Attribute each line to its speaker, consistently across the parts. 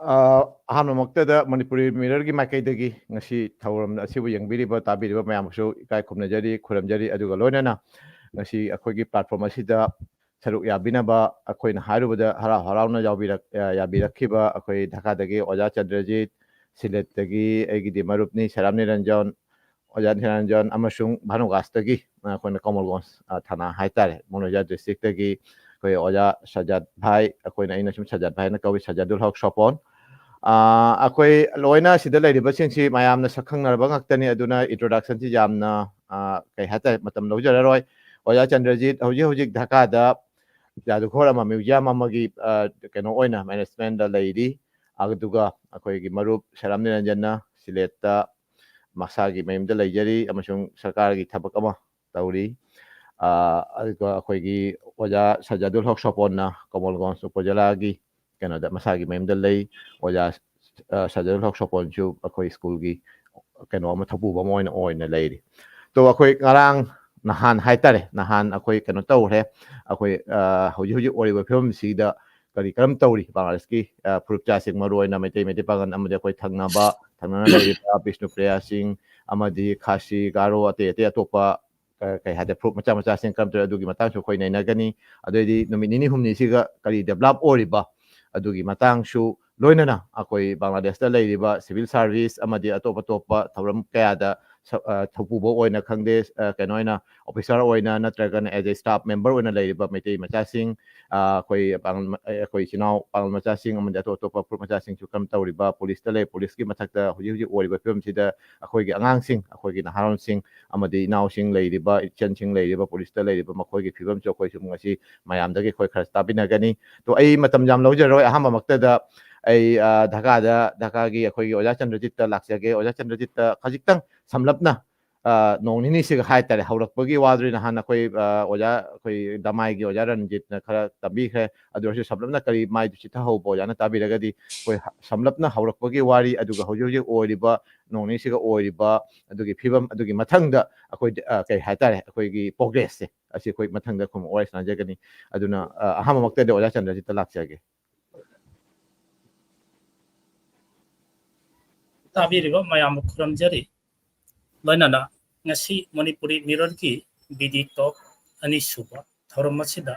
Speaker 1: ꯑꯍꯥꯟꯕꯃꯛꯇꯗ ꯃꯅꯤꯄꯨꯔꯤ ꯃꯤꯔꯔꯒꯤ ꯃꯥꯏꯀꯩꯗꯒꯤ ꯉꯁꯤ ꯊꯧꯔꯝ ꯑꯁꯤꯕꯨ ꯌꯦꯡꯕꯤꯔꯤꯕ ꯇꯥꯕꯤꯔꯤꯕ ꯃꯌꯥꯝꯕꯨꯁꯨ ꯏꯀꯥꯏ ꯈꯨꯝꯅꯖꯔꯤ ꯈꯨꯔꯨꯝꯖꯔꯤ ꯑꯗꯨꯒ ꯂꯣꯏꯅꯅ ꯉꯁꯤ ꯑꯩꯈꯣꯏꯒꯤ ꯄ꯭ꯂꯥꯠꯐꯣꯔꯝ ꯑꯁꯤꯗ ꯁꯔꯨꯛ ꯌꯥꯕꯤꯅꯕ ꯑꯩꯈꯣꯏꯅ ꯍꯥꯏꯔꯨꯕꯗ ꯍꯔꯥꯎ ꯍꯔꯥꯎꯅ ꯌꯥꯕꯤꯔꯛꯈꯤꯕ ꯑꯩꯈꯣꯏ ꯙꯥꯀꯥꯗꯒꯤ ꯑꯣꯖꯥ ꯆꯟꯗ꯭ꯔꯖꯤꯠ, ꯁꯤꯂꯦꯠꯇꯒꯤ ꯑꯩꯒꯤꯗꯤ ꯃꯔꯨꯞꯅꯤ ꯁꯦꯔꯥꯝ ꯅꯤꯔꯟꯖꯟ, ꯑꯣꯖꯥ ꯅꯤꯔꯟꯖꯟ ꯑꯃꯁꯨꯡ ꯚꯥꯅꯨꯒꯥꯁꯇꯒꯤ ꯑꯩꯈꯣꯏꯅ ꯀꯣꯃꯜꯒꯣꯟꯖ ꯊꯥꯅꯥ ꯍꯥꯏꯇꯥꯔꯦ ꯃꯣꯅꯣꯖꯥ ꯗꯤꯁꯇ꯭ꯔꯤꯛꯇꯒꯤ ꯑꯩꯈꯣꯏ ꯑꯣꯖꯥ ꯁꯖꯥꯠ ꯚꯥꯏ ꯑꯩꯅ ꯁꯨꯝ ꯁꯖꯥꯠ ꯚꯥꯏꯅ ꯀꯧꯏ ꯁꯖꯥꯗꯨꯜ ꯍꯛ ꯁꯣꯄꯣꯟ ꯑꯩꯈꯣꯏ ꯂꯣꯏꯅ ꯁꯤꯗ ꯂꯩꯔꯤꯕꯁꯤꯡꯁꯤ ꯃꯌꯥꯝꯅ ꯁꯛꯈꯪꯅꯔꯕ ꯉꯥꯛꯇꯅꯤ ꯑꯗꯨꯅ ꯏꯟꯇ꯭ꯔꯣꯗꯛꯁꯟꯁꯤ ꯌꯥꯝꯅ ꯀꯩ ꯍꯥꯏꯇꯥꯔꯦ ꯃꯇꯝ ꯂꯧꯖꯔꯔꯣꯏ ꯑꯣꯖꯥ ꯆꯟꯗ꯭ꯔꯖꯤꯠ ꯍꯧꯖꯤꯛ ꯙꯥꯀꯥꯗ ꯖꯥꯗꯨꯘꯣꯔ ꯑꯃ ꯃ꯭ꯌꯨꯖꯤꯌꯝ ꯑꯃꯒꯤ ꯀꯩꯅꯣ ꯑꯣꯏꯅ ꯃꯦꯅꯦꯖꯃꯦꯟꯗ ꯂꯩꯔꯤ ꯑꯗꯨꯒ ꯑꯩꯈꯣꯏꯒꯤ ꯃꯔꯨꯞ ꯁꯦꯔꯥꯝ ꯅꯤꯔꯟꯖꯟꯅ ꯁꯤꯂꯦꯠꯇ ꯃꯁꯥꯒꯤ ꯃꯌꯨꯝꯗ ꯂꯩꯖꯔꯤ ꯑꯃꯁꯨꯡ ꯁꯔꯀꯥꯔꯒꯤ ꯊꯕꯛ ꯑꯃ ꯇꯧꯔꯤ ꯑꯗꯨꯒ ꯑꯩꯈꯣꯏꯒꯤ ꯑꯣꯖꯥ ꯁꯖꯥꯗꯨꯜ ꯍꯛ ꯁꯣꯄꯣꯟꯅ ꯀꯣꯃꯜꯒꯣꯟꯖ ꯎꯄꯖꯤꯂꯥꯒꯤ ꯀꯩꯅꯣꯗ ꯃꯁꯥꯒꯤ ꯃꯌꯨꯝꯗ ꯂꯩ ꯑꯣꯖꯥ ꯁꯖꯥꯗꯨꯜ ꯍꯛ ꯁꯣꯄꯣꯟꯁꯨ ꯑꯩꯈꯣꯏ ꯁ꯭ꯀꯨꯜꯒꯤ ꯀꯩꯅꯣ ꯑꯃ ꯊꯧꯄꯨꯕ ꯑꯃ ꯑꯣꯏꯅ ꯂꯩꯔꯤ ꯇꯣ ꯑꯩꯈꯣꯏ ꯉꯔꯥꯡ ꯅꯍꯥꯟ ꯍꯥꯏꯇꯥꯔꯦ ꯅꯍꯥꯟ ꯑꯩꯈꯣꯏ ꯀꯩꯅꯣ ꯇꯧꯈ꯭ꯔꯦ ꯑꯩꯈꯣꯏ ꯍꯧꯖꯤꯛ ꯑꯣꯏꯔꯤꯕ ꯐꯤꯕꯝꯁꯤꯗ ꯀꯔꯝ ꯇꯧꯔꯤ ꯕꯪꯒ꯭ꯂꯥꯗꯦꯁꯀꯤ ꯐꯨꯔꯨꯞꯆꯥꯁꯤꯡ ꯃꯔꯨꯑꯣꯏꯅ ꯃꯩꯇꯩ ꯄꯥꯉꯜ ꯑꯃꯗꯤ ꯑꯩꯈꯣꯏ ꯊꯪꯅꯅ ꯂꯩꯔꯤꯕ ꯕꯤꯁꯅꯨꯄ꯭ꯔꯤꯌꯥꯁꯤꯡ ꯑꯃꯗꯤ ꯈꯥꯁꯤ ꯒꯥꯔꯣ ꯑꯇꯩ ꯑꯇꯣꯞꯄ ꯀꯩ ꯍꯥꯏꯇꯥꯔꯦ ꯐꯨꯔꯨꯞ ꯃꯆꯥꯁꯤꯡ ꯀꯔꯝ ꯇꯧꯔꯤ ꯑꯗꯨꯒꯤ ꯃꯇꯥꯡꯁꯨ ꯑꯩꯈꯣꯏ ꯅꯩꯅꯒꯅꯤ ꯑꯗꯨꯑꯣꯏꯗꯤ ꯅꯨꯃꯤꯠ ꯅꯤꯅꯤ ꯍꯨꯝꯅꯤꯁꯤꯒ ꯀꯔꯤ ꯗꯦꯕꯂꯞ ꯑꯣꯏꯔꯤꯕ ꯑꯗꯨꯒꯤ ꯃꯇꯥꯡꯁꯨ ꯂꯣꯏꯅꯅ ꯑꯩꯈꯣꯏ ꯕꯪꯒ꯭ꯂꯥꯗꯦꯁꯇ ꯂꯩꯔꯤꯕ ꯁꯤꯚꯤꯜ ꯁꯥꯔꯚꯤꯁ ꯑꯃꯗꯤ ꯑꯇꯣꯞ ꯑꯇꯣꯞꯄ ꯊꯧꯔꯝ ꯀꯌꯥꯗ ꯊꯧꯄꯨꯕ ꯑꯣꯏꯅ ꯈꯪꯗꯦ ꯀꯩꯅꯣ ꯑꯣꯏꯅ ꯑꯣꯐꯤꯁꯥꯔ ꯑꯣꯏꯅ ꯅꯠꯇ꯭ꯔꯒꯅ ꯑꯦज ꯑꯦ ꯁ꯭ꯇꯥꯐ ꯃꯦꯝꯕꯔ ꯑꯣꯏꯅ ꯂꯩꯔꯤꯕ ꯃꯩꯇꯩ ꯃꯆꯥꯁꯤꯡ ꯑꯩꯈꯣꯏ ꯏꯆꯤꯜ ꯏꯅꯥꯎ ꯄꯥꯉꯜ ꯃꯆꯥꯁꯤꯡ ꯑꯃꯗꯤ ꯑꯇꯣꯞ ꯑꯇꯣꯞꯄ ꯐꯨꯔꯨꯞ ꯃꯆꯥꯁꯤꯡꯁꯨ ꯀꯔꯝ ꯇꯧꯔꯤꯕ ꯄꯨꯂꯤꯁꯇ ꯂꯩ ꯄꯨꯂꯤꯁꯀꯤ ꯃꯊꯛꯇ ꯍꯧꯖꯤꯛ ꯑꯣꯏꯔꯤꯕ ꯐꯤꯕꯝꯁꯤꯗ ꯑꯩꯈꯣꯏꯒꯤ ꯑꯉꯥꯡꯁꯤꯡ ꯑꯩꯈꯣꯏꯒꯤ ꯅꯍꯥꯔꯣꯟꯁꯤꯡ ꯑꯃꯗꯤ ꯏꯅꯥꯎꯁꯤꯡ ꯂꯩꯔꯤꯕ ꯏꯆꯟꯁꯤꯡ ꯂꯩꯔꯤꯕ ꯄꯨꯂꯤꯁꯇ ꯂꯩꯔꯤꯕ ꯃꯈꯣꯏꯒꯤ ꯐꯤꯕꯝꯁꯨ ꯑꯩꯈꯣꯏꯁꯨ ꯉꯁꯤ ꯃꯌꯥꯝꯗꯒꯤ ꯑꯩꯈꯣꯏ ꯈꯔ ꯇꯥꯕꯤꯅꯒꯅꯤ ꯇꯣ ꯑꯩ ꯃꯇꯝ ꯌꯥꯝ ꯂꯧꯖꯔꯣꯏ ꯑꯍꯥꯟꯕꯃꯛꯇꯗ ꯑꯩ ꯙꯥꯀꯥꯒꯤ ꯑꯩꯈꯣꯏꯒꯤ ꯑꯣꯖꯥ ꯆꯟꯗ꯭ꯔꯖꯤꯠꯇ ꯂꯥꯛꯆꯒꯦ ꯑꯣꯖꯥ ꯆꯟꯗ꯭ꯔꯖꯤꯠꯇ ꯈꯖꯤꯛꯇꯪ ꯁꯝꯂꯞꯅ ꯅꯣꯡ ꯅꯤꯅꯤꯁꯤꯒ ꯍꯥꯏꯇꯥꯔꯦ ꯍꯧꯔꯛꯄꯒꯤ ꯋꯥꯗꯨꯗꯤ ꯅꯍꯥꯟ ꯑꯩꯈꯣꯏ ꯑꯣꯖꯥ ꯑꯩꯈꯣꯏ ꯗꯃꯥꯏꯒꯤ ꯑꯣꯖꯥ ꯔꯟꯖꯤꯠꯅ ꯈꯔ ꯇꯝꯕꯤꯈ꯭ꯔꯦ ꯑꯗꯨ ꯑꯣꯏꯔꯁꯨ ꯁꯝꯂꯞꯅ ꯀꯔꯤ ꯃꯥꯏꯗꯨ ꯆꯤꯊꯍꯧꯕ ꯑꯣꯖꯥꯅ ꯇꯥꯕꯤꯔꯒꯗꯤ ꯑꯩꯈꯣꯏ ꯁꯝꯂꯞꯅ ꯍꯧꯔꯛꯄꯒꯤ ꯋꯥꯔꯤ ꯑꯗꯨꯒ ꯍꯧꯖꯤꯛ ꯑꯣꯏꯔꯤꯕ ꯅꯣꯡ ꯅꯤꯅꯤꯁꯤꯒ ꯑꯣꯏꯔꯤꯕ ꯑꯗꯨꯒꯤ ꯐꯤꯕꯝ ꯑꯗꯨꯒꯤ ꯃꯊꯪꯗ ꯑꯩꯈꯣꯏ ꯀꯩ ꯍꯥꯏꯇꯥꯔꯦ ꯑꯩꯈꯣꯏꯒꯤ ꯄ꯭ꯔꯣꯒ꯭ꯔꯦꯁꯁꯦ ꯑꯁꯤ ꯑꯩꯈꯣꯏ ꯃꯊꯪꯗ ꯋꯥꯔꯤ ꯁꯥꯟꯅꯖꯒꯅꯤ ꯑꯗꯨꯅ ꯑꯍꯥꯟꯕꯃꯛꯇꯗ ꯑꯣꯖꯥ ꯆꯟꯗ꯭ꯔꯖꯤꯠꯇ ꯂꯥꯛꯆꯒꯦ
Speaker 2: ꯇꯥꯕꯤꯔꯤꯕ ꯃꯌꯥꯝꯕꯨ ꯈꯨꯔꯨꯝꯖꯔꯤ ꯂꯣꯏꯅꯅ ꯉꯁꯤ ꯃꯅꯤꯄꯨꯔꯤ ꯃꯤꯔꯔꯒꯤ ꯕꯤꯗꯤ ꯇꯣꯛ ꯑꯅꯤꯁꯨꯕ ꯊꯧꯔꯝ ꯑꯁꯤꯗ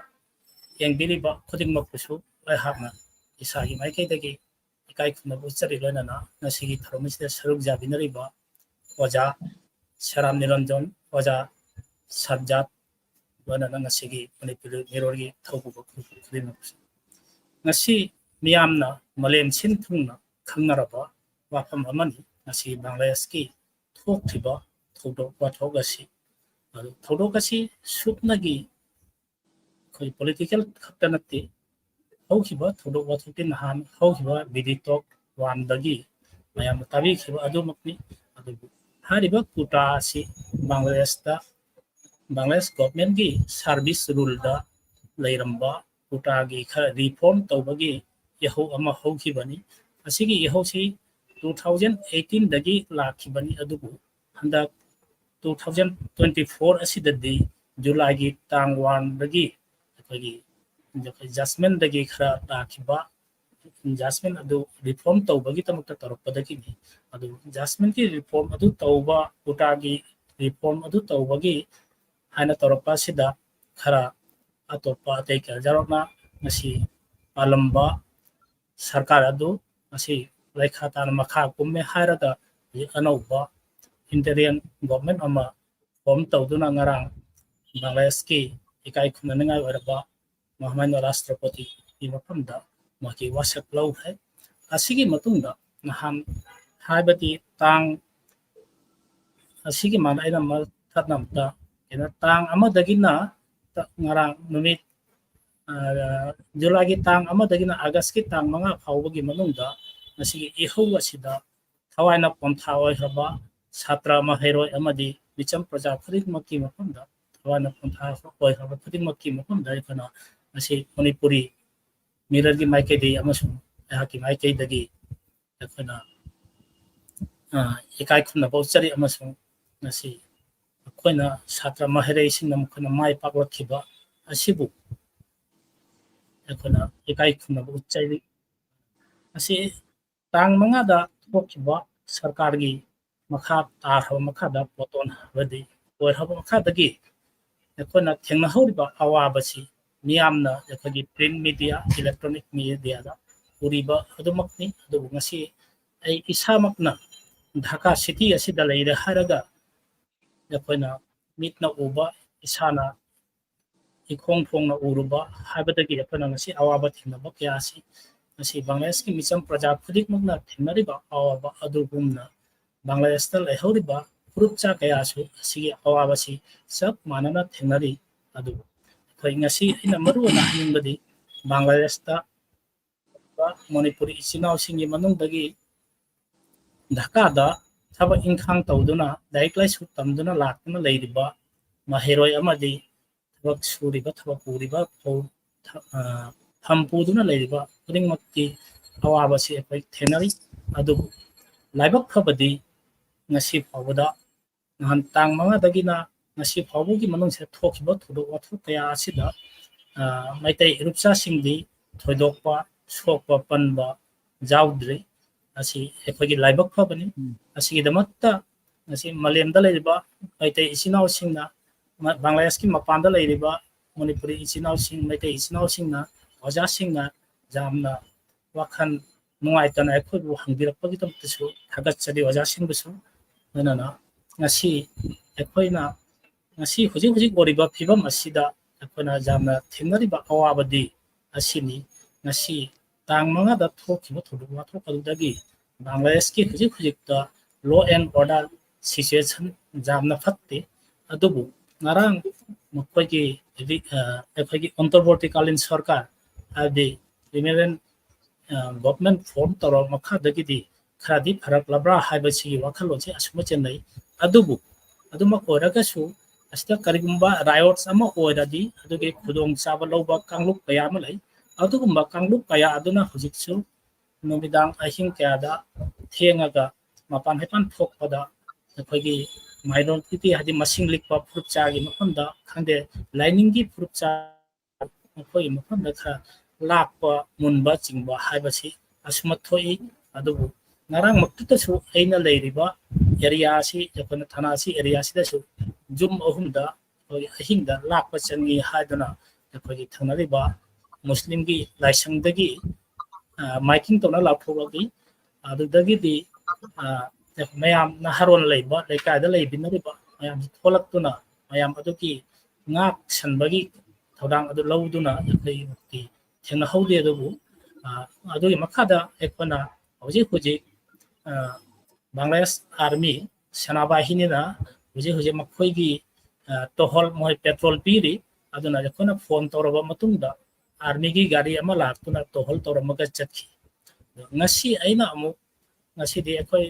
Speaker 2: ꯌꯦꯡꯕꯤꯔꯤꯕ ꯈꯨꯗꯤꯡꯃꯛꯄꯨꯁꯨ ꯑꯩꯍꯥꯛꯅ ꯏꯁꯥꯒꯤ ꯃꯥꯏꯀꯩꯗꯒꯤ ꯏꯀꯥꯏ ꯈꯨꯝꯅꯕ ꯎꯠꯆꯔꯤ ꯂꯣꯏꯅꯅ ꯉꯁꯤꯒꯤ ꯊꯧꯔꯝ ꯑꯁꯤꯗ ꯁꯔꯨꯛ ꯌꯥꯕꯤꯅꯔꯤꯕ ꯑꯣꯖꯥ ꯁꯦꯔꯥꯝ ꯅꯤꯔꯟꯖꯟ ꯑꯣꯖꯥ ꯁꯖꯥꯠ ꯂꯣꯏꯅꯅ ꯉꯁꯤꯒꯤ ꯃꯅꯤꯄꯨꯔꯤ ꯃꯤꯔꯔꯒꯤ ꯊꯧꯄꯨꯕ ꯈꯨꯗꯤꯡꯃꯛꯄꯨꯁꯨ ꯉꯁꯤ ꯃꯤꯌꯥꯝꯅ ꯃꯥꯂꯦꯝ ꯁꯤꯟ ꯊꯨꯡꯅ ꯈꯪꯅꯔꯕ ꯋꯥꯐꯝ ꯑꯃꯅꯤ ꯉꯁꯤ ꯕꯪꯒ꯭ꯂꯥꯗꯦꯁꯀꯤ ꯊꯣꯛꯈꯤꯕ ꯊꯧꯗꯣꯛ ꯋꯥꯊꯣꯛ ꯑꯁꯤ ꯊꯧꯗꯣꯛ ꯑꯁꯤ ꯁꯨꯞꯅꯒꯤ ꯑꯩꯈꯣꯏ ꯄꯣꯂꯤꯇꯤꯀꯦꯜ ꯈꯛꯇ ꯅꯠꯇꯦ ꯍꯧꯈꯤꯕ ꯊꯧꯗꯣꯛ ꯋꯥꯊꯣꯛꯀꯤ ꯅꯍꯥꯟ ꯍꯧꯈꯤꯕ ꯕꯤꯗꯤ ꯇꯣꯛ 1ꯗꯒꯤ ꯃꯌꯥꯝꯅ ꯇꯥꯕꯤꯈꯤꯕ ꯑꯗꯨꯃꯛꯅꯤ ꯑꯗꯨꯕꯨ ꯍꯥꯏꯔꯤꯕ ꯀꯨꯇꯥ ꯑꯁꯤ ꯕꯪꯒ꯭ꯂꯥꯗꯦꯁꯇ ꯕꯪꯒ꯭ꯂꯥꯗꯦꯁ ꯒꯣꯚꯔꯟꯃꯦꯟꯠꯒꯤ ꯁꯥꯔꯚꯤꯁ ꯔꯨꯜꯗ ꯂꯩꯔꯝꯕ ꯀꯨꯇꯥꯒꯤ ꯈꯔ ꯔꯤꯐꯣꯔꯝ ꯇꯧꯕꯒꯤ ꯏꯍꯧ ꯑꯃ ꯍꯧꯈꯤꯕꯅꯤ ꯑꯁꯤꯒꯤ ꯏꯍꯧꯁꯤ 2018ꯗꯒꯤ ꯂꯥꯛꯈꯤꯕꯅꯤ ꯑꯗꯨꯕꯨ ꯍꯟꯗꯛ 2024 ꯑꯁꯤꯗꯗꯤ ꯖꯨꯂꯥꯏꯒꯤ ꯇꯥꯡ 1ꯗꯒꯤ ꯑꯩꯈꯣꯏꯒꯤ ꯖꯁꯃꯦꯟꯗꯒꯤ ꯈꯔ ꯂꯥꯛꯈꯤꯕ ꯖꯁꯃꯦꯟ ꯑꯗꯨ ꯔꯤꯐꯣꯔꯝ ꯇꯧꯕꯒꯤꯗꯃꯛꯇ ꯇꯧꯔꯛꯄꯗꯒꯤꯅꯤ ꯑꯗꯨ ꯖꯁꯃꯦꯟꯠꯀꯤ ꯔꯤꯐꯣꯔꯝ ꯑꯗꯨ ꯇꯧꯕ ꯀꯨꯇꯥꯒꯤ ꯔꯤꯐꯣꯔꯝ ꯑꯗꯨ ꯇꯧꯕꯒꯤ ꯍꯥꯏꯅ ꯇꯧꯔꯛꯄ ꯑꯁꯤꯗ ꯈꯔ ꯑꯇꯣꯞꯄ ꯑꯇꯩ ꯀꯌꯥ ꯉꯁꯤ ꯄꯥꯜꯂꯝꯕ ꯁꯔꯀꯥꯔ ꯑꯗꯨ ꯉꯁꯤ ꯂꯩꯈꯥ ꯇꯥꯅ ꯃꯈꯥ ꯀꯨꯝꯃꯦ ꯍꯥꯏꯔꯒ ꯑꯅꯧꯕ ꯏꯟꯇꯔꯤꯌꯝ ꯒꯣꯚꯔꯟꯃꯦꯟꯠ ꯑꯃ ꯐꯣꯔꯝ ꯇꯧꯗꯨꯅ ꯉꯔꯥꯡ ꯕꯪꯒ꯭ꯂꯥꯗꯦꯁꯀꯤ ꯏꯀꯥꯏ ꯈꯨꯝꯅꯅꯤꯡꯉꯥꯏ ꯑꯣꯏꯔꯕ ꯃꯍꯥꯃꯥꯟꯌ ꯔꯥꯁꯇ꯭ꯔꯄꯇꯤꯒꯤ ꯃꯐꯝꯗ ꯃꯍꯥꯛꯀꯤ ꯋꯥꯁꯛ ꯂꯧꯈ꯭ꯔꯦ ꯑꯁꯤꯒꯤ ꯃꯇꯨꯡꯗ ꯅꯍꯥꯟ ꯍꯥꯏꯕꯗꯤ ꯇꯥꯡ ꯑꯁꯤꯒꯤ ꯃꯥꯅ ꯑꯩꯅ ꯃꯊꯛꯅꯕꯗ ꯇꯥꯡ ꯑꯃꯗꯒꯤꯅ ꯉꯔꯥꯡ ꯅꯨꯃꯤꯠ ꯖꯨꯂꯥꯏꯒꯤ ꯇꯥꯡ ꯑꯃꯗꯒꯤꯅ ꯑꯥꯒꯁꯀꯤ ꯇꯥꯡ 5 ꯐꯥꯎꯕꯒꯤ ꯃꯅꯨꯡꯗ ꯃꯁꯤꯒꯤ ꯏꯍꯧ ꯑꯁꯤꯗ ꯊꯋꯥꯏꯅ ꯄꯣꯟꯊꯥ ꯑꯣꯏꯈ꯭ꯔꯕ ꯁꯥꯇ꯭ꯔ ꯃꯍꯩꯔꯣꯏ ꯑꯃꯗꯤ ꯃꯤꯆꯝ ꯄ꯭ꯔꯖꯥ ꯈꯨꯗꯤꯡꯃꯛꯀꯤ ꯃꯐꯝꯗ ꯊꯋꯥꯏꯅ ꯄꯣꯟꯊꯥ ꯑꯣꯏꯈ꯭ꯔꯕ ꯈꯨꯗꯤꯡꯃꯛꯀꯤ ꯃꯐꯝꯗ ꯑꯩꯈꯣꯏꯅ ꯉꯁꯤ ꯃꯅꯤꯄꯨꯔꯤ ꯃꯤꯔꯔꯒꯤ ꯃꯥꯏꯀꯩꯗꯒꯤ ꯑꯃꯁꯨꯡ ꯑꯩꯍꯥꯛꯀꯤ ꯃꯥꯏꯀꯩꯗꯒꯤ ꯑꯩꯈꯣꯏꯅ ꯏꯀꯥꯏ ꯈꯨꯝꯅꯕ ꯎꯠꯆꯔꯤ ꯑꯃꯁꯨꯡ ꯉꯁꯤ ꯑꯩꯈꯣꯏꯅ ꯁꯥꯇ꯭ꯔ ꯃꯍꯩꯔꯣꯏꯁꯤꯡꯅ ꯃꯈꯣꯏꯅ ꯃꯥꯏ ꯄꯥꯛꯂꯛꯈꯤꯕ ꯑꯁꯤꯕꯨ ꯑꯩꯈꯣꯏꯅ ꯏꯀꯥꯏ ꯈꯨꯝꯅꯕ ꯎꯠꯆꯔꯤ ꯑꯁꯤ ꯇꯥꯡ 5ꯗ ꯊꯣꯛꯈꯤꯕ ꯁꯔꯀꯥꯔꯒꯤ ꯃꯈꯥ ꯇꯥꯈ꯭ꯔꯕ ꯃꯈꯥꯗ ꯄꯣꯇꯣꯟ ꯍꯥꯏꯕꯗꯤ ꯑꯣꯏꯔꯕ ꯃꯈꯥꯗꯒꯤ ꯑꯩꯈꯣꯏꯅ ꯊꯦꯡꯅꯍꯧꯔꯤꯕ ꯑꯋꯥꯕꯁꯤ ꯃꯤꯌꯥꯝꯅ ꯑꯩꯈꯣꯏꯒꯤ ꯄ꯭ꯔꯤꯟ ꯃꯤꯗꯤꯌꯥ ꯏꯂꯦꯛꯇ꯭ꯔꯣꯅꯤꯛ ꯃꯤꯗꯤꯌꯥꯗ ꯎꯔꯤꯕ ꯑꯗꯨꯃꯛꯅꯤ ꯑꯗꯨꯕꯨ ꯉꯁꯤ ꯑꯩ ꯏꯁꯥꯃꯛꯅ ꯙꯥꯀꯥ ꯁꯤꯇꯤ ꯑꯁꯤꯗ ꯂꯩꯔꯦ ꯍꯥꯏꯔꯒ ꯑꯩꯈꯣꯏꯅ ꯃꯤꯠꯅ ꯎꯕ ꯏꯁꯥꯅ ꯏꯈꯣꯡ ꯐꯣꯡꯅ ꯎꯔꯨꯕ ꯍꯥꯏꯕꯗꯒꯤ ꯑꯩꯈꯣꯏꯅ ꯉꯁꯤ ꯑꯋꯥꯕ ꯊꯦꯡꯅꯕ ꯀꯌꯥ ꯑꯁꯤ ꯉꯁꯤ ꯕꯪꯒ꯭ꯂꯥꯗꯦꯁꯀꯤ ꯃꯤꯆꯝ ꯄ꯭ꯔꯖꯥ ꯈꯨꯗꯤꯡꯃꯛꯅ ꯊꯦꯡꯅꯔꯤꯕ ꯑꯋꯥꯕ ꯑꯗꯨꯒꯨꯝꯅ ꯕꯪꯒ꯭ꯂꯥꯗꯦꯁꯇ ꯂꯩꯍꯧꯔꯤꯕ ꯐꯨꯔꯨꯞꯆꯥ ꯀꯌꯥꯁꯨ ꯑꯁꯤꯒꯤ ꯑꯋꯥꯕꯁꯤ ꯆꯞ ꯃꯥꯟꯅꯅ ꯊꯦꯡꯅꯔꯤ ꯑꯗꯨꯕꯨ ꯑꯩꯈꯣꯏ ꯉꯁꯤ ꯑꯩꯅ ꯃꯔꯨꯑꯣꯏꯅ ꯍꯥꯏꯅꯤꯡꯕꯗꯤ ꯕꯪꯒ꯭ꯂꯥꯗꯦꯁꯇ ꯃꯅꯤꯄꯨꯔꯤ ꯏꯆꯤꯜ ꯏꯅꯥꯎꯁꯤꯡꯒꯤ ꯃꯅꯨꯡꯗꯒꯤ ꯙꯥꯀꯥꯗ ꯊꯕꯛ ꯏꯪꯈꯥꯡ ꯇꯧꯗꯨꯅ ꯂꯥꯏꯔꯤꯛ ꯂꯥꯏꯁꯨ ꯇꯝꯗꯨꯅ ꯂꯥꯛꯇꯨꯅ ꯂꯩꯔꯤꯕ ꯃꯍꯩꯔꯣꯏ ꯑꯃꯗꯤ ꯊꯕꯛ ꯁꯨꯔꯤꯕ ꯊꯕꯛ ꯄꯨꯔꯤꯕ ꯐꯝ ꯄꯨꯗꯨꯅ ꯂꯩꯔꯤꯕ ꯈꯨꯗꯤꯡꯃꯛꯀꯤ ꯑꯋꯥꯕꯁꯤ ꯑꯩꯈꯣꯏ ꯊꯦꯡꯅꯔꯤ ꯑꯗꯨꯕꯨ ꯂꯥꯏꯕꯛ ꯐꯕꯗꯤ ꯉꯁꯤ ꯐꯥꯎꯕꯗ ꯅꯍꯥꯟ ꯇꯥꯡ 5ꯗꯒꯤꯅ ꯉꯁꯤ ꯐꯥꯎꯕꯒꯤ ꯃꯅꯨꯡꯁꯤꯗ ꯊꯣꯛꯈꯤꯕ ꯊꯧꯗꯣꯛ ꯋꯥꯊꯣꯛ ꯀꯌꯥ ꯑꯁꯤꯗ ꯃꯩꯇꯩ ꯏꯔꯨꯞꯆꯥꯁꯤꯡꯗꯤ ꯊꯣꯏꯗꯣꯛꯄ ꯁꯣꯛꯄ ꯄꯟꯕ ꯌꯥꯎꯗ꯭ꯔꯤ ꯑꯁꯤ ꯑꯩꯈꯣꯏꯒꯤ ꯂꯥꯏꯕꯛ ꯐꯕꯅꯤ ꯑꯁꯤꯒꯤꯗꯃꯛꯇ ꯉꯁꯤ ꯃꯥꯂꯦꯝꯗ ꯂꯩꯔꯤꯕ ꯃꯩꯇꯩ ꯏꯆꯤꯟ ꯏꯅꯥꯎꯁꯤꯡꯅ ꯕꯪꯒ꯭ꯂꯥꯗꯦꯁꯀꯤ ꯃꯄꯥꯟꯗ ꯂꯩꯔꯤꯕ ꯃꯅꯤꯄꯨꯔꯤ ꯏꯆꯤꯟ ꯏꯅꯥꯎꯁꯤꯡ ꯃꯩꯇꯩ ꯏꯆꯤꯟ ꯏꯅꯥꯎꯁꯤꯡꯅ ꯑꯣꯖꯥꯁꯤꯡꯅ ꯌꯥꯝꯅ ꯋꯥꯈꯜ ꯅꯨꯡꯉꯥꯏꯇꯅ ꯑꯩꯈꯣꯏꯕꯨ ꯍꯪꯕꯤꯔꯛꯄꯒꯤꯗꯃꯛꯇꯁꯨ ꯊꯥꯒꯠꯆꯔꯤ ꯑꯣꯖꯥꯁꯤꯡꯕꯨꯁꯨ ꯑꯗꯨꯅ ꯉꯁꯤ ꯑꯩꯈꯣꯏꯅ ꯉꯁꯤ ꯍꯧꯖꯤꯛ ꯑꯣꯏꯔꯤꯕ ꯐꯤꯕꯝ ꯑꯁꯤꯗ ꯑꯩꯈꯣꯏꯅ ꯌꯥꯝꯅ ꯊꯦꯡꯅꯔꯤꯕ ꯑꯋꯥꯕꯗꯤ ꯑꯁꯤꯅꯤ ꯉꯁꯤ ꯇꯥꯡ 5ꯗ ꯊꯣꯛꯈꯤꯕ ꯊꯧꯗꯣꯛ ꯋꯥꯊꯣꯛ ꯑꯗꯨꯗꯒꯤ ꯕꯪꯒ꯭ꯂꯥꯗꯦꯁꯀꯤ ꯍꯧꯖꯤꯛꯇ ꯂꯣ ꯑꯦꯟ ꯑꯣꯔꯗꯔ ꯁꯤꯆꯨꯋꯦꯁꯟ ꯌꯥꯝꯅ ꯐꯠꯇꯦ ꯑꯗꯨꯕꯨ ꯉꯔꯥꯡ ꯃꯈꯣꯏꯒꯤ ꯑꯩꯈꯣꯏꯒꯤ ꯑꯟꯇꯔꯕꯔꯇꯤꯀꯥꯂꯤꯟ ꯁꯔꯀꯥꯔ ꯍꯥꯏꯕꯗꯤ ꯔꯤꯃꯦꯅꯦꯟ ꯒꯣꯚꯔꯟꯃꯦꯟ ꯐꯣꯔꯝ ꯇꯧꯔꯕ ꯃꯈꯥꯗꯒꯤꯗꯤ ꯈꯔꯗꯤ ꯐꯔꯛꯂꯕ꯭ꯔꯥ ꯍꯥꯏꯕꯁꯤꯒꯤ ꯋꯥꯈꯜꯂꯣꯟꯁꯤ ꯑꯁꯨꯝꯅ ꯆꯦꯟꯅꯩ ꯑꯗꯨꯕꯨ ꯑꯗꯨꯃꯛ ꯑꯣꯏꯔꯒꯁꯨ ꯑꯁꯤꯗ ꯀꯔꯤꯒꯨꯝꯕ ꯔꯥꯏꯑꯣꯠꯁ ꯑꯃ ꯑꯣꯏꯔꯗꯤ ꯑꯗꯨꯒꯤ ꯈꯨꯗꯣꯡꯆꯥꯕ ꯂꯧꯕ ꯀꯥꯡꯂꯨꯞ ꯀꯌꯥ ꯑꯃ ꯂꯩ ꯑꯗꯨꯒꯨꯝꯕ ꯀꯥꯡꯂꯨꯞ ꯀꯌా ꯑꯗꯨꯅ ꯍꯧꯖꯤꯛꯁꯨ ꯅꯨꯃꯤꯗꯥꯡ ꯑꯍꯤꯡ ꯀꯌꯥꯗ ꯊꯦꯡꯉꯒ ꯃꯄꯥꯟ ꯏꯄꯥꯟ ꯊꯣꯛꯄꯗ ꯑꯩꯈꯣꯏꯒꯤ ꯃꯥꯏꯅꯣꯔꯤꯇꯤ ꯍꯥꯏꯗꯤ ꯃꯁꯤꯡ ꯂꯤꯛꯄ ꯐꯨꯔꯨꯞꯆꯥꯒꯤ ꯃꯐꯝꯗ ꯈꯪꯗꯦ ꯂꯥꯏꯅꯤꯡꯒꯤ ꯐꯨꯔꯨꯞꯆꯥ ꯃꯈꯣꯏꯒꯤ ꯃꯐꯝꯗ ꯈꯔ ꯂꯥꯛꯄ ꯃꯨꯟꯕ ꯆꯤꯡꯕ ꯍꯥꯏꯕꯁꯤ ꯑꯁꯨꯃꯛ ꯊꯣꯛꯏ ꯑꯗꯨꯕꯨ ꯉꯔꯥꯡꯃꯛꯇꯁꯨ ꯑꯩꯅ ꯂꯩꯔꯤꯕ ꯑꯦꯔꯤꯌꯥ ꯑꯁꯤ ꯑꯩꯈꯣꯏꯅ ꯊꯥꯅꯥ ꯑꯁꯤ ꯑꯦꯔꯤꯌꯥꯁꯤꯗꯁꯨ ꯖꯨꯝ 3ꯗ ꯑꯩꯈꯣꯏꯒꯤ ꯑꯍꯤꯡꯗ ꯂꯥꯛꯄ ꯆꯪꯉꯤ ꯍꯥꯏꯗꯨꯅ ꯑꯩꯈꯣꯏꯒꯤ ꯊꯪꯅꯔꯤꯕ ꯃꯨꯁꯂꯤꯝꯒꯤ ꯂꯥꯏꯁꯪꯗꯒꯤ ꯃꯥꯏꯀꯤꯡ ꯇꯧꯅ ꯂꯥꯎꯊꯣꯛꯂꯛꯏ ꯑꯗꯨꯗꯒꯤꯗꯤ ꯃꯌꯥꯝ ꯅꯍꯥꯔꯣꯟ ꯂꯩꯕ ꯂꯩꯀꯥꯏꯗ ꯂꯩꯕꯤꯅꯔꯤꯕ ꯃꯌꯥꯝꯁꯤ ꯊꯣꯛꯂꯛꯇꯨꯅ ꯃꯌꯥꯝ ꯑꯗꯨꯒꯤ ꯉꯥꯛ ꯁꯟꯕꯒꯤ ꯊꯧꯗꯥꯡ ꯑꯗꯨ ꯂꯧꯗꯨꯅ ꯑꯩꯈꯣꯏꯒꯤ ꯊꯦꯡꯅꯍꯧꯗꯦ ꯑꯗꯨꯕꯨ ꯑꯗꯨꯒꯤ ꯃꯈꯥꯗ ꯑꯩꯈꯣꯏꯅ ꯍꯧꯖꯤꯛ ꯕꯪꯒ꯭ꯂꯥꯗꯦꯁ ꯑꯥꯔꯃꯤ ꯁꯦꯅꯥꯕꯥꯍꯤꯅꯤꯅ ꯍꯧꯖꯤꯛ ꯃꯈꯣꯏꯒꯤ ꯇꯣꯍꯜ ꯃꯣꯏ ꯄꯦꯇ꯭ꯔꯣꯜ ꯄꯤꯔꯤ ꯑꯗꯨꯅ ꯑꯩꯈꯣꯏꯅ ꯐꯣꯟ ꯇꯧꯔꯕ ꯃꯇꯨꯡꯗ ꯑꯥꯔꯃꯤꯒꯤ ꯒꯥꯔꯤ ꯑꯃ ꯂꯥꯛꯇꯨꯅ ꯇꯣꯍꯜ ꯇꯧꯔꯝꯃꯒ ꯆꯠꯈꯤ ꯉꯁꯤ ꯑꯩꯅ ꯑꯃꯨꯛ ꯉꯁꯤꯗꯤ ꯑꯩꯈꯣꯏ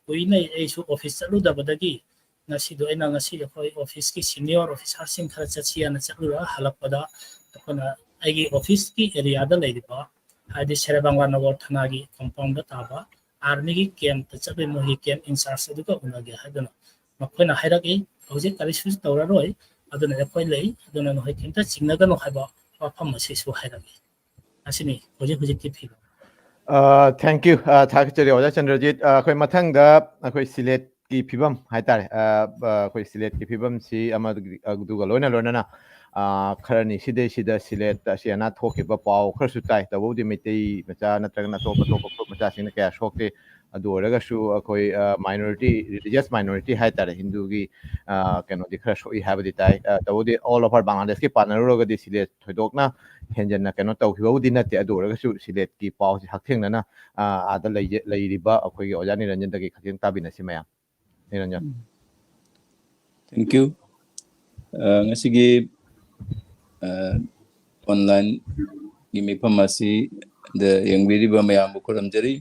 Speaker 2: ꯀꯨꯏꯅꯩ ꯑꯩꯁꯨ ꯑꯣꯐꯤꯁ ꯆꯠꯂꯨꯗꯕꯗꯒꯤ ꯉꯁꯤꯗꯣ ꯑꯩꯅ ꯉꯁꯤ ꯑꯩꯈꯣꯏ ꯑꯣꯐꯤꯁꯀꯤ ꯁꯤꯅꯤꯌꯔ ꯑꯣꯐꯤꯁꯥꯔꯁꯤꯡ ꯈꯔ ꯆꯠꯁꯤꯅ ꯆꯠꯂꯨꯔ ꯍꯜꯂꯛꯄꯗ ꯑꯩꯈꯣꯏꯅ ꯑꯩꯒꯤ ꯑꯣꯐꯤꯁꯀꯤ ꯑꯦꯔꯤꯌꯥꯗ ꯂꯩꯔꯤꯕ ꯍꯥꯏꯗꯤ ꯁꯦꯔꯦꯕꯥꯡꯒꯥ ꯅꯒꯔ ꯊꯥꯅꯥꯒꯤ ꯀꯝꯄꯥꯎꯟꯗ ꯇꯥꯕ ꯑꯥꯔꯃꯤꯒꯤ ꯀꯦꯝꯞꯇ ꯆꯠꯂꯤ ꯃꯣꯏꯒꯤ ꯀꯦꯝꯞ ꯏꯟꯆꯥꯔꯖ ꯑꯗꯨꯒ ꯎꯅꯒꯦ ꯍꯥꯏꯗꯨꯅ ꯃꯈꯣꯏꯅ ꯍꯥꯏꯔꯛꯏ ꯍꯧꯖꯤꯛ ꯀꯔꯤꯁꯨ ꯇꯧꯔꯔꯣꯏ ꯑꯗꯨꯅ ꯑꯩꯈꯣꯏ ꯂꯩ ꯑꯗꯨꯅ ꯅꯈꯣꯏ ꯀꯩꯝꯇ ꯆꯤꯡꯅꯒꯅꯨ ꯍꯥꯏꯕ ꯋꯥꯐꯝ ꯑꯁꯤꯁꯨ ꯍꯥꯏꯔꯛꯏ ꯑꯁꯤꯅꯤ ꯍꯧꯖꯤꯛꯀꯤ ꯐꯤꯕꯝ
Speaker 1: ꯊꯦꯡꯛ ꯌꯨ ꯊꯥꯒꯠꯆꯔꯤ ꯑꯣꯖꯥ ꯆꯟꯗ꯭ꯔꯖꯤꯠ ꯑꯩꯈꯣꯏ ꯃꯊꯪꯗ ꯑꯩꯈꯣꯏ ꯁꯤꯂꯦꯠꯀꯤ ꯐꯤꯕꯝ ꯍꯥꯏꯇꯥꯔꯦ ꯑꯩꯈꯣꯏ ꯁꯤꯂꯦꯠꯀꯤ ꯐꯤꯕꯝꯁꯤ ꯑꯗꯨꯒ ꯂꯣꯏꯅꯅ ꯈꯔꯅꯤ ꯁꯤꯗꯩꯁꯤꯗ ꯁꯤꯂꯦꯠ ꯑꯁꯤ ꯑꯅꯥ ꯊꯣꯛꯈꯤꯕ ꯄꯥꯎ ꯈꯔꯁꯨ ꯇꯥꯏ ꯇꯧꯕꯕꯨꯗꯤ ꯃꯩꯇꯩ ꯃꯆꯥ ꯅꯠꯇ꯭ꯔꯒꯅ ꯑꯇꯣꯞ ꯐꯨꯔꯨꯞ ꯃꯆꯥꯁꯤꯡꯅ ꯀꯌꯥ ꯁꯣꯛꯇꯦ ꯑꯗꯨ ꯑꯣꯏꯔꯒꯁꯨ ꯑꯩꯈꯣꯏ ꯃꯥꯏꯅꯣꯔꯤꯇꯤ ꯔꯤꯂꯤꯖꯤꯌꯁ ꯃꯥꯏꯅꯣꯔꯤꯇꯤ ꯍꯥꯏꯇꯥꯔꯦ ꯍꯤꯟꯗꯨꯒꯤ ꯀꯩꯅꯣꯗꯤ ꯈꯔ ꯁꯣꯛꯏ ꯍꯥꯏꯕꯗꯤ ꯇꯥꯏ ꯇꯧꯕꯗꯤ ꯑꯣꯜ ꯑꯣꯚꯔ ꯕꯪꯒ꯭ꯂꯥꯗꯦꯁꯀꯤ ꯄꯥꯟꯅꯔꯨꯔꯒꯗꯤ ꯁꯤꯂꯦꯠ ꯊꯣꯏꯗꯣꯛꯅ ꯍꯦꯟꯖꯟꯅ ꯀꯩꯅꯣ ꯇꯧꯈꯤꯕꯕꯨꯗꯤ ꯅꯠꯇꯦ ꯑꯗꯨ ꯑꯣꯏꯔꯒꯁꯨ ꯁꯤꯂꯦꯠꯀꯤ ꯄꯥꯎꯁꯤ ꯍꯛꯊꯦꯡꯅꯅ ꯑꯥꯗ ꯂꯩꯔꯤꯕ ꯑꯩꯈꯣꯏꯒꯤ ꯑꯣꯖꯥ ꯅꯤꯔꯟꯖꯟꯗꯒꯤ ꯈꯛꯇꯪ ꯇꯥꯕꯤꯅꯁꯤ ꯃꯌꯥꯝ ꯅꯤꯔꯟꯖꯟ
Speaker 3: Thank you. Ngasigi online gimifam asi the yang biriba mayam bukuram jari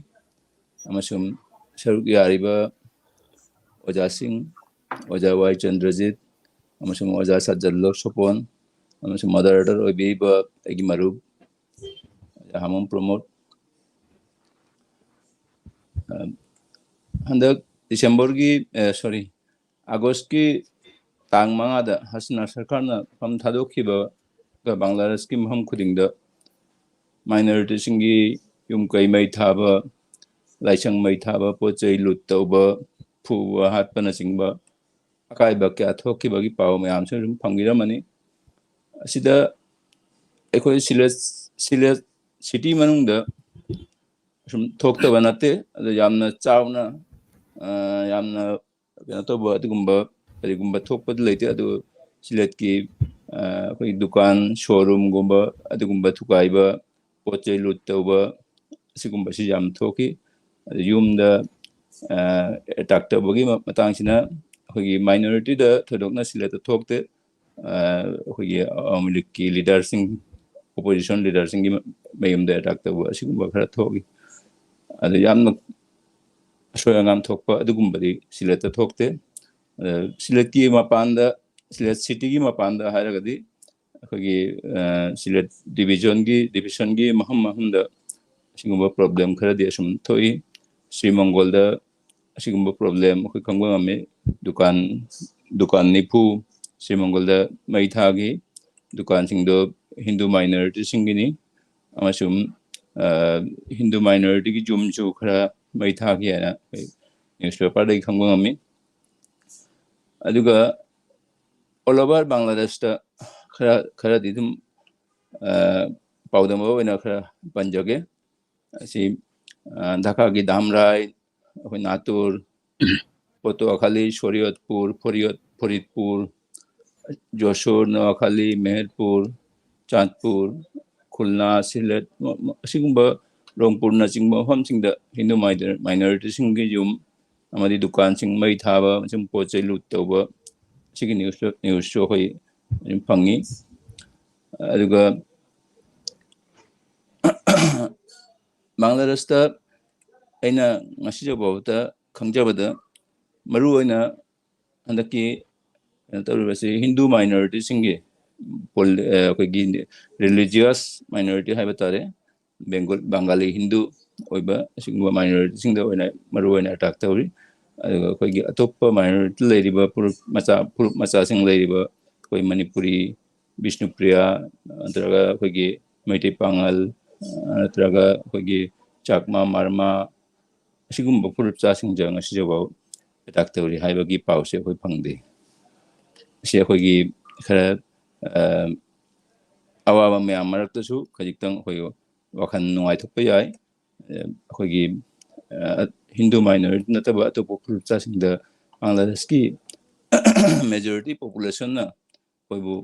Speaker 3: amasum saruk yariba Oja Singh, Oja Y Chandrajit, amasum Oja Sajjalok Sopon, amasum moderator biriba Egimarub, Hamam promote. Handak December ki August ki tang mangada hasna sarkarna pam thadokhiba ga Bangladesh ki maham khudingda minority singi yum kai mai thaba ꯂꯥꯏꯁꯪ ꯃꯩ ꯊꯥꯕ ꯄꯣꯠ ꯆꯩ ꯂꯨꯠ ꯇꯧꯕ ꯐꯨꯕ ꯍꯥꯠꯄꯅꯆꯤꯡꯕ ꯑꯀꯥꯏꯕ ꯀꯌꯥ ꯊꯣꯛꯈꯤꯕꯒꯤ ꯄꯥꯎ ꯃꯌꯥꯝꯁꯨ ꯑꯗꯨꯝ ꯐꯪꯕꯤꯔꯝꯃꯅꯤ ꯑꯁꯤꯗ ꯑꯩꯈꯣꯏ ꯁꯤꯂꯦꯠ ꯁꯤꯇꯤ ꯃꯅꯨꯡꯗ ꯁꯨꯝ ꯊꯣꯛꯇꯕ ꯅꯠꯇꯦ ꯑꯗꯨ ꯌꯥꯝꯅ ꯆꯥꯎꯅ ꯌꯥꯝꯅ ꯀꯩꯅꯣ ꯇꯧꯕ ꯑꯗꯨꯒꯨꯝꯕ ꯀꯔꯤꯒꯨꯝꯕ ꯊꯣꯛꯄꯗꯤ ꯂꯩꯇꯦ ꯑꯗꯨ ꯁꯤꯂꯦꯠꯀꯤ ꯑꯩꯈꯣꯏ ꯗꯨꯀꯥꯟ ꯁꯣꯔꯨꯝꯒꯨꯝꯕ ꯑꯗꯨꯒꯨꯝꯕ ꯊꯨꯒꯥꯏꯕ ꯄꯣꯠ ꯆꯩ ꯂꯨꯠ ꯇꯧꯕ ꯑꯁꯤꯒꯨꯝꯕꯁꯤ ꯌꯥꯝ ꯊꯣꯛꯈꯤ ꯑꯗꯨ ꯌꯨꯝꯗ ꯑꯦꯇꯥꯛ ꯇꯧꯕꯒꯤ ꯃꯇꯥꯡꯁꯤꯅ ꯑꯩꯈꯣꯏꯒꯤ ꯃꯥꯏꯅꯣꯔꯤꯇꯤꯗ ꯊꯣꯏꯗꯣꯛꯅ ꯁꯤꯂꯦꯠꯇ ꯊꯣꯛꯇꯦ ꯑꯩꯈꯣꯏꯒꯤ ꯑꯋꯥꯃꯤ ꯂꯤꯒꯀꯤ ꯂꯤꯗꯔꯁꯤꯡ ꯑꯣꯄꯣꯖꯤꯁꯟ ꯂꯤꯗꯔꯁꯤꯡꯒꯤ ꯃꯌꯨꯝꯗ ꯑꯦꯇꯥꯛ ꯇꯧꯕ ꯑꯁꯤꯒꯨꯝꯕ ꯈꯔ ꯊꯣꯛꯏ ꯑꯗꯨ ꯌꯥꯝꯅ ꯑꯁꯣꯏ ꯑꯉꯥꯝ ꯊꯣꯛꯄ ꯑꯗꯨꯒꯨꯝꯕꯗꯤ ꯁꯤꯂꯦꯠꯇ ꯊꯣꯛꯇꯦ ꯁꯤꯂꯦꯠꯀꯤ ꯃꯄꯥꯟꯗ ꯁꯤꯂꯦꯠ ꯁꯤꯇꯤꯒꯤ ꯃꯄꯥꯟꯗ ꯍꯥꯏꯔꯒꯗꯤ ꯑꯩꯈꯣꯏꯒꯤ ꯁꯤꯂꯦꯠ ꯗꯤꯕꯤꯖꯟꯒꯤ ꯃꯐꯝꯗ ꯑꯁꯤꯒꯨꯝꯕ ꯄ꯭ꯔꯣꯕ꯭ꯂꯦꯝ ꯈꯔꯗꯤ ꯑꯁꯨꯝ ꯊꯣꯛꯏ ꯁ꯭ꯔꯤ ꯃꯪꯒꯣꯜꯗ ꯑꯁꯤꯒꯨꯝꯕ ꯄ꯭ꯔꯣꯕ꯭ꯂꯦꯝ ꯑꯩꯈꯣꯏ ꯈꯪꯕ ꯉꯝꯃꯤ ꯗꯨꯀꯥꯟ ꯅꯤꯐꯨ ꯁ꯭ꯔꯤ ꯃꯪꯒꯣꯜꯗ ꯃꯩ ꯊꯥꯈꯤ ꯗꯨꯀꯥꯟꯁꯤꯡꯗꯣ ꯍꯤꯟꯗꯨ ꯃꯥꯏꯅꯣꯔꯤꯇꯤꯁꯤꯡꯒꯤꯅꯤ ꯑꯃꯁꯨꯡ ꯍꯤꯟꯗꯨ ꯃꯥꯏꯅꯣꯔꯤꯇꯤꯒꯤ ꯌꯨꯝꯁꯨ ꯈꯔ ꯃꯩ ꯊꯥꯈꯤ ꯍꯥꯏꯅ ꯅ꯭ꯌꯨꯁꯄꯦꯄꯔꯗꯒꯤ ꯈꯪꯕ ꯉꯝꯃꯤ ꯑꯗꯨꯒ ꯑꯣꯜ ꯑꯣꯚꯔ ꯕꯪꯒ꯭ꯂꯥꯗꯦꯁꯇ ꯈꯔꯗꯤ ꯑꯗꯨꯝ ꯄꯥꯎꯗꯝ ꯑꯣꯏꯅ ꯈꯔ ꯄꯟꯖꯒꯦ ꯑꯁꯤ ꯙꯥꯀꯥꯒꯤ ꯙꯥꯝꯔꯥꯏ ꯑꯩꯈꯣꯏ ꯅꯥꯇꯨꯔ ꯄꯣꯇꯨꯋꯥꯈꯥꯂꯤ ꯁꯣꯔꯤꯌꯠꯄꯨꯔ ꯐꯔꯤꯗꯄꯨꯔ ꯖꯣꯁꯨꯔ ꯅꯋꯥꯈꯥꯂꯤ ꯃꯦꯍꯔꯄꯨꯔ ꯆꯥꯟꯗꯄꯨꯔ ꯈꯨꯜꯅꯥ ꯁꯤꯂꯦꯠ ꯑꯁꯤꯒꯨꯝꯕ ꯔꯣꯡꯄꯨꯔꯅꯆꯤꯡꯕ ꯃꯐꯝꯁꯤꯡꯗ ꯍꯤꯟꯗꯨ ꯃꯥꯏꯅꯣꯔꯤꯇꯤꯁꯤꯡꯒꯤ ꯌꯨꯝ ꯑꯃꯗꯤ ꯗꯨꯀꯥꯟꯁꯤꯡ ꯃꯩ ꯊꯥꯕ ꯑꯃꯁꯨꯡ ꯄꯣꯠ ꯆꯩ ꯂꯨꯠ ꯇꯧꯕ ꯁꯤꯒꯤ ꯅ꯭ꯌꯨꯁꯁꯨ ꯑꯩꯈꯣꯏ ꯑꯗꯨꯝ ꯐꯪꯉꯤ ꯑꯗꯨꯒ ꯕꯪꯒ꯭ꯂꯥꯗꯦꯁꯇ ꯑꯩꯅ ꯉꯁꯤꯐꯥꯎꯕꯗ ꯈꯪꯖꯕꯗ ꯃꯔꯨꯑꯣꯏꯅ ꯍꯟꯗꯛꯀꯤ ꯀꯩꯅꯣ ꯇꯧꯔꯤꯕꯁꯤ ꯍꯤꯟꯗꯨ ꯃꯥꯏꯅꯣꯔꯤꯇꯤꯁꯤꯡꯒꯤ ꯑꯩꯈꯣꯏꯒꯤ ꯔꯤꯂꯤꯖꯤꯌꯁ ꯃꯥꯏꯅꯣꯔꯤꯇꯤ ꯍꯥꯏꯕ ꯇꯥꯔꯦ ꯕꯪꯒꯥꯂꯤ ꯍꯤꯟꯗꯨ ꯑꯣꯏꯕ ꯑꯁꯤꯒꯨꯝꯕ ꯃꯥꯏꯅꯣꯔꯤꯇꯤꯁꯤꯡꯗ ꯐꯨꯔꯨꯞ ꯑꯦꯇꯥꯛ ꯇꯧꯔꯤ ꯑꯗꯨꯒ ꯑꯩꯈꯣꯏꯒꯤ ꯑꯇꯣꯞꯄ ꯃꯥꯏꯅꯣꯔꯤꯇꯤ ꯂꯩꯔꯤꯕ ꯐꯨꯔꯨꯞ ꯃꯆꯥꯁꯤꯡ ꯂꯩꯔꯤꯕ ꯑꯩꯈꯣꯏ ꯃꯅꯤꯄꯨꯔꯤ ꯕꯤꯁꯅꯨꯄ꯭ꯔꯤꯌꯥ ꯅꯠꯇ꯭ꯔꯒ ꯑꯩꯈꯣꯏꯒꯤ ꯃꯩꯇꯩ ꯄꯥꯉꯜ ꯅꯠꯇ꯭ꯔꯒ ꯑꯩꯈꯣꯏꯒꯤ ꯆꯥꯛꯃꯥ ꯃꯥꯔꯃꯥ ꯑꯁꯤꯒꯨꯝꯕ ꯐꯨꯔꯨꯞꯆꯥꯁꯤꯡꯁꯦ ꯉꯁꯤꯐꯥꯎ ꯑꯦꯇꯥꯛ ꯇꯧꯔꯤ ꯍꯥꯏꯕꯒꯤ ꯄꯥꯎꯁꯦ ꯑꯩꯈꯣꯏ ꯐꯪꯗꯦ ꯑꯁꯤ ꯑꯩꯈꯣꯏꯒꯤ ꯈꯔ ꯑꯋꯥꯕ ꯃꯌꯥꯝ ꯃꯔꯛꯇꯁꯨ ꯈꯖꯤꯛꯇꯪ ꯑꯩꯈꯣꯏ ꯋꯥꯈꯜ ꯅꯨꯡꯉꯥꯏꯊꯣꯛꯄ ꯌꯥꯏ ꯑꯩꯈꯣꯏꯒꯤ ꯍꯤꯟꯗꯨ ꯃꯥꯏꯅꯣꯔꯤꯇꯤ ꯅꯠꯇꯕ ꯑꯇꯣꯞꯄ ꯐꯨꯔꯨꯞꯆꯥꯁꯤꯡꯗ ꯕꯪꯒ꯭ꯂꯥꯗꯦꯁꯀꯤ ꯃꯦꯖꯣꯔꯤꯇꯤ ꯄꯣꯄꯨꯂꯦꯁꯟꯅ ꯑꯩꯈꯣꯏꯕꯨ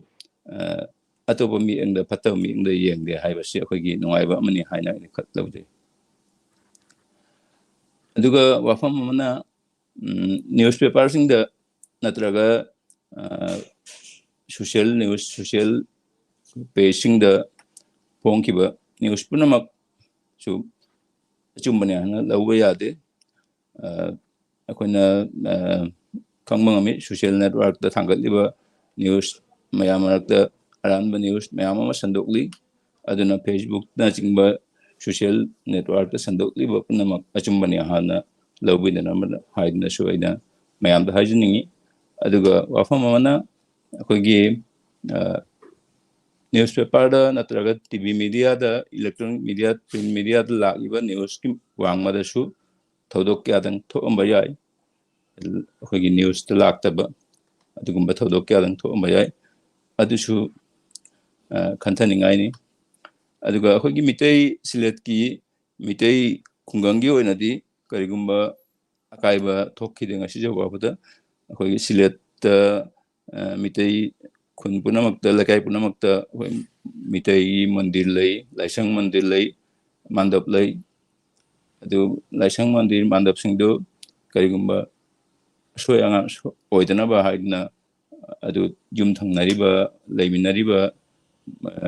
Speaker 3: ꯑꯇꯣꯞꯄ ꯃꯤꯠꯌꯦꯡꯗ ꯐꯠꯇꯕ ꯃꯤꯠꯌꯦꯡꯗ ꯌꯦꯡꯗꯦ ꯍꯥꯏꯕꯁꯤ ꯑꯩꯈꯣꯏꯒꯤ ꯅꯨꯡꯉꯥꯏꯕ ꯑꯃꯅꯤ ꯍꯥꯏꯅ ꯑꯩꯅ ꯂꯧꯖꯩ ꯑꯗꯨꯒ ꯋꯥꯐꯝ ꯑꯃꯅ ꯅ꯭ꯌꯨꯁꯄꯦꯄꯔꯁꯤꯡꯗ ꯅꯠꯇ꯭ꯔꯒ ꯁꯣꯁꯤꯌꯦꯜ ꯄꯦꯖꯁꯤꯡꯗ ꯐꯣꯡꯈꯤꯕ ꯅ꯭ꯌꯨꯁ ꯄꯨꯝꯅꯃꯛꯁꯨ ꯑꯆꯨꯝꯕꯅꯤ ꯍꯥꯏꯅ ꯂꯧꯕ ꯌꯥꯗꯦ ꯑꯩꯈꯣꯏꯅ ꯈꯪꯕ ꯉꯝꯃꯤ ꯁꯣꯁꯤꯌꯦꯜ ꯅꯦꯠꯋꯥꯔꯛꯇ ꯊꯥꯡꯒꯠꯂꯤꯕ ꯅ꯭ꯌꯨꯁ ꯃꯌꯥꯝ ꯃꯔꯛꯇ ꯑꯔꯥꯟꯕ ꯅ꯭ꯌꯨꯁ ꯃꯌꯥꯝ ꯑꯃ ꯁꯟꯗꯣꯛꯂꯤ ꯑꯗꯨꯅ ꯐꯦꯁꯕꯨꯛꯅꯆꯤꯡꯕ ꯁꯣꯁꯤꯌꯦꯜ ꯅꯦꯠꯋꯥꯔꯛꯇ ꯁꯟꯗꯣꯛꯂꯤꯕ ꯄꯨꯝꯅꯃꯛ ꯑꯆꯨꯝꯕꯅꯤ ꯍꯥꯟꯅ ꯂꯧꯕꯤꯗꯅꯕ ꯍꯥꯏꯗꯨꯅꯁꯨ ꯑꯩꯅ ꯃꯌꯥꯝꯗ ꯍꯥꯏꯖꯅꯤꯡꯉꯤ ꯑꯗꯨꯒ ꯋꯥꯐꯝ ꯑꯃꯅ ꯑꯩꯈꯣꯏꯒꯤ ꯅ꯭ꯌꯨꯁꯄꯦꯄꯔꯗ ꯅꯠꯇ꯭ꯔꯒ ꯇꯤꯚꯤ ꯃꯤꯗꯤꯌꯥꯗ ꯏꯂꯦꯛꯇ꯭ꯔꯣꯅꯤꯛ ꯃꯤꯗꯤꯌꯥ ꯄ꯭ꯔꯤꯟ ꯃꯤꯗꯤꯌꯥꯗ ꯂꯥꯛꯂꯤꯕ ꯅ꯭ꯌꯨꯁꯀꯤ ꯋꯥꯡꯃꯗꯁꯨ ꯊꯧꯗꯣꯛ ꯀꯌꯥꯗꯪ ꯊꯣꯛꯑꯝꯕ ꯌꯥꯏ ꯑꯩꯈꯣꯏꯒꯤ ꯅ꯭ꯌꯨꯁꯇ ꯂꯥꯛꯇꯕ ꯑꯗꯨꯒꯨꯝꯕ ꯊꯧꯗꯣꯛ ꯀꯌꯥꯗꯪ ꯊꯣꯛꯑꯝꯕ ꯌꯥꯏ ꯑꯗꯨꯁꯨ ꯈꯟꯊꯅꯤꯡꯉꯥꯏꯅꯤ ꯑꯗꯨꯒ ꯑꯩꯈꯣꯏꯒꯤ ꯁꯤꯂꯦꯠꯀꯤ ꯃꯤꯇꯩ ꯈꯨꯡꯒꯪꯒꯤ ꯑꯣꯏꯅꯗꯤ ꯀꯔꯤꯒꯨꯝꯕ ꯑꯀꯥꯏꯕ ꯊꯣꯛꯈꯤꯗꯦ ꯉꯁꯤꯁꯨ ꯐꯥꯎꯕꯗ ꯑꯩꯈꯣꯏꯒꯤ ꯁꯤꯂꯦꯠꯇ ꯃꯤꯇꯩ ꯈꯨꯟ ꯄꯨꯝꯅꯃꯛꯇ ꯂꯩꯀꯥꯏ ꯄꯨꯝꯅꯃꯛꯇ ꯑꯩꯈꯣꯏ ꯃꯤꯇꯩꯒꯤ ꯃꯟꯗꯤꯔ ꯂꯩ ꯂꯥꯏꯁꯪ ꯃꯟꯗꯤꯔ ꯂꯩ ꯃꯥꯟꯗꯞ ꯂꯩ ꯑꯗꯨ ꯂꯥꯏꯁꯪ ꯃꯟꯗꯤꯔ ꯃꯥꯟꯗꯞꯁꯤꯡꯗꯨ ꯀꯔꯤꯒꯨꯝꯕ ꯑꯁꯣꯏ ꯑꯉꯥꯝ ꯑꯣꯏꯗꯅꯕ ꯍꯥꯏꯗꯨꯅ ꯑꯗꯨ ꯌꯨꯝꯊꯪꯅꯔꯤꯕ ꯂꯩꯃꯤꯟꯅꯔꯤꯕ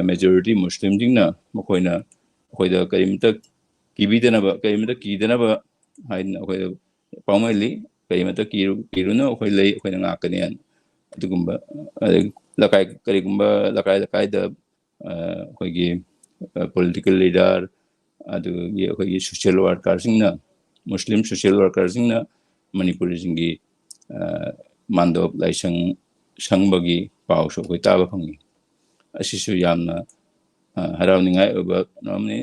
Speaker 3: ꯃꯦꯖꯣꯔꯤꯇꯤ ꯃꯨꯁꯂꯤꯝꯁꯤꯡꯅ ꯃꯈꯣꯏꯅ ꯑꯩꯈꯣꯏꯗ ꯀꯔꯤꯝꯇ ꯀꯤꯗꯅꯕ ꯍꯥꯏꯗꯅ ꯑꯩꯈꯣꯏꯗ ꯄꯥꯎꯃꯜꯂꯤ ꯀꯔꯤꯃꯇ ꯀꯤꯔꯨꯅꯨ ꯑꯩꯈꯣꯏ ꯂꯩ ꯑꯩꯈꯣꯏꯅ ꯉꯥꯛꯀꯅꯤ ꯍꯥꯏꯅ ꯑꯗꯨꯒꯨꯝꯕ ꯀꯔꯤꯒꯨꯝꯕ ꯂꯩꯀꯥꯏꯗ ꯑꯩꯈꯣꯏꯒꯤ ꯄꯣꯂꯤꯇꯤꯀꯦꯜ ꯂꯤꯗꯔ ꯑꯗꯨꯒꯤ ꯑꯩꯈꯣꯏꯒꯤ ꯁꯣꯁꯤꯌꯦꯜ ꯋꯥꯔꯀꯔꯁꯤꯡꯅ ꯃꯨꯁꯂꯤꯝ ꯁꯣꯁꯤꯌꯦꯜ ꯋꯥꯔꯀꯔꯁꯤꯡꯅ ꯃꯅꯤꯄꯨꯔꯤꯁꯤꯡꯒꯤ ꯃꯥꯟꯗꯣꯞ ꯂꯥꯏꯁꯪ ꯁꯪꯕꯒꯤ ꯄꯥꯎꯁꯨ ꯑꯩꯈꯣꯏ ꯇꯥꯕ ꯐꯪꯉꯤ ꯑꯁꯤꯁꯨ ꯌꯥꯝꯅ ꯍꯔꯥꯎꯅꯤꯡꯉꯥꯏ ꯑꯣꯏꯕ ꯑꯃꯅꯤ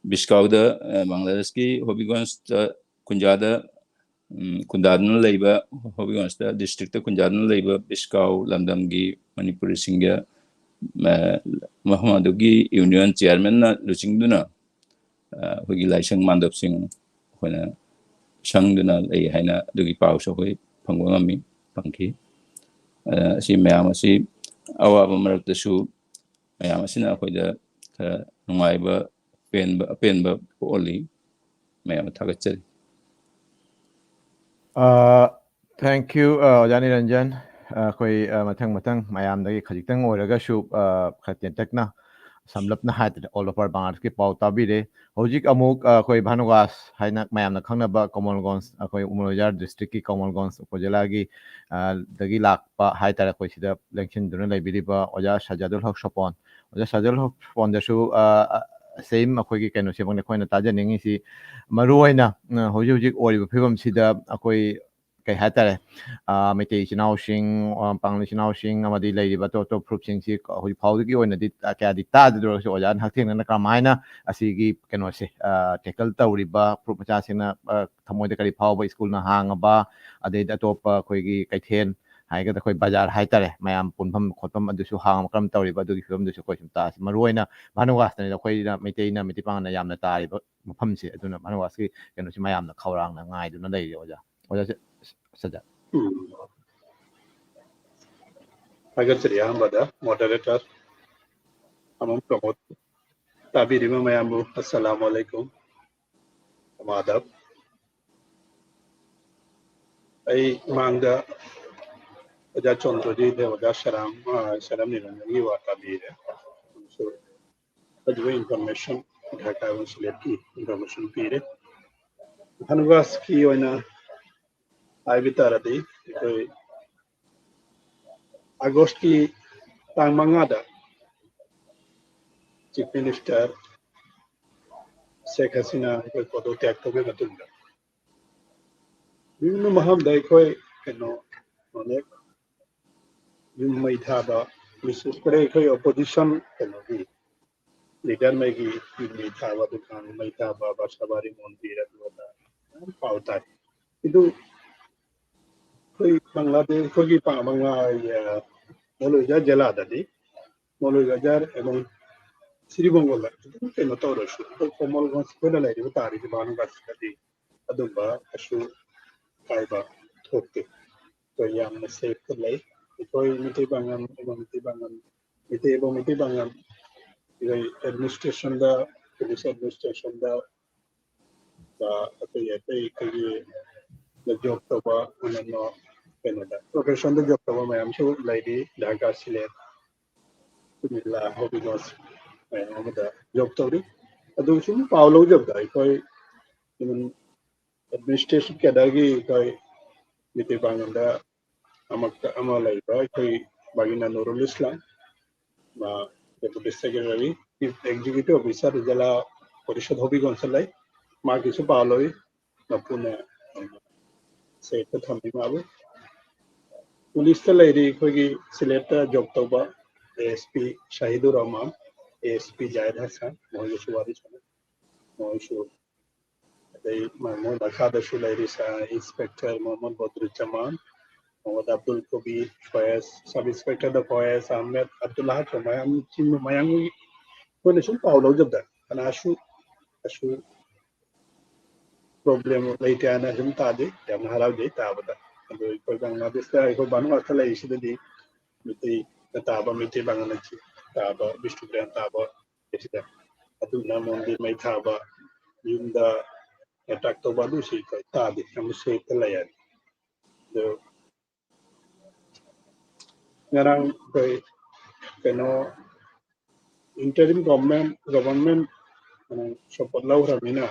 Speaker 3: Biskauda Bangladesh Hobbygonst Kunjada Kundadana Labor Hobbygonst district Kunjadana Labor Biskau Lamdamgi Manipuri Singha Mahamadugi Union Chairman Luchingduna Hugi Laisang Mandap Singh when Shangduna Lay Hana Dugi Pau Sohi Pangwami Panki si Mayamasi Awa Marak the Shoe Mayamasina Hoida Nungaiba Penba Oli Mayam Tagachel.
Speaker 1: Thank you, Jani Ranjan. Koi matang mayam dagi khajitang oraga shu khatien tekna samlapna hat all of our bangars ki pau tabire hojik amuk koi bhanugas haina mayam na khangna ba Komolgons koi Umalojar district ki Komolgons upojela gi dagi lak pa hai tara koi sida election duna laibiri ba Oja Sajadul Haq Shopon Oja Sajadul Haq Shopon da shu same akoi ki kenu sebang ne koi na taja ningi si maruaina hojik ori phibam sida akoi kai hatare mete chinau sing pangli chinau sing amadi lei ba to proof sing si hoi phau gi oina di ka di ta de ro ojan haktheng na kamaina asigi keno se tackle tawri ba proof cha sina thamoi de kari phau ba school na hang ba ade da top khoi gi kaithen hai ga khoi bazar hai tare mayam punpham khotam adu su hang kam tawri ba du gi film du su khoi ta maruaina manuwas na khoi na mete pang na yam na ta ba mafam se aduna manuwas ki keno si mayam na khawrang na ngai du na lei oja Sajad.
Speaker 4: Agar ceria pada moderator, amam promote. Tapi di mana yang bu Assalamualaikum, Amadab. Ai mangga, aja contoh di aja sharam ni nanti wa tapi deh. So, aja information, data unsur information pire. Hanugas ki wana ai bicara di Agost ki tang mangada Chief Minister Sheikh Hasina ko podotyak tobe matunda বিভিন্ন maham dai koi keno onek yum mai thaba biশেষ করে koi opposition keno gi leader mai gi mai thaba dukan mai thaba basabari mondir adwata pauta itu koi Bangladesh koi gi pa bangla ya moluja jela dadi moluja jar এবং Siribongola keno toroshu Komolgons kena lai di tari di banu gasadi adumba asu kaiba thokte to yang na safe lai koi miti bangan Igai administration da police administration da atau ya kai the job to ba no Canada profession da job to ba mayam shu lai di Dhaka Silet kumilla Hobbygonst mayam da job to ri adu shu paulo job da koi even administration kadagi koi miti bangan da amalai ba koi bagina Nurul Islam বা deputy secretary executive officer jala porishod Hobbygonst lai ma kisu pauloi napune se ta thambi mabu police ta lai ri khoi gi select job to ba ASP Shahidur Rahman ASP Jahid Hassan moi suwari chana moi su dai mo dakha da shu lai ri sa inspector Muhammad Badruzzaman Mohammad Abdul Kabir Fayaz Sub Inspector the Fayaz Ahmed Abdullah Mayam Chin Mayang ko ne sun paulo jabda ana asu problem laite ana jum tade yam haraw de tabada ado ko Bangladesh ta ko banu asala isi de miti taba miti Bangladesh taba Bishnupuram taba esida adu na mondir mai taba yunda attack to badu si ko tabe am se telayan do ngarang koi keno interim government support lau ramina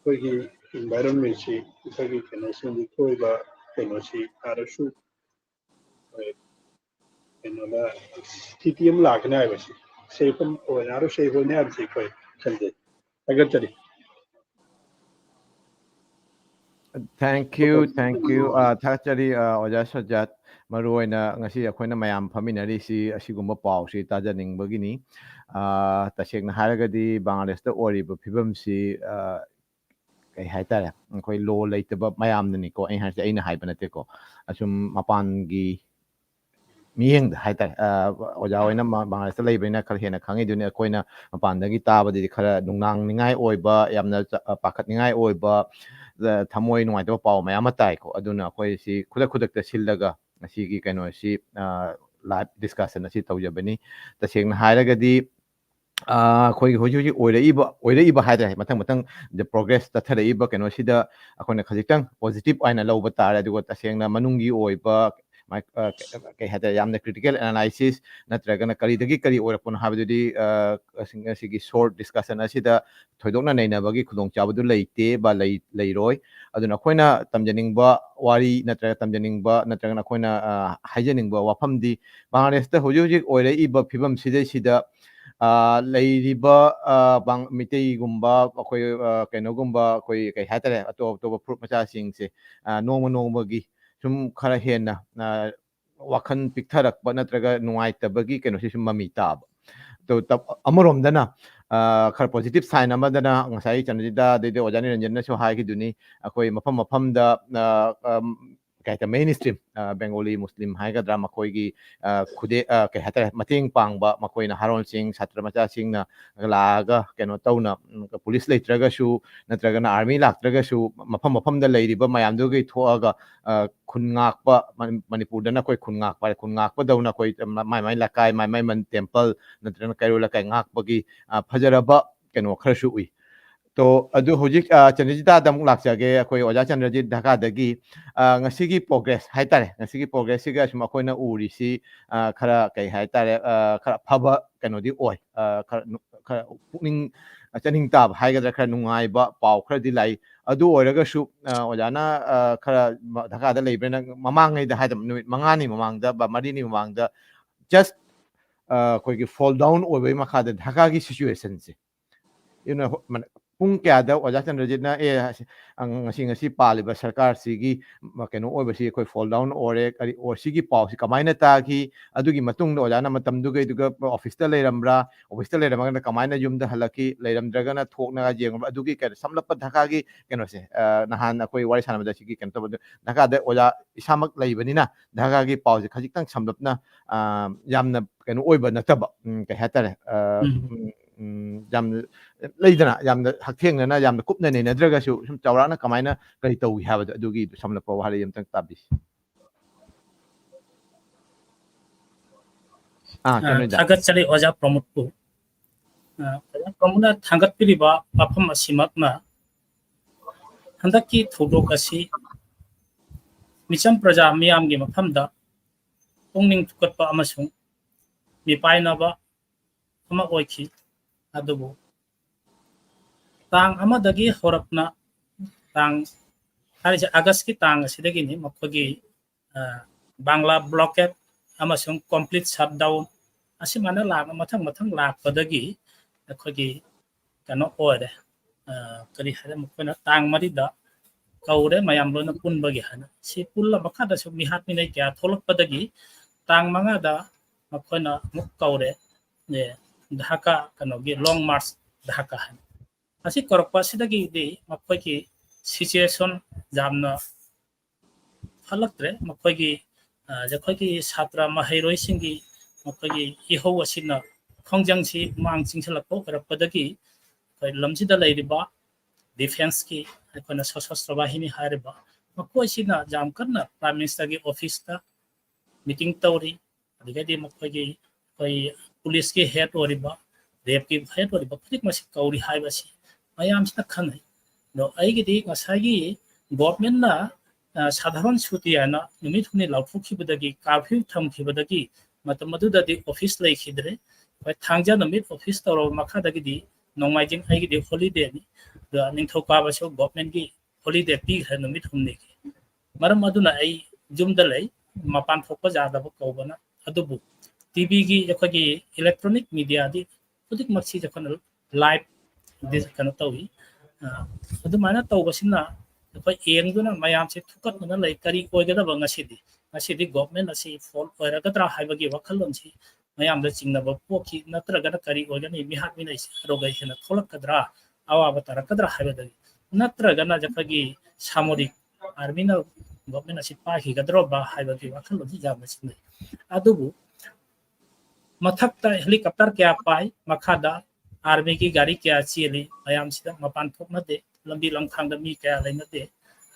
Speaker 4: koi gi environment si koi gi keno sindi koi ba keno si arasu keno la TTM lakna hai basi safe o yaro safe ne ab si koi khande agar chali
Speaker 1: Thank you. Thakchari Oja Sajad. ꯃꯔꯨꯑꯣꯏꯅ ꯉꯁꯤ ꯑꯩꯈꯣꯏꯅ ꯃꯌꯥꯝ ꯐꯝꯃꯤꯟꯅꯔꯤꯁꯤ ꯑꯁꯤꯒꯨꯝꯕ ꯄꯥꯎꯁꯤ ꯇꯥꯖꯅꯤꯡꯕꯒꯤꯅꯤ ꯇꯁꯦꯡꯅ ꯍꯥꯏꯔꯒꯗꯤ ꯕꯪꯒ꯭ꯂꯥꯗꯦꯁꯇ ꯑꯣꯏꯔꯤꯕ ꯐꯤꯕꯝꯁꯤ ꯀꯩ ꯍꯥꯏꯇꯥꯔꯦ ꯑꯩꯈꯣꯏ ꯂꯣ ꯂꯩꯇꯕ ꯃꯌꯥꯝꯅꯅꯤꯀꯣ ꯑꯩ ꯍꯥꯏꯁꯦ ꯑꯩꯅ ꯍꯥꯏꯕ ꯅꯠꯇꯦꯀꯣ ꯑꯁꯨꯝ ꯃꯄꯥꯟꯒꯤ ꯃꯤꯠꯌꯦꯡꯗ ꯍꯥꯏꯇꯥꯔꯦ ꯑꯣꯖꯥ ꯍꯣꯏꯅ ꯕꯪꯒ꯭ꯂꯥꯗꯦꯁꯇ ꯂꯩꯕꯅꯤꯅ ꯈꯔ ꯍꯦꯟꯅ ꯈꯪꯉꯤꯗꯨꯅꯤ ꯑꯩꯈꯣꯏꯅ ꯃꯄꯥꯟꯗꯒꯤ ꯇꯥꯕꯗꯗꯤ ꯈꯔ ꯅꯨꯡꯅꯥꯡꯅꯤꯡꯉꯥꯏ ꯑꯣꯏꯕ ꯌꯥꯝꯅ ꯄꯥꯈꯠꯅꯤꯡꯉꯥꯏ ꯑꯣꯏꯕ ꯊꯃꯣꯏ ꯅꯨꯡꯉꯥꯏꯇꯕ ꯄꯥꯎ ꯃꯌꯥꯝ ꯑꯃ ꯇꯥꯏꯀꯣ ꯑꯗꯨꯅ ꯑꯩꯈꯣꯏꯁꯤ ꯈꯨꯗꯛꯇ ꯁꯤꯜꯂꯒ ꯉꯁꯤꯒꯤ ꯀꯩꯅꯣꯁꯤ ꯂꯥꯏꯚ ꯗꯤꯁꯀꯁꯟ ꯑꯁꯤ ꯇꯧꯖꯕꯅꯤ ꯇꯁꯦꯡꯅ ꯍꯥꯏꯔꯒꯗꯤ ꯑꯩꯈꯣꯏꯒꯤ ꯍꯧꯖꯤꯛ ꯑꯣꯏꯔꯛꯏꯕ ꯍꯥꯏꯇꯥꯔꯦ ꯃꯊꯪ ꯄ꯭ꯔꯣꯒ꯭ꯔꯦꯁ ꯆꯠꯊꯔꯛꯏꯕ ꯀꯩꯅꯣꯁꯤꯗ ꯑꯩꯈꯣꯏꯅ ꯈꯖꯤꯛꯇꯪ ꯄꯣꯖꯤꯇꯤꯕ ꯑꯣꯏꯅ ꯂꯧꯕ ꯇꯥꯔꯦ ꯑꯗꯨꯒ ꯇꯁꯦꯡꯅ ꯃꯅꯨꯡꯒꯤ ꯑꯣꯏꯕ ꯀꯩ ꯍꯥꯏꯇꯥꯔꯦ ꯌꯥꯝꯅ ꯀ꯭ꯔꯤꯇꯤꯀꯦꯜ ꯑꯦꯅꯥꯂꯥꯏꯁꯤꯁ ꯅꯠꯇ꯭ꯔꯒꯅ ꯀꯔꯤꯗꯒꯤ ꯀꯔꯤ ꯑꯣꯏꯔꯛꯄꯅꯣ ꯍꯥꯏꯕꯗꯨꯗꯤ ꯉꯁꯤꯒꯤ ꯁꯣꯔꯠ ꯗꯤꯁꯀꯁꯟ ꯑꯁꯤꯗ ꯊꯣꯏꯗꯣꯛꯅ ꯅꯩꯅꯕꯒꯤ ꯈꯨꯗꯣꯡꯆꯥꯕꯗꯨ ꯂꯩꯇꯦ ꯂꯩꯔꯣꯏ ꯑꯗꯨꯅ ꯑꯩꯈꯣꯏꯅ ꯇꯝꯖꯅꯤꯡꯕ ꯋꯥꯔꯤ ꯅꯠꯇ꯭ꯔꯒ ꯇꯝꯖꯅꯤꯡꯕ ꯅꯠꯇ꯭ꯔꯒꯅ ꯑꯩꯈꯣꯏꯅ ꯍꯥꯏꯖꯅꯤꯡꯕ ꯋꯥꯐꯝꯗꯤ ꯕꯪꯒ꯭ꯂꯥꯗꯦꯁꯇ ꯍꯧꯖꯤꯛ ꯑꯣꯏꯔꯛꯏꯕ ꯐꯤꯕꯝꯁꯤꯗꯩꯁꯤꯗ ꯂꯩꯔꯤꯕ ꯃꯤꯇꯩꯒꯨꯝꯕ ꯑꯩꯈꯣꯏ ꯀꯩꯅꯣꯒꯨꯝꯕ ꯑꯩꯈꯣꯏ ꯀꯩ ꯍꯥꯏꯇꯥꯔꯦ ꯑꯇꯣꯞꯄ ꯐꯨꯔꯨꯞ ꯃꯆꯥꯁꯤꯡꯁꯦ ꯅꯣꯡꯃꯒꯤ ꯁꯨꯝ ꯈꯔ ꯍꯦꯟꯅ ꯋꯥꯈꯜ ꯄꯤꯛꯊꯔꯛꯄ ꯅꯠꯇ꯭ꯔꯒ ꯅꯨꯡꯉꯥꯏꯇꯕꯒꯤ ꯀꯩꯅꯣꯁꯤ ꯁꯨꯝ ꯃꯃꯤ ꯇꯥꯕ ꯑꯃꯔꯣꯝꯗꯅ ꯈꯔ ꯄꯣꯖꯤꯇꯤꯕ ꯁꯥꯏꯟ ꯑꯃꯗꯅ ꯉꯁꯥꯏ ꯆꯟꯗ꯭ꯔꯖꯤꯇꯥ ꯑꯗꯩꯗꯤ ꯑꯣꯖꯥ ꯅꯤꯔꯟꯖꯟꯅꯁꯨ ꯍꯥꯏꯈꯤꯗꯨꯅꯤ ꯑꯩꯈꯣꯏ ꯃꯐꯝꯗ ꯀꯩ ꯍꯥꯏꯇꯥꯔꯦ ꯃꯦꯟ ꯏꯁꯇ꯭ꯔꯤꯝ ꯕꯦꯡꯒꯣꯂꯤ ꯃꯨꯁꯂꯤꯝ ꯍꯥꯏꯒꯗ꯭ꯔꯥ ꯃꯈꯣꯏꯒꯤ ꯀꯩ ꯍꯥꯏꯇꯥꯔꯦ ꯃꯇꯦꯡ ꯄꯥꯡꯕ ꯃꯈꯣꯏꯅ ꯍꯥꯔꯣꯟꯁꯤꯡ ꯁꯥꯇ꯭ꯔ ꯃꯆꯥꯁꯤꯡꯅ ꯂꯥꯛꯑꯒ ꯀꯩꯅꯣ ꯇꯧꯅ ꯄꯨꯂꯤꯁ ꯂꯩꯇ꯭ꯔꯒꯁꯨ ꯅꯠꯇ꯭ꯔꯒꯅ ꯑꯥꯔꯃꯤ ꯂꯥꯛꯇ꯭ꯔꯒꯁꯨ ꯃꯐꯝꯗ ꯂꯩꯔꯤꯕ ꯃꯌꯥꯝꯗꯨꯒꯤ ꯊꯣꯛꯑꯒ ꯈꯨꯟ ꯉꯥꯛꯄ ꯃꯅꯤꯄꯨꯔꯗꯅ ꯑꯩꯈꯣꯏ ꯈꯨꯟ ꯉꯥꯛꯄ ꯈꯨꯟ ꯉꯥꯛꯄꯗꯧꯅ ꯑꯩꯈꯣꯏ ꯃꯥꯏ ꯂꯩꯀꯥꯏ ꯃꯥꯏ ꯇꯦꯝꯄꯜ ꯅꯠꯇ꯭ꯔꯒꯅ ꯀꯩꯔꯣꯜ ꯂꯩꯀꯥꯏ ꯉꯥꯛꯄꯒꯤ ꯐꯖꯔꯕ ꯀꯩꯅꯣ ꯈꯔꯁꯨ ꯎꯏ ꯇꯣ ꯑꯗꯨ ꯍꯧꯖꯤꯛ ꯆꯟꯗ꯭ꯔꯖꯤꯇꯥꯗ ꯑꯃꯨꯛ ꯂꯥꯛꯆꯒꯦ ꯑꯩꯈꯣꯏ ꯑꯣꯖꯥ ꯆꯟꯗ꯭ꯔꯖꯤꯠ ढाकाꯗꯒꯤ ꯉꯁꯤꯒꯤ ꯄ꯭ꯔꯣꯒ꯭ꯔꯦꯁ ꯍꯥꯏꯇꯥꯔꯦ ꯉꯁꯤꯒꯤ ꯄ꯭ꯔꯣꯒ꯭ꯔꯦꯁꯁꯤꯒ ꯁꯨꯝ ꯑꯩꯈꯣꯏꯅ ꯎꯔꯤꯁꯤ ꯈꯔ ꯀꯩ ꯍꯥꯏꯇꯥꯔꯦ ꯈꯔ ꯐꯕ ꯀꯩꯅꯣꯗꯤ ꯑꯣꯏ ꯈꯔ ꯄꯨꯛꯅꯤꯡ ꯆꯅꯤꯡ ꯇꯥꯕ ꯍꯥꯏꯒꯗ꯭ꯔꯥ ꯈꯔ ꯅꯨꯡꯉꯥꯏꯕ ꯄꯥꯎ ꯈꯔꯗꯤ ꯂꯥꯛꯏ ꯑꯗꯨ ꯑꯣꯏꯔꯒꯁꯨ ꯑꯣꯖꯥꯅ ꯈꯔ ढाकाꯗ ꯂꯩꯕꯅ ꯃꯃꯥꯡꯉꯩꯗ ꯍꯥꯏꯗꯕ ꯅꯨꯃꯤꯠ 5ꯅꯤ ꯃꯃꯥꯡꯗ 4ꯅꯤ ꯃꯃꯥꯡꯗ ꯖꯁ ꯑꯩꯈꯣꯏꯒꯤ ꯐꯣꯜ ꯗꯥꯎꯟ ꯑꯣꯏꯕꯒꯤ ꯃꯈꯥꯗ ढाकाꯒꯤ ꯁꯤꯆꯨꯋꯦꯁꯟꯁꯦ ꯄꯨꯡ ꯀꯌꯥꯗ ꯑꯣꯖꯥ ꯆꯟꯗ꯭ꯔꯖꯤꯠꯅ ꯉꯁꯤ ꯄꯥꯜꯂꯤꯕ ꯁꯔꯀꯥꯔꯁꯤꯒꯤ ꯀꯩꯅꯣ ꯑꯣꯏꯕꯁꯤ ꯑꯩꯈꯣꯏ ꯐꯣꯜ ꯗꯥꯎꯟ ꯑꯣꯏꯔꯦ ꯁꯤꯒꯤ ꯄꯥꯎꯁꯤ ꯀꯃꯥꯏꯅ ꯇꯥꯈꯤ ꯑꯗꯨꯒꯤ ꯃꯇꯨꯡꯗ ꯑꯣꯖꯥꯅ ꯃꯇꯝꯗꯨꯒ ꯑꯣꯐꯤꯁꯇ ꯂꯩꯔꯝꯕ꯭ꯔꯥ ꯑꯣꯐꯤꯁꯇ ꯂꯩꯔꯝꯃꯒꯅ ꯀꯃꯥꯏꯅ ꯌꯨꯝꯗ ꯍꯜꯂꯛꯈꯤ ꯂꯩꯔꯝꯗ꯭ꯔꯒꯅ ꯊꯣꯛꯅꯒ ꯌꯦꯡꯉꯕ꯭ꯔꯥ ꯑꯗꯨꯒꯤ ꯀꯩꯅꯣ ꯁꯝꯂꯞꯄ ढाकाꯒꯤ ꯀꯩꯅꯣꯁꯦ ꯅꯍꯥꯟ ꯑꯩꯈꯣꯏ ꯋꯥꯔꯤ ꯁꯥꯟꯅꯕꯗ ꯁꯤꯒꯤ ꯀꯩꯅꯣ ꯇꯧꯕꯗ ढाकाꯗ ꯑꯣꯖꯥ ꯏꯁꯥꯃꯛ ꯂꯩꯕꯅꯤ나 ढाकाꯒꯤ ꯄꯥꯎꯁꯦ ꯈꯖꯤꯛꯇꯪ ꯁꯝꯂꯞꯅ ꯌꯥꯝꯅ ꯀꯩꯅꯣ ꯑꯣꯏꯕ ꯅꯠꯇꯕ ꯀꯩ ꯍꯥꯏꯇꯥꯔꯦ ꯌꯥꯝ ꯂꯩꯗꯅ ꯌꯥꯝꯅ ꯍꯛꯊꯦꯡꯅꯅ ꯌꯥꯝꯅ ꯀꯨꯞꯅ ꯅꯩꯅꯗ꯭ꯔꯒꯁꯨ ꯁꯨꯝ ꯆꯥꯎꯔꯥꯛꯅ ꯀꯃꯥꯏꯅ ꯀꯔꯤ ꯇꯧꯏ ꯍꯥꯏꯕꯗꯣ ꯑꯗꯨꯒꯤ ꯁꯝꯂꯞꯄ ꯋꯥꯍꯩ ꯑꯃꯇꯪ ꯇꯥꯕꯤꯁꯤ
Speaker 2: ꯊꯥꯒꯠꯆꯔꯤ ꯑꯣꯖꯥ ꯄ꯭ꯔꯃꯣꯗꯄꯨ ꯑꯣꯖꯥ ꯄ꯭ꯔꯃꯣꯗꯅ ꯊꯥꯡꯒꯠꯄꯤꯔꯤꯕ ꯋꯥꯐꯝ ꯑꯁꯤꯃꯛꯅ ꯍꯟꯗꯛꯀꯤ ꯊꯧꯗꯣꯛ ꯑꯁꯤ ꯃꯤꯆꯝ ꯄ꯭ꯔꯖꯥ ꯃꯤꯌꯥꯝꯒꯤ ꯃꯐꯝꯗ ꯄꯨꯛꯅꯤꯡ ꯊꯧꯒꯠꯄ ꯑꯃꯁꯨꯡ ꯃꯤꯄꯥꯏꯅꯕ ꯑꯃ ꯑꯣꯏꯈꯤ ꯑꯗꯨꯕꯨ ꯇꯥꯡ ꯑꯃꯗꯒꯤ ꯍꯧꯔꯛꯅ ꯇꯥꯡ ꯍꯥꯏꯔꯤꯁꯦ ꯑꯥꯒꯁꯀꯤ ꯇꯥꯡ ꯑꯁꯤꯗꯒꯤꯅꯤ ꯃꯈꯣꯏꯒꯤ ꯕꯥꯡꯂꯥ ꯕ꯭ꯂꯣꯀꯦꯠ ꯑꯃꯁꯨꯡ ꯀꯝꯄ꯭ꯂꯤꯠ ꯁꯠꯗꯥꯎꯟ ꯑꯁꯤꯃꯥꯏꯅ ꯃꯊꯪ ꯂꯥꯛꯄꯗꯒꯤ ꯑꯩꯈꯣꯏꯒꯤ ꯀꯩꯅꯣ ꯑꯣꯏꯔꯦ ꯀꯔꯤ ꯍꯥꯏꯔꯦ ꯃꯈꯣꯏꯅ ꯇꯥꯡ 4ꯗ ꯀꯧꯔꯦ ꯃꯌꯥꯝ ꯂꯣꯏꯅ ꯄꯨꯟꯕꯒꯤ ꯍꯥꯏꯅ ꯁꯤ ꯄꯨꯜꯂ ꯃꯈꯥꯗꯁꯨ ꯃꯤꯍꯥꯠ ꯃꯤꯅꯩ ꯀꯌꯥ ꯊꯣꯛꯂꯛꯄꯗꯒꯤ ꯇꯥꯡ 5ꯗ ꯃꯈꯣꯏꯅ ꯑꯃꯨꯛ ꯀꯧꯔꯦ ढाका ꯀꯩꯅꯣꯒꯤ ꯂꯣꯡ ꯃꯥꯔꯆ ढाका ꯍꯥꯏꯅ ꯑꯁꯤ ꯀꯧꯔꯛꯄ ꯑꯁꯤꯗꯒꯤꯗꯤ ꯃꯈꯣꯏꯒꯤ ꯁꯤꯆꯨꯋꯦꯁꯟ ꯌꯥꯝꯅ ꯐꯠꯂꯛꯇ꯭ꯔꯦ ꯑꯩꯈꯣꯏꯒꯤ ꯁꯥꯇ꯭ꯔ ꯃꯍꯩꯔꯣꯏꯁꯤꯡꯒꯤ ꯃꯈꯣꯏꯒꯤ ꯏꯍꯧ ꯑꯁꯤꯅ ꯈꯣꯡꯖꯪꯁꯤ ꯃꯥꯡ ꯆꯤꯡꯁꯤꯜꯂꯛꯄ ꯑꯣꯏꯔꯛꯄꯗꯒꯤ ꯑꯩꯈꯣꯏ ꯂꯝꯁꯤꯗ ꯂꯩꯔꯤꯕ ꯗꯤꯐꯦꯟꯁꯀꯤ ꯑꯩꯈꯣꯏꯅ ꯁशस्त्र ꯕꯥꯍꯤꯅꯤ ꯍꯥꯏꯔꯤꯕ ꯃꯈꯣꯏꯁꯤꯅ ꯌꯥꯝ ꯀꯟꯅ ꯄ꯭ꯔꯥꯏꯝ ꯃꯤꯅꯤꯁꯇꯔꯒꯤ ꯑꯣꯐꯤꯁꯇ ꯃꯤꯇꯤꯡ ꯇꯧꯔꯤ ꯑꯗꯨꯗꯒꯤꯗꯤ ꯃꯈꯣꯏꯒꯤ ꯑꯩꯈꯣꯏ ꯄꯨꯂꯤꯁꯀꯤ ꯍꯦꯠ ꯑꯣꯏꯔꯤꯕ ꯔꯦꯞꯀꯤ ꯍꯦꯠ ꯑꯣꯏꯔꯤꯕ ꯈꯨꯗꯤꯡꯃꯛꯁꯤ ꯀꯧꯔꯤ ꯍꯥꯏꯕꯁꯤ ꯃꯌꯥꯝꯁꯤꯅ ꯈꯪꯅꯩ ꯑꯗꯣ ꯑꯩꯒꯤꯗꯤ ꯉꯁꯥꯏꯒꯤ ꯒꯣꯚꯔꯟꯃꯦꯟꯠꯅ साधारण सुटी हाना नुमित हुने लाउथुखिबदगी कर्फ्यू थमखिबदगी मतम मदुददी ऑफिस लेखिद्रे बै थांजा नुमित ऑफिस तौर मखादगी नोंमाइजिंग आइगिदि हॉलिडे नि द निंथौकाबसो गवर्नमेंट की हॉलिडे पी है नुमित हुने की मरम मदुना आई जुमदा लै मपान थोप जादब कौबना अदुबु टीवी की जखगी इलेक्ट्रॉनिक मीडिया दी खुदिक मक्सी जखन लाइव दिस कन तौई अदुमाना तौबसिना ꯑꯩꯈꯣꯏ ꯌꯦꯡꯗꯨꯅ ꯃꯌꯥꯝꯁꯦ ꯊꯨꯀꯠꯅꯅ ꯂꯩ ꯀꯔꯤ ꯑꯣꯏꯒꯗꯕ ꯉꯁꯤꯗꯤ ꯉꯁꯤꯗꯤ ꯒꯣꯚꯔꯟꯃꯦꯟꯠ ꯑꯁꯤ ꯐꯣꯜ ꯑꯣꯏꯔꯒꯗ꯭ꯔꯥ ꯍꯥꯏꯕꯒꯤ ꯋꯥꯈꯜꯂꯣꯟꯁꯤ ꯃꯌꯥꯝꯗ ꯆꯤꯡꯅꯕ ꯄꯣꯛꯈꯤ ꯅꯠꯇ꯭ꯔꯒꯅ ꯀꯔꯤ ꯑꯣꯏꯒꯅꯤ ꯃꯤꯍꯥꯠ ꯃꯤꯅꯩꯁꯤ ꯑꯗꯨꯒ ꯍꯦꯟꯅ ꯊꯣꯛꯂꯛꯀꯗ꯭ꯔꯥ ꯑꯋꯥꯕ ꯇꯥꯔꯛꯀꯗ꯭ꯔꯥ ꯍꯥꯏꯕꯗꯒꯤ ꯅꯠꯇ꯭ꯔꯒꯅ ꯑꯩꯈꯣꯏꯒꯤ ꯁꯥꯃꯨꯔꯤꯛ आर्मीना गवर्नमेंट असी पाखिगद्रोबा हाइबगी वाखलोजी जाबना सिंगै अदुबु मथक्ता हेलीकॉप्टर क्या पाई मखादा आर्मी की गाड़ी क्या चेली मयाम सिदा मपान थोकनदे लंबी लंखांग मी क्या लेनदे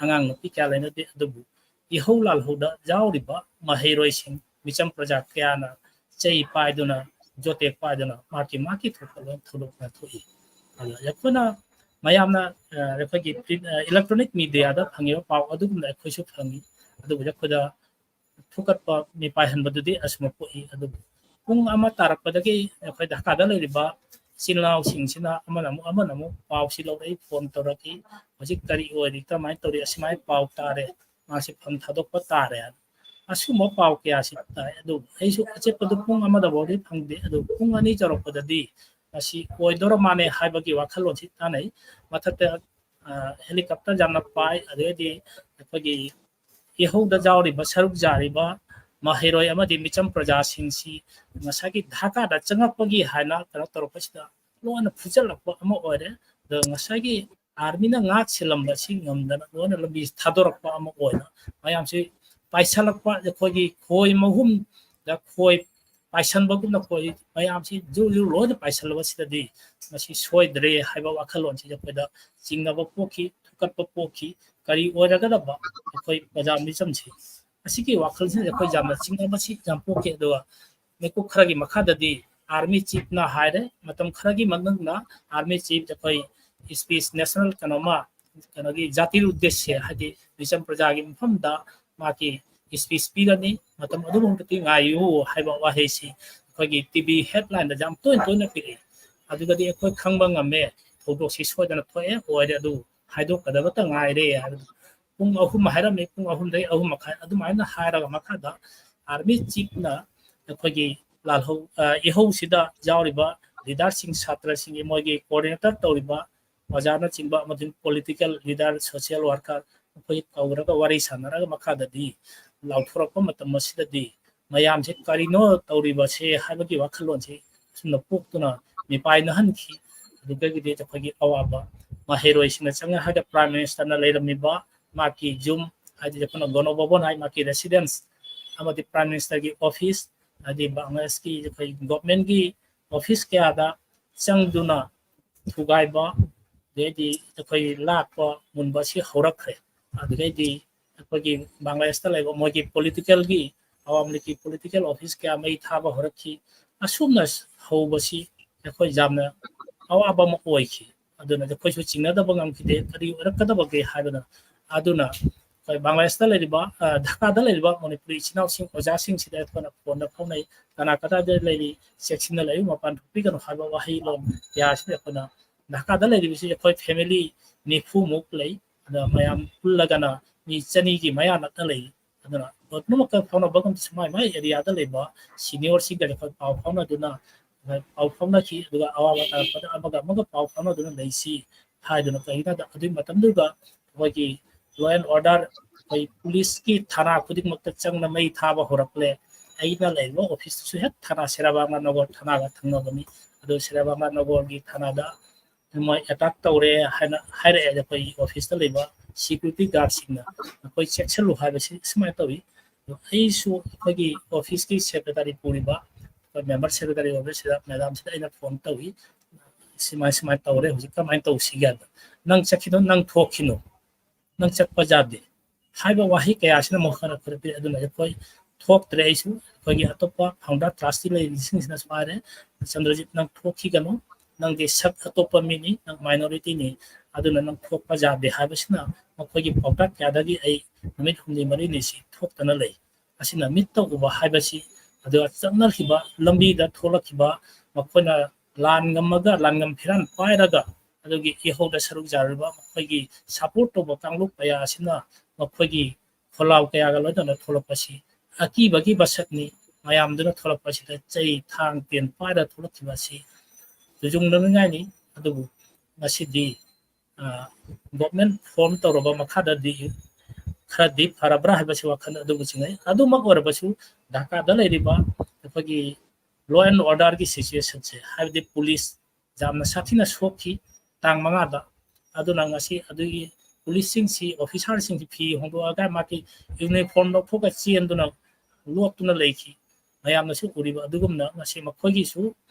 Speaker 2: अंगांग नुपी क्या लेनदे अदुबु इहौ लालहौदा जावरिबा महेरोय सिंग मिचम प्रजा क्याना चै पाइदुना जोतेक पाइदुना माकी थोकलो थोलुकना थोई अला यखना mayamna refagi electronic media da phangi paw adugum la khoisu phangi adu ja khoda thukat pa mi pai han badudi asma po I adu pung ama tarak padagi khoi da ka da le ba sinlaw singsina ama namu paw silo dai phone toraki hoji kari oi ta mai tori asmai paw tare masi pham thadok pa tare asu mo paw kya si ta adu aisu ache padu pung ama da bodi phangde adu pung ani jarok padadi asi oidor mane haibagi wakhalon si tanai mathate helicopter jamna pai adedi akhagi ihouda jawri ba saruk jari ba mahiroi amadi micham praja singsi ngasagi dhaka da changapagi haina taropasida lona phujalakpa ama oire the ngasagi army na ngak silamba si ngamdana lona lambi thadorakpa ama oina mayam si paisalakpa akhagi khoi mahum da khoi पाइसन बगुन कोई मयाम सी जु लोद पाइसल वसिदि मसी सोइद्रे हाइबा वाखलोन सी जपदा चिंगब पोखी थुकत पोखी करी ओरगदब कोई पजामी समसी असिकी वाखल से कोई जामना चिंगब सी जाम पोके दो मेको खरगी मखाददि army chief ना हायरे मतम खरगी मंगना आर्मी चीफ जपई स्पीच नेशनल कनोमा कनगी जाति उद्देश्य हादि विषम प्रजागी मफमदा माकी स्पीच पीरनी मतम अदुमती गायु हाइबा वाहेसी अखोगी टीवी हेडलाइन दा जाम तोइन पिरि अदुगदि अखोय खंबा ngame थोदोक सि सोदना थोए ओइरे अदु हाइदोक कदबत गाइरे पुंग अहुम हाइरमे पुंग अहुम दai अहुम मखा अदुमाइना हाइरागा मखादा आर्मी चीफ ना अखोगी लालहो इहो सिदा जावरिबा लीडर सिंह छात्र सिंह मोगी coordinator तौरिबा वजाना चिंबा मथिन political leader social worker अखोई कौरगा वारी सानरागा मखाददि लाउथरप मतम मसिददि मयाम से करिनो तौरिबा से हाबगी वाखलोन से सुन पोक्तुना मिपाइ नहनखि दुगगिदि तखगी अवाबा महेरोय सिना चंगा हादा प्राइम मिनिस्टर ना लेरमिबा माकी जुम आदि जपना गनो भवन हाइ माकी रेसिडेंस अमदि प्राइम मिनिस्टर की ऑफिस आदि बांग्लादेश की जखै गवर्नमेंट की ऑफिस के आदा चंगदुना थुगाइबा देदि तखै लाकपा मुनबा सि हौरखै आदिगैदि अखोगी बांग्लादेश तलाइबा मोगी पॉलिटिकल की आवाम लीग पॉलिटिकल ऑफिस क्या मई थाबा हरखी असुमना हौबसी अखोय जामना अवाबा म ओइखि अदुना जखोयसु चिंगदबा ngamखिदे करि रकदबगे हाबना अदुना खै बांग्लादेश तलाइबा ढाका दलाइबा मणिपुरी चिनाव सिंह ओजा सिंह सिदा फना फोन फौनै तना कथा दे लैरि सेक्शन लैरि मपान थुपिगन हाबा वाहि लोन यासने फना ढाका दलाइबिसि अखोय फैमिली निफु मुक लै अदा मयाम पुल्लगना ni chani ki maya na ta lei aduna otno ka phona bagam smai mai area da lei ba senior si ga ka pau phona duna pau phona ki duga awa ta pada amaga pau phona duna lei si hai duna ka ina da adu matam duga hoi ki law and order hoi police ki thana khudik makta chang na mai tha ba horakle aina lei lo office su het thana serabanga nagor thana ga thangna bani adu serabanga nagor gi thana da moi attack tawre haire ja pai office ta lei ba security guard singna koi section lu hai basi smai tawi ai su khagi office ki secretary puriba ko member secretary of the madam sida ina phone tawi simai tawre hujik ka main taw sigan nang chakhido nang thokhino nang chakpa jade haiba wahi kaya sina mokhana khurpi aduna koi thok tre isu khagi atopa founder trustee lai sing sina smare chandrajit nang thokhi gano nang de sak atopa mini nang minority ni aduna nang thokpa jade habasina मखोगी पौटा क्यादगी आई नमित हुमनि मरि निसि थोक्तना लै असिना मित्तो उबा हाइबसि अदु चन्नरखिबा लंबी दा थोलखिबा मखोना लानगम फिरान पाइरगा अदुगी इहोदा सरुक जारबा मखोगी support तो बकांगलुक पया असिना मखोगी खोलाव कयागा लदना थोलपसि अकी बगी बसतनि मयामदुना थोलपसि दा चै थांग पेन पाइरा थोलखिबासि जुजुंगनगानि अदुबु मसिदि गवर्नमेंट फॉर्म तौरबा मखाददि ꯈꯔꯗꯤ ꯐꯔꯕ꯭ꯔꯥ ꯍꯥꯏꯕꯁꯤ ꯋꯥꯈꯜ ꯑꯗꯨꯕꯨ ꯆꯤꯡꯅꯩ ꯑꯗꯨꯃꯛ ꯑꯣꯏꯔꯕꯁꯨ ꯙꯥꯀꯥꯗ ꯂꯩꯔꯤꯕ ꯑꯩꯈꯣꯏꯒꯤ ꯂꯣ ꯑꯦꯟ ꯑꯣꯔꯗꯔꯒꯤ ꯁꯤꯆꯨꯋꯦꯁꯟꯁꯦ ꯍꯥꯏꯕꯗꯤ ꯄꯨꯂꯤꯁ ꯌꯥꯝꯅ ꯁꯥꯊꯤꯅ ꯁꯣꯛꯈꯤ ꯇꯥꯡ 5ꯗ ꯑꯗꯨꯅ ꯉꯁꯤ ꯑꯗꯨꯒꯤ ꯄꯨꯂꯤꯁꯁꯤꯡꯁꯤ ꯑꯣꯐꯤꯁꯥꯔꯁꯤꯡꯁꯤ ꯐꯤ ꯍꯣꯡꯗꯣꯛꯑꯒ ꯃꯥꯒꯤ ꯌꯨꯅꯤꯐꯣꯔꯝ ꯂꯧꯊꯣꯛꯑꯒ ꯆꯦꯟꯗꯨꯅ ꯂꯣꯠꯇꯨꯅ ꯂꯩꯈꯤ ꯃꯌꯥꯝꯅꯁꯨ ꯎꯔꯤꯕ ꯑꯗꯨꯒꯨꯝꯅ ꯉꯁꯤ ꯃꯈꯣꯏꯒꯤꯁꯨ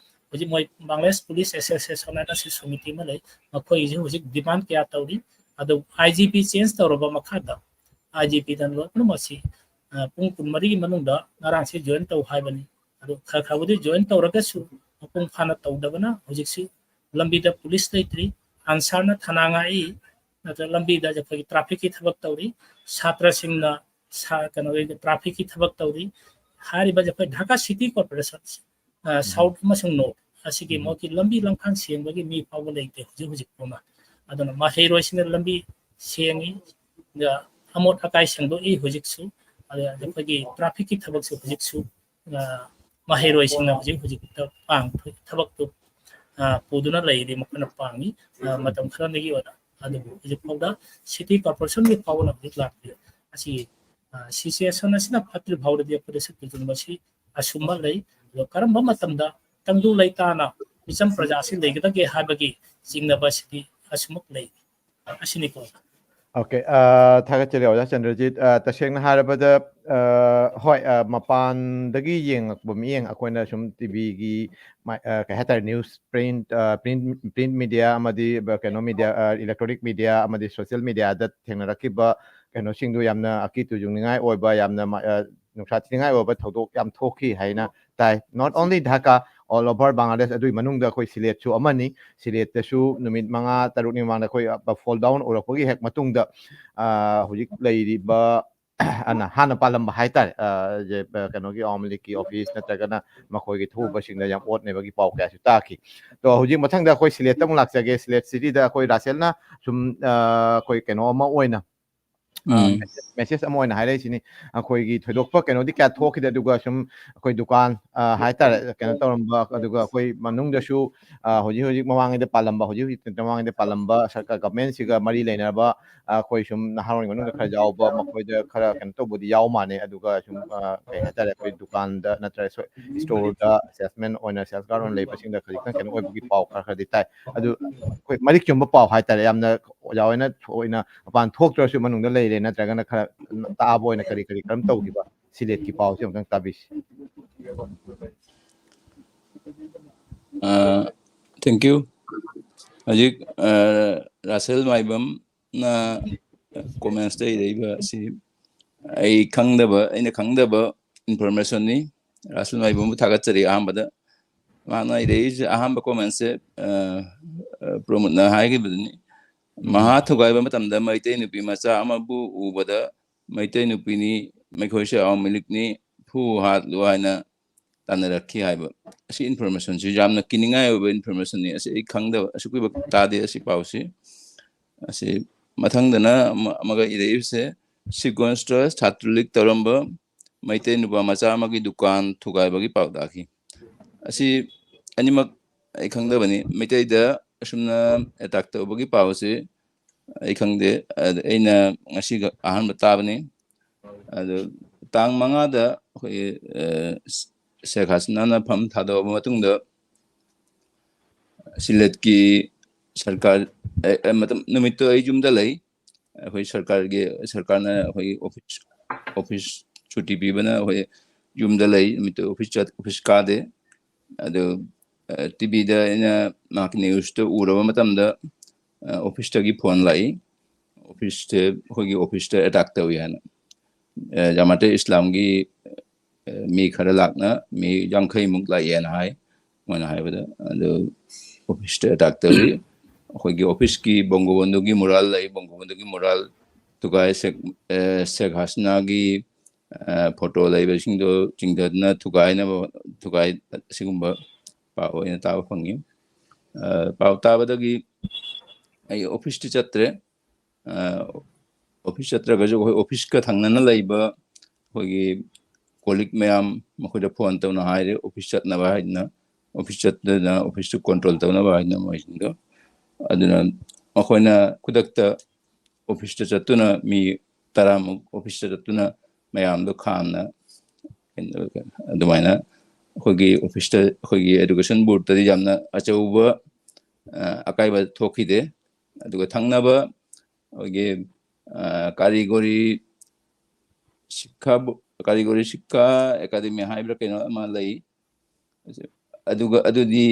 Speaker 2: ꯍꯧꯖꯤꯛ ꯃꯣꯏ ꯕꯪꯒ꯭ꯂꯥꯗꯦꯁ ꯄꯨꯂꯤꯁ ꯑꯦꯁꯣꯁꯤꯌꯦꯁꯟ ꯍꯥꯏꯅ ꯁꯃꯤꯇꯤ ꯑꯃ ꯂꯩ ꯃꯈꯣꯏꯒꯤꯁꯨ ꯍꯧꯖꯤꯛ ꯗꯤꯃꯥꯟ ꯀꯌꯥ ꯇꯧꯔꯤ ꯑꯗꯨ IGP ꯆꯦꯟꯖ ꯇꯧꯔꯕ ꯃꯈꯥꯗ IGPꯗ ꯂꯣꯏꯅꯃꯛꯁꯤ ꯄꯨꯡ 24ꯒꯤ ꯃꯅꯨꯡꯗ ꯉꯔꯥꯡꯁꯤ ꯖꯣꯏꯟ ꯇꯧ ꯍꯥꯏꯕꯅꯤ ꯑꯗꯨ ꯈꯔ ꯈꯔꯕꯨꯗꯤ ꯖꯣꯏꯟ ꯇꯧꯔꯒꯁꯨ ꯃꯄꯨꯡ ꯐꯥꯅ ꯇꯧꯗꯕꯅ ꯍꯧꯖꯤꯛꯁꯤ ꯂꯝꯕꯤꯗ ꯄꯨꯂꯤꯁ ꯂꯩꯇ꯭ꯔꯤ ꯑꯟꯁꯥꯔꯅ ꯊꯅꯥ ꯉꯥꯛꯏ ꯅꯠꯇ꯭ꯔꯒ ꯂꯝꯕꯤꯗ ꯑꯩꯈꯣꯏꯒꯤ ꯇ꯭ꯔꯥꯐꯤꯛꯀꯤ ꯊꯕꯛ ꯇꯧꯔꯤ ꯁꯥꯇ꯭ꯔꯁꯤꯡꯅ ꯀꯩꯅꯣꯒꯤ ꯇ꯭ꯔꯥꯐꯤꯛꯀꯤ ꯊꯕꯛ ꯇꯧꯔꯤ ꯍꯥꯏꯔꯤꯕ ꯑꯩꯈꯣꯏ ꯙꯥꯀꯥ ꯁꯤꯇꯤ ꯀꯣꯔꯄꯣꯔꯦꯁꯟ ꯁꯥꯎꯠ ꯑꯃꯁꯨꯡ ꯅꯣꯔꯠ ꯑꯁꯤꯒꯤ ꯃꯣꯏꯒꯤ ꯂꯝꯕꯤ ꯂꯝꯈꯥꯡ ꯁꯦꯡꯕꯒꯤ ꯃꯤ ꯐꯥꯎꯕ ꯂꯩꯇꯦ ꯍꯧꯖꯤꯛ ꯐꯥꯎꯅ ꯑꯗꯨꯅ ꯃꯍꯩꯔꯣꯏꯁꯤꯡꯅ ꯂꯝꯕꯤ ꯁꯦꯡꯉꯤ ꯑꯃꯣꯠ ꯑꯀꯥꯏ ꯁꯦꯡꯗꯣꯛꯏ ꯍꯧꯖꯤꯛꯁꯨ ꯑꯩꯈꯣꯏꯒꯤ ꯇ꯭ꯔꯥꯐꯤꯛꯀꯤ ꯊꯕꯛꯁꯨ ꯍꯧꯖꯤꯛꯁꯨ ꯃꯍꯩꯔꯣꯏꯁꯤꯡꯅ ꯍꯧꯖꯤꯛꯇ ꯊꯕꯛꯇꯨ ꯄꯨꯗꯨꯅ ꯂꯩꯔꯤ ꯃꯈꯣꯏꯅ ꯄꯥꯡꯉꯤ ꯃꯇꯝ ꯈꯔꯗꯒꯤ ꯑꯣꯏꯅ ꯑꯗꯨꯕꯨ ꯍꯧꯖꯤꯛ ꯐꯥꯎꯗ ꯁꯤꯇꯤ ꯀꯣꯔꯄꯣꯔꯦꯁꯟꯒꯤ ꯐꯥꯎꯕꯅ ꯍꯧꯖꯤꯛ ꯂꯥꯛꯇꯦ ꯑꯁꯤ ꯁꯤꯆꯨꯋꯦꯁꯟ ꯑꯁꯤꯅ ꯐꯠꯇ꯭ꯔꯤ ꯐꯥꯎꯗꯗꯤ ꯑꯩꯈꯣꯏꯗꯁꯨ ꯇꯨꯖꯨꯡꯕꯁꯤ ꯑꯁꯨꯝꯕ ꯂꯩ ꯑꯗꯣ ꯀꯔꯝꯕ ꯃꯇꯝꯗ ꯇꯪꯗꯨ ꯂꯩꯇꯥꯅ ꯃꯤꯆꯝ ꯄ꯭ꯔꯖꯥꯁꯤ ꯂꯩꯒꯗꯒꯦ ꯍꯥꯏꯕꯒꯤ ꯆꯤꯡꯅꯕꯁꯤꯗꯤ ꯑꯁꯨꯃꯛ ꯂꯩ ꯑꯁꯤꯅꯤꯀꯣ
Speaker 1: Okay, ꯊꯥꯒꯠꯆꯔꯤ ꯑꯣꯖꯥ ꯆꯟꯗ꯭ꯔꯖꯤꯠ ꯇꯁꯦꯡꯅ ꯍꯥꯏꯔꯕꯗ ꯍꯣꯏ ꯃꯄꯥꯟꯗꯒꯤ ꯌꯦꯡꯉꯛꯄ ꯃꯤꯠꯌꯦꯡ ꯑꯩꯈꯣꯏꯅ ꯁꯨꯝ ꯇꯤꯚꯤꯒꯤ ꯀꯩ ꯍꯥꯏꯇꯥꯔꯦ ꯅ꯭ꯌꯨꯁ ꯄ꯭ꯔꯤꯟꯠ ꯃꯤꯗꯤꯌꯥ ꯑꯃꯗꯤ ꯀꯩꯅꯣ ꯃꯤꯗꯤꯌꯥ ꯏꯂꯦꯛꯇ꯭ꯔꯣꯅꯤꯛ ꯃꯤꯗꯤꯌꯥ ꯑꯃꯗꯤ ꯁꯣꯁꯤꯌꯦꯜ ꯃꯤꯗꯤꯌꯥꯗ ꯊꯦꯡꯅꯔꯛꯈꯤꯕ ꯀꯩꯅꯣꯁꯤꯡꯗꯨ ꯌꯥꯝꯅ ꯑꯀꯤ ꯇꯨꯖꯨꯡꯅꯤꯡꯉꯥꯏ ꯑꯣꯏꯕ ꯌꯥꯝꯅ ꯅꯨꯡꯁꯥ ꯊꯤꯅꯤꯡꯉꯥꯏ ꯑꯣꯏꯕ ꯊꯧꯗꯣꯛ ꯌꯥꯝ ꯊꯣꯛꯈꯤ ꯍꯥꯏꯅ ꯇꯥꯏ not only Dhaka all over Bangladesh ꯑꯗꯨꯒꯤ ꯃꯅꯨꯡꯗ ꯑꯩꯈꯣꯏ ꯁꯤꯂꯦꯠꯁꯨ ꯑꯃꯅꯤ ꯁꯤꯂꯦꯠꯇꯁꯨ ꯅꯨꯃꯤꯠ 5-6ꯅꯤ ꯃꯃꯥꯡꯗ ꯑꯩꯈꯣꯏ ꯐꯣꯜ ꯗꯥꯎꯟ ꯑꯣꯏꯔꯛꯄꯒꯤ ꯍꯦꯛ ꯃꯇꯨꯡꯗ ꯍꯧꯖꯤꯛ ꯂꯩꯔꯤꯕ ꯍꯥꯟꯅ ꯄꯥꯜꯂꯝꯕ ꯍꯥꯏꯇꯥꯔꯦ ꯀꯩꯅꯣꯒꯤ ꯑꯋꯥꯃꯤ ꯂꯤꯒꯀꯤ ꯑꯣꯐꯤꯁ ꯅꯠꯇ꯭ꯔꯒꯅ ꯃꯈꯣꯏꯒꯤ ꯊꯧꯕꯁꯤꯡꯗ ꯌꯥꯝ ꯑꯣꯠꯅꯕꯒꯤ ꯄꯥꯎ ꯀꯌꯥꯁꯨ ꯇꯥꯈꯤ ꯑꯗꯣ ꯍꯧꯖꯤꯛ ꯃꯊꯪꯗ ꯑꯩꯈꯣꯏ ꯁꯤꯂꯦꯠꯇ ꯑꯃꯨꯛ ꯂꯥꯛꯆꯒꯦ ꯁꯤꯂꯦꯠ ꯁꯤꯇꯤꯗ ꯑꯩꯈꯣꯏ ꯔꯥꯁꯦꯜꯅ ꯁꯨꯝ ꯑꯩꯈꯣꯏ ꯀꯩꯅꯣ ꯑꯃ ꯑꯣꯏꯅ ꯃꯦꯁꯦꯖ ꯑꯃ ꯑꯣꯏꯅ ꯍꯥꯏꯔꯛꯏꯁꯤನಿ ꯑꯩꯈꯣꯏꯒꯤ ꯊꯣꯏꯗꯣꯛꯄ ꯀꯩꯅꯣꯗꯤ ꯀꯌꯥ ꯊꯣꯛꯈꯤꯗꯦ ꯑꯗꯨꯒ ꯁꯨꯝ ꯑꯩꯈꯣꯏ ꯗꯨꯀꯥꯟ ꯍꯥꯏꯇꯥꯔꯦ ꯀꯩꯅꯣ ꯇꯧꯔꯝꯕ ꯑꯗꯨꯒ ꯑꯩꯈꯣꯏ ꯃꯅꯨꯡꯗꯁꯨ ꯍꯧꯖꯤꯛ ꯃꯃꯥꯡꯉꯩꯗ ꯄꯥꯜꯂꯝꯕ ꯍꯧꯖꯤꯛ ꯃꯃꯥꯡꯉꯩꯗ ꯄꯥꯜꯂꯝꯕ ꯁꯔꯀꯥꯔ ꯒꯚꯔꯟꯃꯦꯟꯠꯁꯤꯒ ꯃꯔꯤ ꯂꯩꯅꯔꯕ ꯑꯩꯈꯣꯏ ꯁꯨꯝ ꯅꯍꯥꯔꯣꯜꯒꯤ ꯃꯅꯨꯡꯗ ꯈꯔ ꯌꯥꯎꯕ ꯃꯈꯣꯏꯗ ꯈꯔ ꯀꯩꯅꯣ ꯇꯧꯕꯗꯤ ꯌꯥꯎ ꯃꯥꯟꯅꯦ ꯑꯗꯨꯒ ꯁꯨꯝ ꯀꯩ ꯍꯥꯏꯇꯥꯔꯦ ꯑꯩꯈꯣꯏ ꯗꯨꯀꯥꯟꯗ ꯅꯠꯇ꯭ꯔꯒ ꯏꯁꯇꯣꯔꯗ ꯁꯦꯜꯁꯃꯦꯟ ꯑꯣꯏꯅ ꯁꯦꯜꯁ ꯒꯥꯔꯗ ꯑꯣꯏꯅ ꯂꯩꯕꯁꯤꯡꯗ ꯈꯖꯤꯛꯇꯪ ꯀꯩꯅꯣ ꯑꯣꯏꯕꯒꯤ ꯄꯥꯎ ꯈꯔꯗꯤ ꯇꯥꯏ ꯑꯗꯨ ꯑꯩꯈꯣꯏ ꯃꯔꯤꯛ ꯆꯨꯝꯕ ꯄꯥꯎ ꯍꯥꯏꯇꯥꯔꯦ ꯌꯥꯝꯅ ꯑꯣꯖꯥ ꯍꯣꯏꯅ ꯊꯣꯏꯅ ꯃꯄꯥꯟ ꯊꯣꯛꯇ꯭ꯔꯁꯨ ꯃꯅꯨꯡꯗ ꯂꯩꯔꯦ ꯅꯠꯇ꯭ꯔꯒꯅ ꯈꯔ ꯇꯥꯕ ꯑꯣꯏꯅ ꯀꯔꯤ ꯀꯔꯝ ꯇꯧꯈꯤꯕ ꯁꯤꯂꯦꯠꯀꯤ ꯄꯥꯎꯁꯦ ꯑꯃꯨꯛꯇꯪ ꯇꯥꯕꯤꯁꯤ
Speaker 3: Thank you. Hꯧꯖꯤꯛ ꯔꯥꯁꯦꯜ ꯃꯥꯏꯕꯝꯅ ꯀꯣꯃꯦꯟꯁꯇ ꯏꯔꯛꯏꯕ ꯑꯁꯤ ꯑꯩꯅ ꯈꯪꯗꯕ ꯏꯟꯐꯣꯔꯃꯦꯁꯟꯅꯤ ꯔꯥꯁꯦꯜ ꯃꯥꯏꯕꯝꯕꯨ ꯊꯥꯒꯠꯆꯔꯤ ꯑꯍꯥꯟꯕꯗ ꯃꯥꯅ ꯏꯔꯛꯏꯁꯦ ꯑꯍꯥꯟꯕ ꯀꯣꯃꯦꯟꯁꯦ ꯄ꯭ꯔꯣꯃꯣꯠꯅ ꯍꯥꯏꯈꯤꯕꯗꯨꯅꯤ ꯃꯍꯥ ꯊꯨꯒꯥꯏꯕ ꯃꯇꯝꯗ ꯃꯩꯇꯩ ꯅꯨꯄꯤ ꯃꯆꯥ ꯑꯃꯕꯨ ꯎꯕꯗ ꯃꯩꯇꯩ ꯅꯨꯄꯤꯅꯤ ꯃꯈꯣꯏꯁꯦ ꯑꯋꯥꯃꯤ ꯂꯤꯒꯅꯤ ꯐꯨ ꯍꯥꯠꯂꯨ ꯍꯥꯏꯅ ꯇꯥꯟꯅꯔꯛꯈꯤ ꯍꯥꯏꯕ ꯑꯁꯤ ꯏꯟꯐꯣꯔꯃꯦꯁꯟꯁꯤ ꯌꯥꯝꯅ ꯀꯤꯅꯤꯡꯉꯥꯏ ꯑꯣꯏꯕ ꯏꯟꯐꯣꯔꯃꯦꯁꯟꯅꯤ ꯑꯁꯤ ꯑꯩ ꯈꯪꯗꯕ ꯑꯁꯨꯛ ꯀꯨꯏꯕ ꯇꯥꯗꯦ ꯑꯁꯤ ꯄꯥꯎꯁꯤ ꯑꯁꯤ ꯃꯊꯪꯗꯅ ꯑꯃꯒ ꯏꯔꯛꯏꯕꯁꯦ ꯁꯤꯀꯣꯟꯁꯇ ꯁꯥꯇ꯭ꯔ ꯂꯤꯒ ꯇꯧꯔꯝꯕ ꯃꯩꯇꯩ ꯅꯨꯄꯥ ꯃꯆꯥ ꯑꯃꯒꯤ ꯗꯨꯀꯥꯟ ꯊꯨꯒꯥꯏꯕꯒꯤ ꯄꯥꯎ ꯇꯥꯈꯤ ꯑꯁꯤ ꯑꯅꯤꯃꯛ ꯑꯩ ꯈꯪꯗꯕꯅꯤ ꯃꯩꯇꯩꯗ ꯑꯁꯨꯝꯅ ꯑꯦꯇꯥꯛ ꯇꯧꯕꯒꯤ ꯄꯥꯎꯁꯤ ꯑꯩ ꯈꯪꯗꯦ ꯑꯩꯅ ꯉꯁꯤ ꯑꯍꯥꯟꯕ ꯇꯥꯕꯅꯤ ꯑꯗꯨ ꯇꯥꯡ 5ꯗ ꯑꯩꯈꯣꯏꯒꯤ ꯁꯦꯈ ꯍꯁꯤꯅꯥꯅ ꯐꯝ ꯊꯥꯗꯣꯛꯑꯕ ꯃꯇꯨꯡꯗ ꯁꯤꯂꯦꯠꯀꯤ ꯁꯔꯀꯥꯔ ꯅꯨꯃꯤꯠꯇꯨ ꯑꯩ ꯌꯨꯝꯗ ꯂꯩ ꯑꯩꯈꯣꯏ ꯁꯔꯀꯥꯔꯅ ꯑꯩꯈꯣꯏꯒꯤ ꯑꯣꯐꯤꯁ ꯁꯨꯇꯤ ꯄꯤꯕꯅ ꯑꯩꯈꯣꯏ ꯌꯨꯝꯗ ꯂꯩ ꯅꯨꯃꯤꯠꯇꯨ ꯑꯣꯐꯤꯁ ꯀꯥꯗꯦ ꯑꯗꯨ ꯇꯤꯚꯤꯗ ꯑꯩꯅ ꯃꯍꯥꯛꯀꯤ ꯅ꯭ꯌꯨꯁꯇ ꯎꯔꯕ ꯃꯇꯝꯗ ꯑꯣꯐꯤꯁꯇꯒꯤ ꯐꯣꯟ ꯂꯥꯛꯏ ꯑꯩꯈꯣꯏꯒꯤ ꯑꯣꯐꯤꯁꯇ ꯑꯦꯇꯥꯛ ꯇꯧꯏ ꯍꯥꯏꯅ ꯖꯃꯥꯇꯦ ꯏꯁꯂꯥꯝꯒꯤ ꯃꯤ ꯈꯔ ꯂꯥꯛꯅ ꯃꯤ 50ꯃꯨꯛ ꯂꯥꯛꯑꯦꯅ ꯍꯥꯏ ꯃꯣꯏꯅ ꯍꯥꯏꯕꯗ ꯑꯗꯨ ꯑꯣꯐꯤꯁꯇ ꯑꯦꯇꯥꯛ ꯇꯧꯏ ꯑꯩꯈꯣꯏꯒꯤ ꯑꯣꯐꯤꯁꯀꯤ ꯕꯣꯡꯒꯣꯕꯟꯙꯨꯒꯤ ꯃꯨꯔꯥꯜ ꯂꯩ ꯕꯣꯡꯒꯣꯕꯟꯙꯨꯒꯤ ꯃꯨꯔꯥꯜ ꯊꯨꯒꯥꯏ ꯁꯦꯈ ꯍꯁꯤꯅꯥꯒꯤ ꯐꯣꯇꯣ ꯂꯩꯕꯁꯤꯡꯗꯣ ꯆꯤꯡꯊꯗꯨꯅ ꯊꯨꯒꯥꯏ ꯑꯁꯤꯒꯨꯝꯕ ꯄꯥꯎ ꯑꯣꯏꯅ ꯇꯥꯕ ꯐꯪꯉꯤ ꯄꯥꯎ ꯇꯥꯕꯗꯒꯤ ꯑꯩ ꯑꯣꯐꯤꯁꯇꯤ ꯆꯠꯇ꯭ꯔꯦ ꯑꯣꯐꯤꯁ ꯆꯠꯇ꯭ꯔꯒꯁꯨ ꯑꯩꯈꯣꯏ ꯑꯣꯐꯤꯁꯀ ꯊꯪꯅꯅ ꯂꯩꯕ ꯑꯩꯈꯣꯏꯒꯤ ꯀꯣꯂꯤꯛ ꯃꯌꯥꯝ ꯃꯈꯣꯏꯗ ꯐꯣꯟ ꯇꯧꯅ ꯍꯥꯏꯔꯦ ꯑꯣꯐꯤꯁ ꯆꯠꯅꯕ ꯍꯥꯏꯗꯅ ꯑꯣꯐꯤꯁ ꯆꯠꯇꯅ ꯑꯣꯐꯤꯁꯇꯨ ꯀꯟꯇ꯭ꯔꯣꯜ ꯇꯧꯅꯕ ꯍꯥꯏꯗꯅ ꯃꯣꯏꯁꯤꯡꯗꯣ ꯑꯗꯨꯅ ꯃꯈꯣꯏꯅ ꯈꯨꯗꯛꯇ ꯑꯣꯐꯤꯁꯇ ꯆꯠꯇꯨꯅ ꯃꯤ ꯇꯔꯥꯃꯨꯛ ꯑꯣꯐꯤꯁꯇ ꯆꯠꯇꯨꯅ ꯃꯌꯥꯝꯗꯣ ꯈꯥꯝꯅ ꯑꯗꯨꯃꯥꯏꯅ ꯑꯩꯈꯣꯏꯒꯤ ꯑꯣꯐꯤꯁꯇ ꯑꯩꯈꯣꯏꯒꯤ ꯏꯗꯨꯀꯦꯁꯟ ꯕꯣꯔꯗꯇꯗꯤ ꯌꯥꯝꯅ ꯑꯆꯧꯕ ꯑꯀꯥꯏꯕ ꯊꯣꯛꯈꯤꯗꯦ ꯑꯗꯨꯒ ꯊꯪꯅꯕ ꯑꯩꯈꯣꯏꯒꯤ ꯀꯥꯔꯤꯒꯣꯔꯤ ꯀꯥꯔꯤꯒꯣꯔꯤ ꯁꯤꯛꯈꯥ ꯑꯦꯀꯥꯗꯃꯤ ꯍꯥꯏꯕ꯭ꯔꯥ ꯀꯩꯅꯣ ꯑꯃ ꯂꯩ ꯑꯗꯨꯒ ꯑꯗꯨꯗꯤ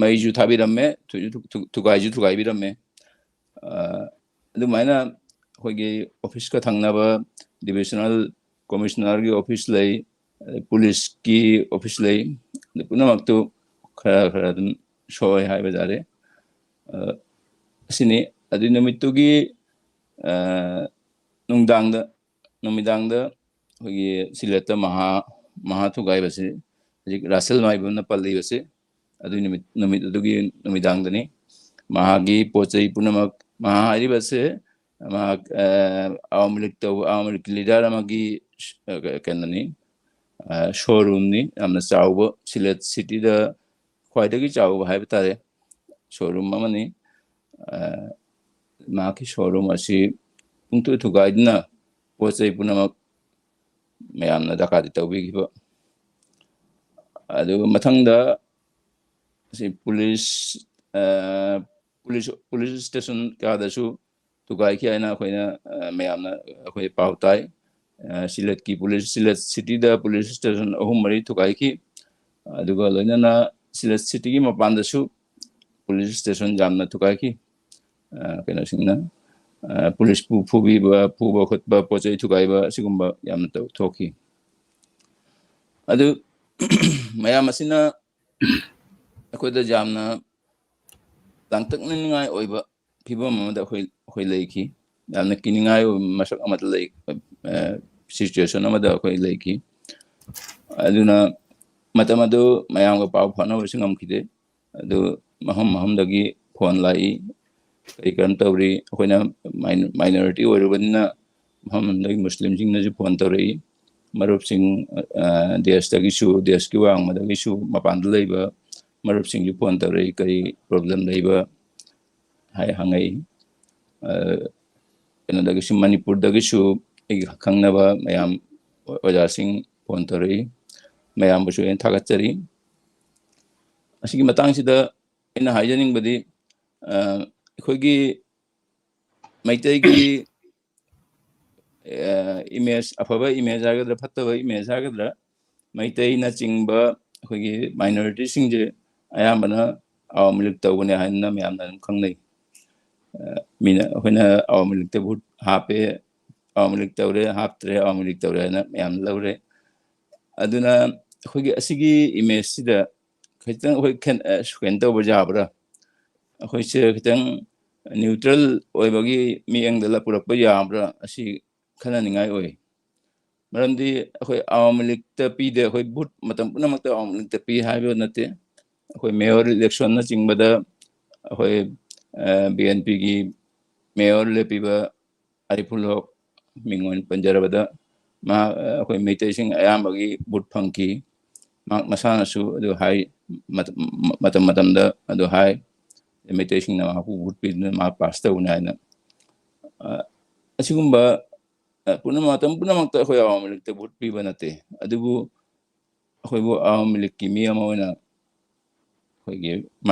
Speaker 3: ꯃꯩꯁꯨ ꯊꯥꯕꯤꯔꯝꯃꯦ ꯊꯨꯒꯥꯏꯁꯨ ꯊꯨꯒꯥꯏꯕꯤꯔꯝꯃꯦ ꯑꯗꯨꯃꯥꯏꯅ ꯑꯩꯈꯣꯏꯒꯤ ꯑꯣꯐꯤꯁꯀ ꯊꯪꯅꯕ ꯗꯤꯕꯤꯖꯅꯦꯜ ꯀꯣꯃꯤꯁꯅꯔꯒꯤ ꯑꯣꯐꯤꯁ ꯂꯩ ꯄꯨꯂꯤꯁꯀꯤ ꯑꯣꯐꯤꯁ ꯂꯩ ꯄꯨꯝꯅꯃꯛꯇꯨ ꯈꯔ ꯑꯗꯨꯝ ꯁꯣꯛꯑꯦ ꯍꯥꯏꯕ ꯇꯥꯔꯦ ꯑꯁꯤꯅꯤ ꯑꯗꯨꯏ ꯅꯨꯃꯤꯠꯇꯨꯒꯤ ꯅꯨꯃꯤꯗꯥꯡꯗ ꯑꯩꯈꯣꯏꯒꯤ ꯁꯤꯂꯦꯠꯇ ꯃꯍꯥ ꯊꯨꯒꯥꯏꯕꯁꯤ ꯍꯧꯖꯤꯛ ꯔꯥꯁꯦꯜ ꯃꯥꯏꯕꯝꯅ ꯄꯜꯂꯤꯕꯁꯤ ꯑꯗꯨꯏ ꯅꯨꯃꯤꯠ ꯑꯗꯨꯒꯤ ꯅꯨꯃꯤꯗꯥꯡꯗꯅꯤ ꯃꯍꯥꯛꯀꯤ ꯄꯣꯠ ꯆꯩ ꯄꯨꯝꯅꯃꯛ ꯃꯍꯥ ꯍꯥꯏꯔꯤꯕꯁꯦ ꯃꯍꯥꯛ ꯑꯋꯥꯃꯤ ꯂꯤꯛ ꯇꯧꯕ ꯑꯋꯥꯃꯤ ꯂꯤꯛꯀꯤ ꯂꯤꯗꯔ ꯑꯃꯒꯤ ꯀꯩꯅꯣꯅꯤ ꯁꯣꯔꯨꯝꯅꯤ ꯌꯥꯝꯅ ꯆꯥꯎꯕ ꯁꯤꯂꯦꯠ ꯁꯤꯇꯤꯗ ꯈ꯭ꯋꯥꯏꯗꯒꯤ ꯆꯥꯎꯕ ꯍꯥꯏꯕ ꯇꯥꯔꯦ ꯁꯣꯔꯨꯝ ꯑꯃꯅꯤ ꯃꯍꯥꯛꯀꯤ ꯁꯣꯔꯨꯝ ꯑꯁꯤ ꯄꯨꯡꯊꯨ ꯊꯨꯒꯥꯏꯗꯨꯅ ꯄꯣꯠ ꯆꯩ ꯄꯨꯝꯅꯃꯛ ꯃꯌꯥꯝꯅ ꯗꯀꯥꯗꯤ ꯇꯧꯕꯤꯈꯤꯕ ꯑꯗꯨꯒ ꯃꯊꯪꯗ ꯁꯤ ꯄꯨꯂꯤꯁ ꯁ꯭ꯇꯦꯁꯟ ꯀꯌꯥꯗꯁꯨ ꯊꯨꯒꯥꯏꯈꯤ ꯍꯥꯏꯅ ꯑꯩꯈꯣꯏꯅ ꯃꯌꯥꯝꯅ ꯑꯩꯈꯣꯏ ꯄꯥꯎ ꯇꯥꯏ ꯁꯤꯂꯦꯠ ꯁꯤꯇꯤꯗ ꯄꯨꯂꯤꯁ ꯁ꯭ꯇꯦꯁꯟ 3-4 ꯊꯨꯒꯥꯏꯈꯤ ꯑꯗꯨꯒ ꯂꯣꯏꯅꯅ ꯁꯤꯂꯦꯠ ꯁꯤꯇꯤꯒꯤ ꯃꯄꯥꯟꯗꯁꯨ ꯄꯨꯂꯤꯁ ꯁ꯭ꯇꯦꯁꯟ ꯌꯥꯝꯅ ꯊꯨꯒꯥꯏꯈꯤ ꯀꯩꯅꯣꯁꯤꯡꯅ ꯄꯨꯂꯤꯁꯄꯨ ꯐꯨꯕ ꯈꯣꯠꯄ ꯄꯣꯠ ꯆꯩ ꯊꯨꯒꯥꯏꯕ ꯑꯁꯤꯒꯨꯝꯕ ꯌꯥꯝꯅ ꯊꯣꯛꯈꯤ ꯑꯗꯨ ꯃꯌꯥꯝ ꯑꯁꯤꯅ ꯑꯩꯈꯣꯏꯗ ꯌꯥꯝꯅ ꯂꯥꯡꯇꯛꯅꯅꯤꯡꯉꯥꯏ ꯑꯣꯏꯕ ꯐꯤꯕꯝ ꯑꯃꯗ ꯑꯩꯈꯣꯏ ꯂꯩꯈꯤ ꯌꯥꯝꯅ ꯀꯤꯅꯤꯡꯉꯥꯏ ꯑꯣꯏꯕ ꯃꯁꯛ ꯑꯃꯗ ꯁꯤꯆꯨꯋꯦꯁꯟ ꯑꯃꯗ ꯑꯩꯈꯣꯏ ꯂꯩꯈꯤ ꯑꯗꯨꯅ ꯃꯇꯝ ꯑꯗꯨ ꯃꯌꯥꯝꯒ ꯄꯥꯎ ꯐꯥꯎꯅꯕꯁꯨ ꯉꯝꯈꯤꯗꯦ ꯑꯗꯨ ꯃꯐꯝꯗꯒꯤ ꯐꯣꯟ ꯂꯥꯛꯏ ꯀꯔꯝ ꯇꯧꯔꯤ ꯑꯩꯈꯣꯏꯅ ꯃꯥꯏꯅꯣꯔꯤꯇꯤ ꯑꯣꯏꯔꯨꯕꯅꯤꯅ ꯃꯐꯝꯗꯒꯤ ꯃꯨꯁꯂꯤꯝꯁꯤꯡꯅꯁꯨ ꯐꯣꯟ ꯇꯧꯔꯛꯏ ꯃꯔꯨꯞꯁꯤꯡ ꯗꯦꯁꯀꯤ ꯋꯥꯡꯃꯗꯒꯤꯁꯨ ꯃꯄꯥꯟꯗ ꯂꯩꯕ ꯃꯔꯨꯞꯁꯤꯡꯁꯨ ꯐꯣꯟ ꯇꯧꯔꯛꯏ ꯀꯔꯤ ꯄ꯭ꯔꯣꯕ꯭ꯂꯦꯝ ꯂꯩꯕ ꯍꯪꯉꯛꯏ ꯀꯩꯅꯣꯗꯒꯤꯁꯨ ꯃꯅꯤꯄꯨꯔꯗꯒꯤꯁꯨ ꯑꯩꯒꯤ ꯈꯪꯅꯕ ꯃꯌꯥꯝ ꯑꯣꯖꯥꯁꯤꯡ ꯐꯣꯟ ꯇꯧꯔꯛꯏ ꯃꯌꯥꯝꯕꯨꯁꯨ ꯑꯩꯅ ꯊꯥꯒꯠꯆꯔꯤ ꯑꯁꯤꯒꯤ ꯃꯇꯥꯡꯁꯤꯗ ꯑꯩꯅ ꯍꯥꯏꯖꯅꯤꯡꯕꯗꯤ ꯑꯩꯈꯣꯏꯒꯤ ꯃꯩꯇꯩꯒꯤ ꯏꯃꯦꯖ ꯑꯐꯕ ꯏꯃꯦꯖ ꯍꯥꯏꯒꯗ꯭ꯔꯥ ꯐꯠꯇꯕ ꯏꯃꯦꯖ ꯍꯥꯏꯒꯗ꯭ꯔꯥ ꯃꯩꯇꯩꯅꯆꯤꯡꯕ ꯑꯩꯈꯣꯏꯒꯤ ꯃꯥꯏꯅꯣꯔꯤꯇꯤꯁꯤꯡꯁꯦ ꯑꯌꯥꯝꯕꯅ ꯑꯋꯥꯃꯤ ꯂꯤꯛ ꯇꯧꯕꯅꯦ ꯍꯥꯏꯅ ꯃꯌꯥꯝꯅ ꯑꯗꯨꯝ ꯈꯪꯅꯩ ꯃꯤꯅ ꯑꯩꯈꯣꯏꯅ ꯑꯋꯥꯃꯤ ꯂꯤꯛꯇ ꯚꯣꯠ ꯍꯥꯞꯄꯦ ꯑꯋꯥꯃꯤ ꯂꯤꯛ ꯇꯧꯔꯦ ꯍꯥꯞꯇ꯭ꯔꯦ ꯑꯋꯥꯃꯤ ꯂꯤꯛ ꯇꯧꯔꯦ ꯍꯥꯏꯅ ꯃꯌꯥꯝꯅ ꯂꯧꯔꯦ ꯑꯗꯨꯅ ꯑꯩꯈꯣꯏꯒꯤ ꯑꯁꯤꯒꯤ ꯏꯃꯦꯖꯁꯤꯗ ꯈꯤꯇꯪ ꯑꯩꯈꯣꯏ ꯀꯩꯅꯣ ꯇꯧꯕ ꯌꯥꯕ꯭ꯔꯥ ꯑꯩꯈꯣꯏꯁꯦ ꯈꯤꯇꯪ ꯅ꯭ꯌꯨꯇ꯭ꯔꯦꯜ ꯑꯣꯏꯕꯒꯤ ꯃꯤꯠꯌꯦꯡꯗ ꯄꯨꯔꯛꯄ ꯌꯥꯕ꯭ꯔꯥ ꯑꯁꯤ ꯈꯟꯅꯅꯤꯡꯉꯥꯏ ꯑꯣꯏ ꯃꯔꯝꯗꯤ ꯑꯩꯈꯣꯏ ꯑꯋꯥꯃꯤ ꯂꯤꯛꯇ ꯄꯤꯗꯦ ꯑꯩꯈꯣꯏ ꯚꯣꯠ ꯃꯇꯝ ꯄꯨꯝꯅꯃꯛꯇ ꯑꯋꯥꯃꯤ ꯂꯤꯛꯇ ꯄꯤ ꯍꯥꯏꯕ ꯅꯠꯇꯦ ꯑꯩꯈꯣꯏ ꯃꯦꯌꯣꯔ ꯏꯂꯦꯛꯁꯟꯅꯆꯤꯡꯕꯗ ꯑꯩꯈꯣꯏ BNPꯒꯤ ꯃꯦꯌꯣꯔ ꯂꯦꯞꯄꯤꯕ ꯑꯔꯤꯐꯨꯜ ꯍꯣꯛ ꯃꯤꯡ ꯑꯣꯏꯅ ꯄꯟꯖꯔꯕꯗ ꯑꯩꯈꯣꯏ ꯃꯩꯇꯩꯁꯤꯡ ꯑꯌꯥꯝꯕꯒꯤ ꯚꯣꯠ ꯐꯪꯈꯤ ꯃꯍꯥꯛ ꯃꯁꯥꯅꯁꯨ ꯑꯗꯨ ꯍꯥꯏ ꯃꯇꯝꯗ ꯑꯗꯨ ꯍꯥꯏ ꯃꯩꯇꯩꯁꯤꯡꯅ ꯃꯍꯥꯛꯄꯨ ꯚꯣꯠ ꯄꯤꯗꯨꯅ ꯃꯍꯥꯛ ꯄꯥꯁ ꯇꯧꯕꯅꯤ ꯍꯥꯏꯅ ꯑꯁꯤꯒꯨꯝꯕ ꯃꯇꯝ ꯄꯨꯝꯅꯃꯛꯇ ꯑꯩꯈꯣꯏ ꯑꯋꯥꯃꯤ ꯂꯤꯛꯇ ꯚꯣꯠ ꯄꯤꯕ ꯅꯠꯇꯦ ꯑꯗꯨꯕꯨ ꯑꯩꯈꯣꯏꯕꯨ ꯑꯋꯥꯃꯤ ꯂꯤꯛꯀꯤ ꯃꯤ ꯑꯃ ꯑꯣꯏꯅ ꯑꯩꯈꯣꯏꯒꯤ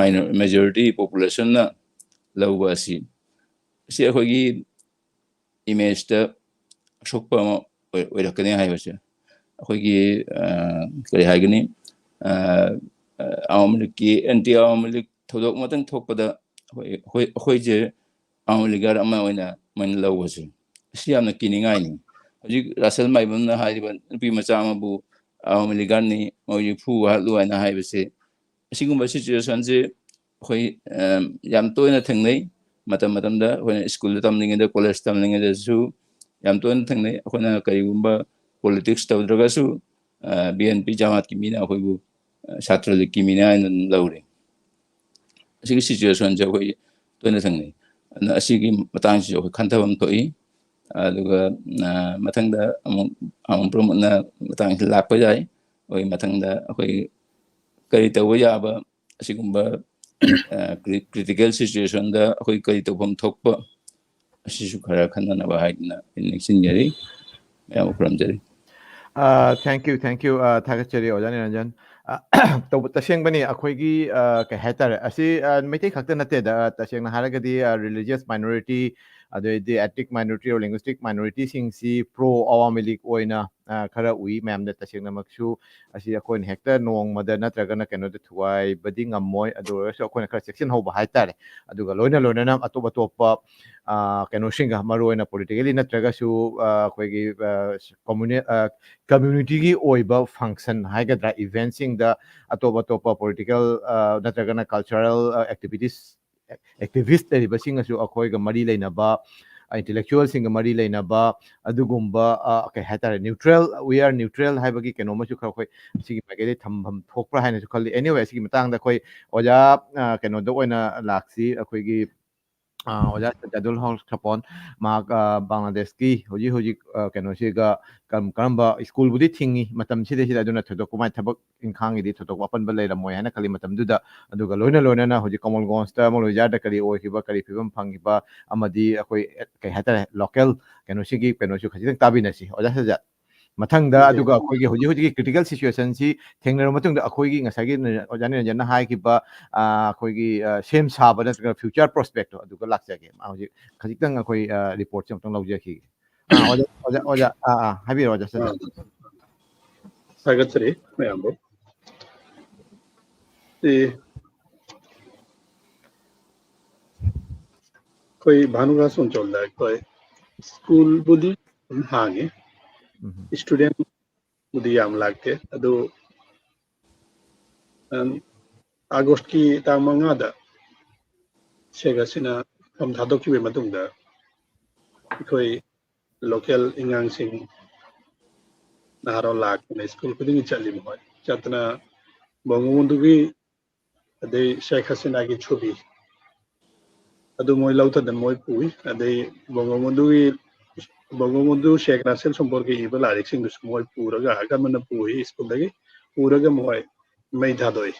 Speaker 3: ꯃꯦꯖꯣꯔꯤꯇꯤ ꯄꯣꯄꯨꯂꯦꯁꯟꯅ ꯂꯧꯕ ꯑꯁꯤ ꯑꯩꯈꯣꯏꯒꯤ ꯏꯃꯦꯖꯇ ꯑꯁꯣꯛꯄ ꯑꯃ ꯑꯣꯏꯔꯛꯀꯅꯤ ꯍꯥꯏꯕꯁꯦ ꯑꯩꯈꯣꯏꯒꯤ ꯀꯔꯤ ꯍꯥꯏꯒꯅꯤ ꯑꯋꯥꯃꯤ ꯂꯤꯛꯀꯤ ꯑꯦꯟꯇꯤ ꯑꯋꯥꯃꯤ ꯂꯤꯛ ꯊꯧꯗꯣꯛ ꯑꯃꯇꯪ ꯊꯣꯛꯄꯗ ꯑꯩꯈꯣꯏꯁꯦ ꯑꯋꯥꯃꯤ ꯂꯤꯛꯒꯔ ꯑꯃ ꯑꯣꯏꯅ ꯂꯧꯕꯁꯦ ꯑꯁꯤ ꯌꯥꯝꯅ ꯀꯤꯅꯤꯡꯉꯥꯏꯅꯤ ꯍꯧꯖꯤꯛ ꯔꯥꯁꯦꯜ ꯃꯥꯏꯕꯝꯅ ꯍꯥꯏꯔꯤꯕ ꯅꯨꯄꯤ ꯃꯆꯥ ꯑꯃꯕꯨ ꯑꯋꯥꯃꯤ ꯂꯤꯛꯒꯔꯅꯤ ꯃꯣꯏꯁꯨ ꯐꯨ ꯍꯥꯠꯂꯨ ꯍꯥꯏꯅ ꯍꯥꯏꯕꯁꯦ ꯑꯁꯤꯒꯨꯝꯕ ꯁꯤꯆꯨꯋꯦꯁꯟꯁꯦ ꯑꯩꯈꯣꯏ ꯌꯥꯝ ꯇꯣꯏꯅ ꯊꯦꯡꯅꯩ ꯃꯇꯝꯗ ꯑꯩꯈꯣꯏꯅ ꯁ꯭ꯀꯨꯜꯗ ꯇꯝꯂꯤꯉꯩꯗ ꯀꯣꯂꯦꯖ ꯇꯝꯂꯤꯉꯩꯗꯁꯨ ꯌꯥꯝ ꯇꯣꯏꯅ ꯊꯦꯡꯅꯩ ꯑꯩꯈꯣꯏꯅ ꯀꯔꯤꯒꯨꯝꯕ ꯄꯣꯂꯤꯇꯤꯛꯁ ꯇꯧꯗ꯭ꯔꯒꯁꯨ BNP ꯖꯃꯥꯠꯀꯤ ꯃꯤꯅ ꯑꯩꯈꯣꯏꯕꯨ ꯁꯥꯇ꯭ꯔ ꯂꯤꯛꯀꯤ ꯃꯤꯅ ꯍꯥꯏꯅ ꯂꯧꯔꯤ ꯑꯁꯤꯒꯤ ꯁꯤꯆꯨꯋꯦꯁꯟꯁꯦ ꯑꯩꯈꯣꯏ ꯇꯣꯏꯅ ꯊꯦꯡꯅꯩ ꯑꯗꯨꯅ ꯑꯁꯤꯒꯤ ꯃꯇꯥꯡꯁꯤꯁꯨ ꯑꯩꯈꯣꯏ ꯈꯟꯊꯐꯝ ꯊꯣꯛꯏ ꯑꯗꯨꯒ ꯃꯊꯪꯗ ꯑꯃꯨꯛ ꯃꯇꯥꯡꯁꯤ ꯂꯥꯛꯄ ꯌꯥꯏ ꯑꯩꯈꯣꯏ ꯃꯊꯪꯗ ꯑꯩꯈꯣই ꯀꯔꯤ ꯇꯧꯕ ꯌꯥꯕ ꯑꯁꯤꯒꯨꯝꯕ ꯀ꯭ꯔꯤꯇꯤꯀꯦꯜ ꯁꯤꯆꯨꯋꯦꯁꯟꯗ ꯑꯩꯈꯣꯏ ꯀꯔꯤ ꯇꯧꯐꯝ ꯊꯣꯛꯄ ꯑꯁꯤꯁꯨ ꯈꯔ ꯈꯟꯅꯅꯕ ꯍꯥꯏꯗꯅ ꯅꯤꯡꯁꯤꯡꯖꯔꯤ ꯃꯌꯥꯝ ꯈꯨꯔꯨꯝꯖꯔꯤ
Speaker 1: ꯊꯦꯡꯛ ꯌꯨ ꯊꯥꯒꯠꯆꯔꯤ ꯑꯣꯖꯥ ꯅꯤꯔꯟꯖꯟ ꯇꯧꯕ ꯇꯁꯦꯡꯕꯅꯤ ꯑꯩꯈꯣꯏꯒꯤ ꯀꯩ ꯍꯥꯏꯇꯥꯔꯦ ꯑꯁꯤ ꯃꯩꯇꯩ ꯈꯛꯇ ꯅꯠꯇꯦꯗ ꯇꯁꯦꯡꯅ ꯍꯥꯏꯔꯒꯗꯤ ꯔꯤꯂꯤꯖꯤꯌꯁ ꯃꯥꯏꯅꯣꯔꯤꯇꯤ ꯑꯗꯩꯗꯤ ꯑꯦꯊꯅꯤꯛ ꯃꯥꯏꯅꯣꯔꯤꯇꯤ ꯑꯣꯔ ꯂꯤꯡꯒ꯭ꯋꯤꯁꯇꯤꯛ ꯃꯥꯏꯅꯣꯔꯤꯇꯤꯁꯤꯡꯁꯤ ꯄ꯭ꯔꯣ ꯑꯋꯥꯃꯤ ꯂꯤꯛ ꯑꯣꯏꯅ ꯈꯔ ꯎꯏ ꯃꯌꯥꯝꯗ ꯇꯁꯦꯡꯅꯃꯛꯁꯨ ꯑꯁꯤ ꯑꯩꯈꯣꯏꯅ ꯍꯦꯛꯇ ꯅꯣꯡꯃꯗ ꯅꯠꯇ꯭ꯔꯒꯅ ꯀꯩꯅꯣꯗ ꯊꯨꯒꯥꯏꯕꯗꯤ ꯉꯝꯃꯣꯏ ꯑꯗꯨ ꯑꯣꯏꯔꯁꯨ ꯑꯩꯈꯣꯏꯅ ꯈꯔ ꯆꯦꯛꯁꯤꯟꯍꯧꯕ ꯍꯥꯏꯇꯥꯔꯦ ꯑꯗꯨꯒ ꯂꯣꯏꯅꯅ ꯑꯇꯣꯞ ꯑꯇꯣꯞꯄ ꯀꯩꯅꯣꯁꯤꯡꯒ ꯃꯔꯨꯑꯣꯏꯅ ꯄꯣꯂꯤꯇꯤꯀꯦꯂꯤ ꯅꯠꯇ꯭ꯔꯒꯁꯨ ꯑꯩꯈꯣꯏꯒꯤ ꯀꯝꯃ꯭ꯌꯨꯅꯤꯇꯤꯒꯤ ꯑꯣꯏꯕ ꯐꯪꯁꯟ ꯍꯥꯏꯒꯗ꯭ꯔꯥ ꯏꯚꯦꯟꯠꯁꯤꯡꯗ ꯑꯇꯣꯞ ꯑꯇꯣꯞꯄ ꯄꯣꯂꯤꯇꯤꯀꯦꯜ ꯅꯠꯇ꯭ꯔꯒꯅ ꯀꯜꯆꯔꯦꯜ ꯑꯦꯛꯇꯤꯚꯤꯁ ꯂꯩꯔꯤꯕꯁꯤꯡꯒꯁꯨ ꯑꯩꯈꯣꯏꯒ ꯃꯔꯤ ꯂꯩꯅꯕ ꯏꯟꯇꯦꯂꯦꯛꯆꯨꯋꯦꯜꯁꯤꯡꯒ ꯃꯔꯤ ꯂꯩꯅꯕ ꯑꯗꯨꯒꯨꯝꯕ ꯀꯩ ꯍꯥꯏꯇꯥꯔꯦ ꯋꯤ ꯑꯥꯔ ꯅ꯭ꯌꯨꯇ꯭ꯔꯦꯜ ꯍꯥꯏꯕꯒꯤ ꯀꯩꯅꯣꯃꯁꯨ ꯈꯔ ꯑꯩꯈꯣꯏ ꯁꯤꯒꯤ ꯃꯥꯏꯀꯩꯗꯩ ꯊꯝꯐꯝ ꯊꯣꯛꯄ꯭ꯔꯥ ꯍꯥꯏꯅꯁꯨ ꯈꯜꯂꯤ ꯑꯦꯅꯤꯋꯦ ꯑꯁꯤꯒꯤ ꯃꯇꯥꯡꯗ ꯑꯩꯈꯣꯏ ꯑꯣꯖꯥ ꯀꯩꯅꯣꯗ ꯑꯣꯏꯅ ꯂꯥꯛꯁꯤ ꯑꯩꯈꯣꯏꯒꯤ ꯑꯣꯖꯥ ꯁꯖꯥꯗꯨꯜ ꯍꯛ ꯁꯄꯣꯟ ꯃꯍꯥꯛ ꯕꯪꯒ꯭ꯂꯥꯗꯦꯁꯀꯤ ꯍꯧꯖꯤꯛ ꯀꯩꯅꯣꯁꯤꯒ ꯀꯔꯝꯕ ꯁ꯭ꯀꯨꯜꯕꯨꯗꯤ ꯊꯤꯡꯉꯤ ꯃꯇꯝꯁꯤꯗꯩꯁꯤꯗ ꯑꯗꯨꯅ ꯊꯣꯏꯗꯣꯛꯄ ꯃꯥꯏ ꯊꯕꯛ ꯏꯪꯈꯥꯡꯒꯤꯗꯤ ꯊꯣꯏꯗꯣꯛꯄ ꯑꯄꯟꯕ ꯂꯩꯔꯝꯃꯣꯏ ꯍꯥꯏꯅ ꯈꯜꯂꯤ ꯃꯇꯝꯗꯨꯗ ꯑꯗꯨꯒ ꯂꯣꯏꯅꯅ ꯍꯧꯖꯤꯛ ꯀꯃꯜꯒꯣꯟꯁꯇ ꯃꯣꯂꯣꯏꯖꯥꯔꯗ ꯀꯔꯤ ꯑꯣꯏꯈꯤꯕ ꯀꯔꯤ ꯐꯤꯕꯝ ꯐꯪꯈꯤꯕ ꯑꯃꯗꯤ ꯑꯩꯈꯣꯏ ꯀꯩ ꯍꯥꯏꯇꯥꯔꯦ ꯂꯣꯀꯦꯜ ꯀꯩꯅꯣꯁꯤꯒꯤ ꯀꯩꯅꯣꯁꯨ ꯈꯖꯤꯛꯇꯪ ꯇꯥꯕꯤꯅꯁꯤ ꯑꯣꯖꯥ ꯁꯖꯥꯠ ꯃꯊꯪꯗ ꯑꯗꯨꯒ ꯑꯩꯈꯣꯏꯒꯤ ꯍꯧꯖꯤꯛꯀꯤ ꯀ꯭ꯔꯤꯇꯤꯀꯦꯜ ꯁꯤꯆꯨꯋꯦꯁꯟꯁꯤ ꯊꯦꯡꯅꯔꯕ ꯃꯇꯨꯡꯗ ꯑꯩꯈꯣꯏꯒꯤ ꯉꯁꯥꯏꯒꯤ ꯑꯣꯖꯥ ꯅꯤꯔꯟꯖꯟꯅ ꯍꯥꯏꯈꯤꯕ ꯑꯩꯈꯣꯏꯒꯤ ꯁꯦꯝ ꯁꯥꯕ ꯅꯠꯇ꯭ꯔꯒ ꯐ꯭ꯌꯨꯆꯔ ꯄ꯭ꯔꯣꯁꯄꯦꯛꯇꯣ ꯑꯗꯨꯒ ꯂꯥꯛꯆꯒꯦ ꯍꯧꯖꯤꯛ ꯈꯖꯤꯛꯇꯪ ꯑꯩꯈꯣꯏ ꯔꯤꯄꯣꯔꯠꯁꯦ ꯑꯃꯨꯛꯇꯪ ꯂꯧꯖꯈꯤꯒꯦ ꯑꯣꯖꯥ ꯍꯥꯏꯕꯤꯔꯣ ꯑꯣꯖꯥ ꯁꯖꯥꯠ
Speaker 4: ꯊꯥꯒꯠꯆꯔꯤ ꯃꯌꯥꯝꯕꯨ ꯑꯩꯈꯣꯏ ꯚꯥꯅꯨꯒꯥꯁ ꯑꯣꯟꯆꯣꯜꯗ ꯑꯩꯈꯣꯏ ꯁ꯭ꯀꯨꯜꯕꯨꯗꯤ ꯑꯗꯨꯝ ꯍꯥꯡꯉꯤ ꯁ꯭ꯇꯨꯗꯦꯟꯕꯨꯗꯤ ꯌꯥꯝ ꯂꯥꯛꯇꯦ ꯑꯗꯨ ꯑꯥꯒꯁꯠꯀꯤ ꯇꯥꯡ 5ꯗ ꯁꯦꯛ ꯑꯁꯤꯅ ꯐꯝ ꯊꯥꯗꯣꯛꯈꯤꯕ ꯃꯇꯨꯡꯗ ꯑꯩꯈꯣꯏ ꯂꯣꯀꯦꯜ ꯑꯉꯥꯡꯁꯤꯡ ꯅꯍꯥꯔꯣꯜ ꯂꯥꯛꯇꯨꯅ ꯁ꯭ꯀꯨꯜ ꯈꯨꯗꯤꯡꯒꯤ ꯆꯠꯂꯤ ꯃꯈꯣꯏ ꯆꯠꯇꯨꯅ ꯕꯪꯒꯕꯟꯙꯨꯒꯤ ꯑꯗꯩ ꯁꯦꯛ ꯍꯁꯤꯅꯥꯒꯤ ছবি ꯑꯗꯨ ꯃꯣꯏ ꯂꯧꯊꯗꯅ ꯃꯣꯏ ꯄꯨꯏ ꯑꯗꯩ ꯕꯪꯒꯕꯟꯙꯨ ꯁꯦꯛ ꯔꯥꯁꯦꯜ ꯁꯣꯝꯄꯣꯔꯒꯤ ꯏꯕ ꯂꯥꯏꯔꯤꯛꯁꯤꯡꯗꯨꯁꯨ ꯃꯣꯏ ꯄꯨꯔꯒ ꯑꯀꯟꯕꯅ ꯄꯨꯏ ꯁ꯭ꯀꯨꯜꯗꯒꯤ ꯄꯨꯔꯒ ꯃꯣꯏ ꯃꯩ ꯊꯥꯗꯣꯛꯏ